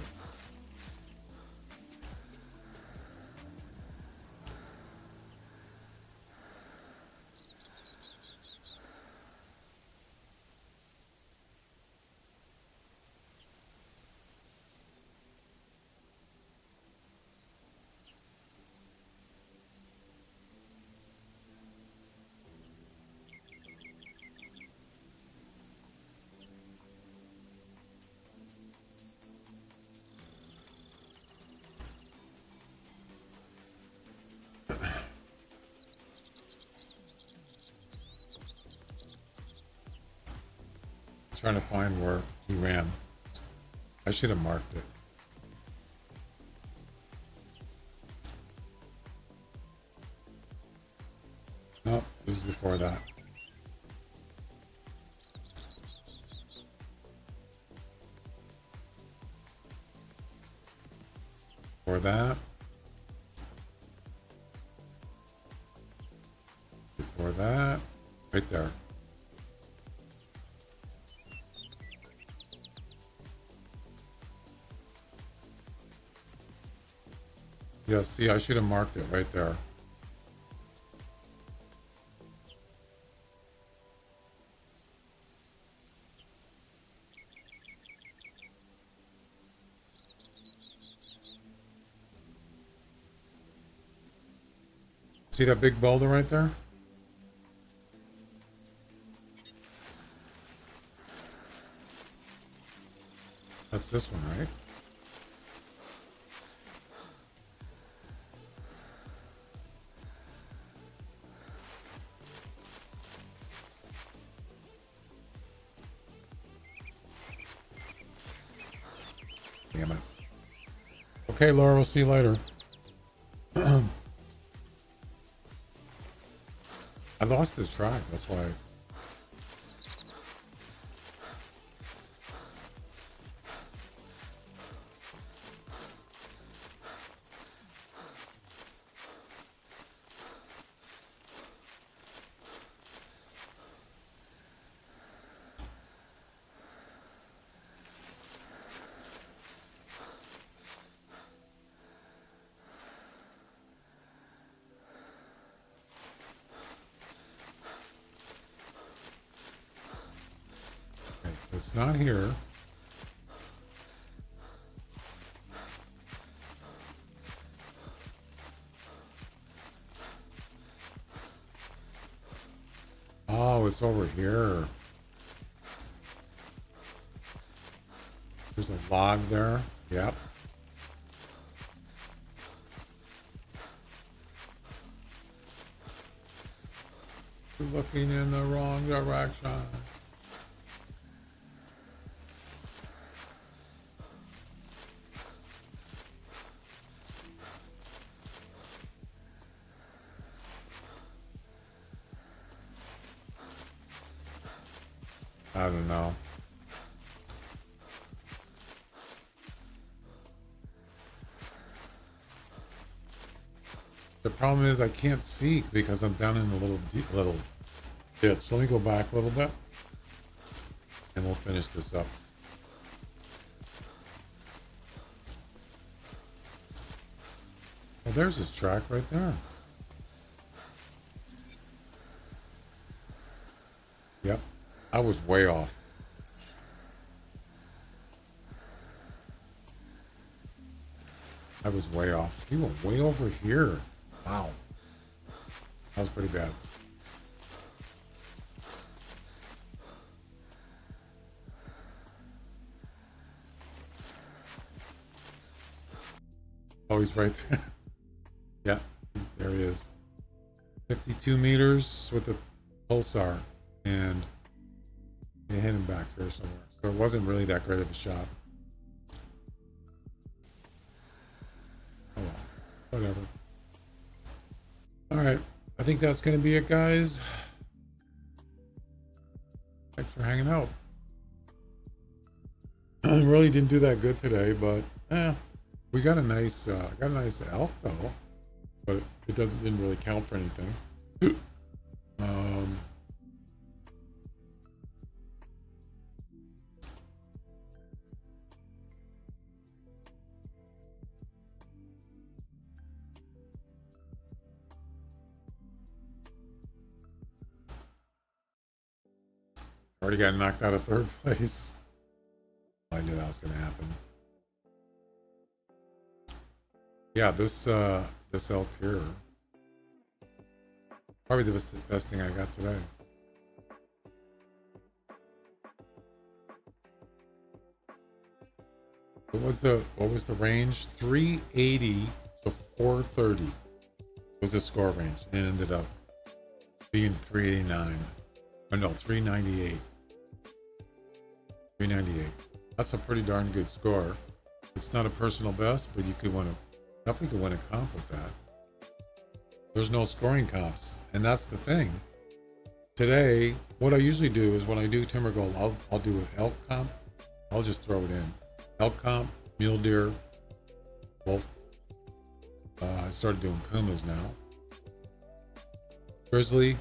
Trying to find where he ran. I should have marked it. Nope, it was before that. Before that. Before that. Right there. Yeah, see, I should have marked it right there. See that big boulder right there? That's this one, right? Damn it. Okay, Laura, we'll see you later. I lost this track, that's why. It's not here. Oh, it's over here. There's a log there. Yep. You're looking in the wrong direction. I don't know. The problem is I can't see because I'm down in a little ditch. Let me go back a little bit and we'll finish this up. Oh, there's his track right there. Yep, I was way off. I was way off. He went way over here. Wow. That was pretty bad. Oh, he's right there. Yeah, there he is. 52 meters with the pulsar, and they hit him back here somewhere. So it wasn't really that great of a shot. Oh well, whatever. All right, I think that's going to be it, guys. Thanks for hanging out. I really didn't do that good today, but we got a nice elk though, but it didn't really count for anything. Already got knocked out of third place. I knew that was going to happen. Yeah, this elk here, probably the best thing I got today. What was the range? 380 to 430 was the score range, and it ended up being 389. Oh no, 398. 398. That's a pretty darn good score. It's not a personal best, but you could definitely could win a comp with that. There's no scoring comps, and that's the thing. Today, what I usually do is when I do timber gold, I'll do an elk comp. I'll just throw it in. Elk comp, mule deer, wolf. I started doing Pumas now. Grizzly.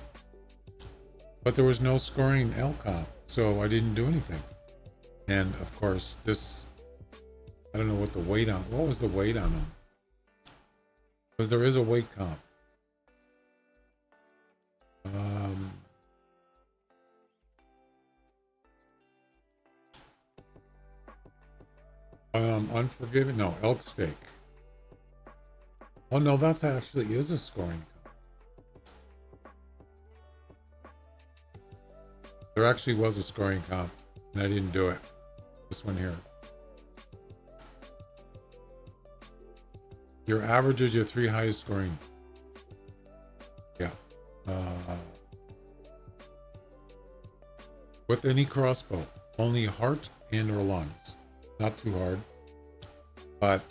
But there was no scoring elk comp, so I didn't do anything. And of course, this, I don't know what the weight on, what was the weight on them? Because there is a weight comp. Unforgiven, no, elk steak. Oh no, that's actually is a scoring comp. There actually was a scoring comp, and I didn't do it. This one here. Your average is your 3 highest scoring. Yeah. With any crossbow, only heart and or lungs. Not too hard. But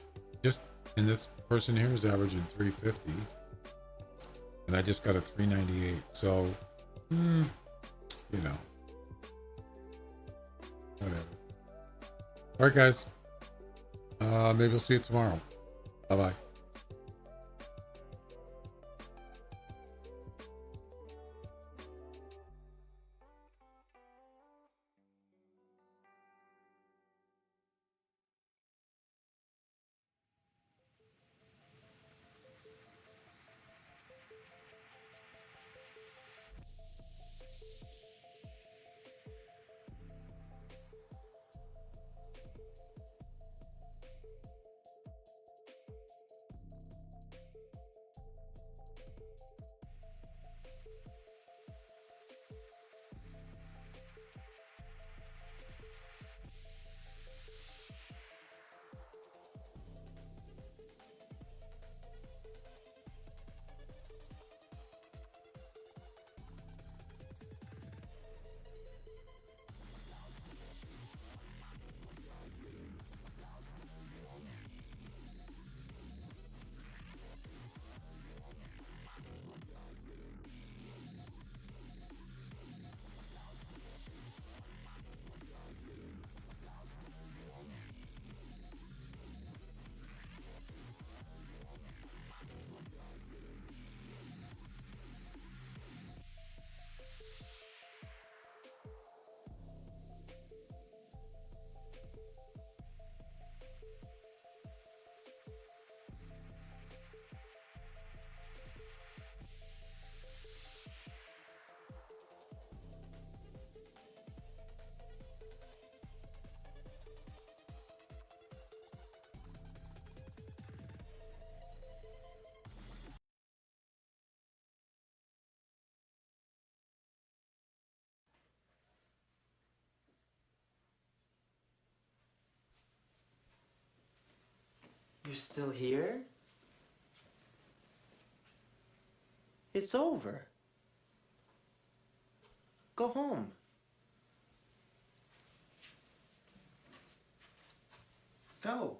just, and this person here is averaging 350. And I just got a 398. So, you know. Whatever. All right, guys. Maybe we'll see you tomorrow. Bye-bye. You're still here? It's over. Go home. Go.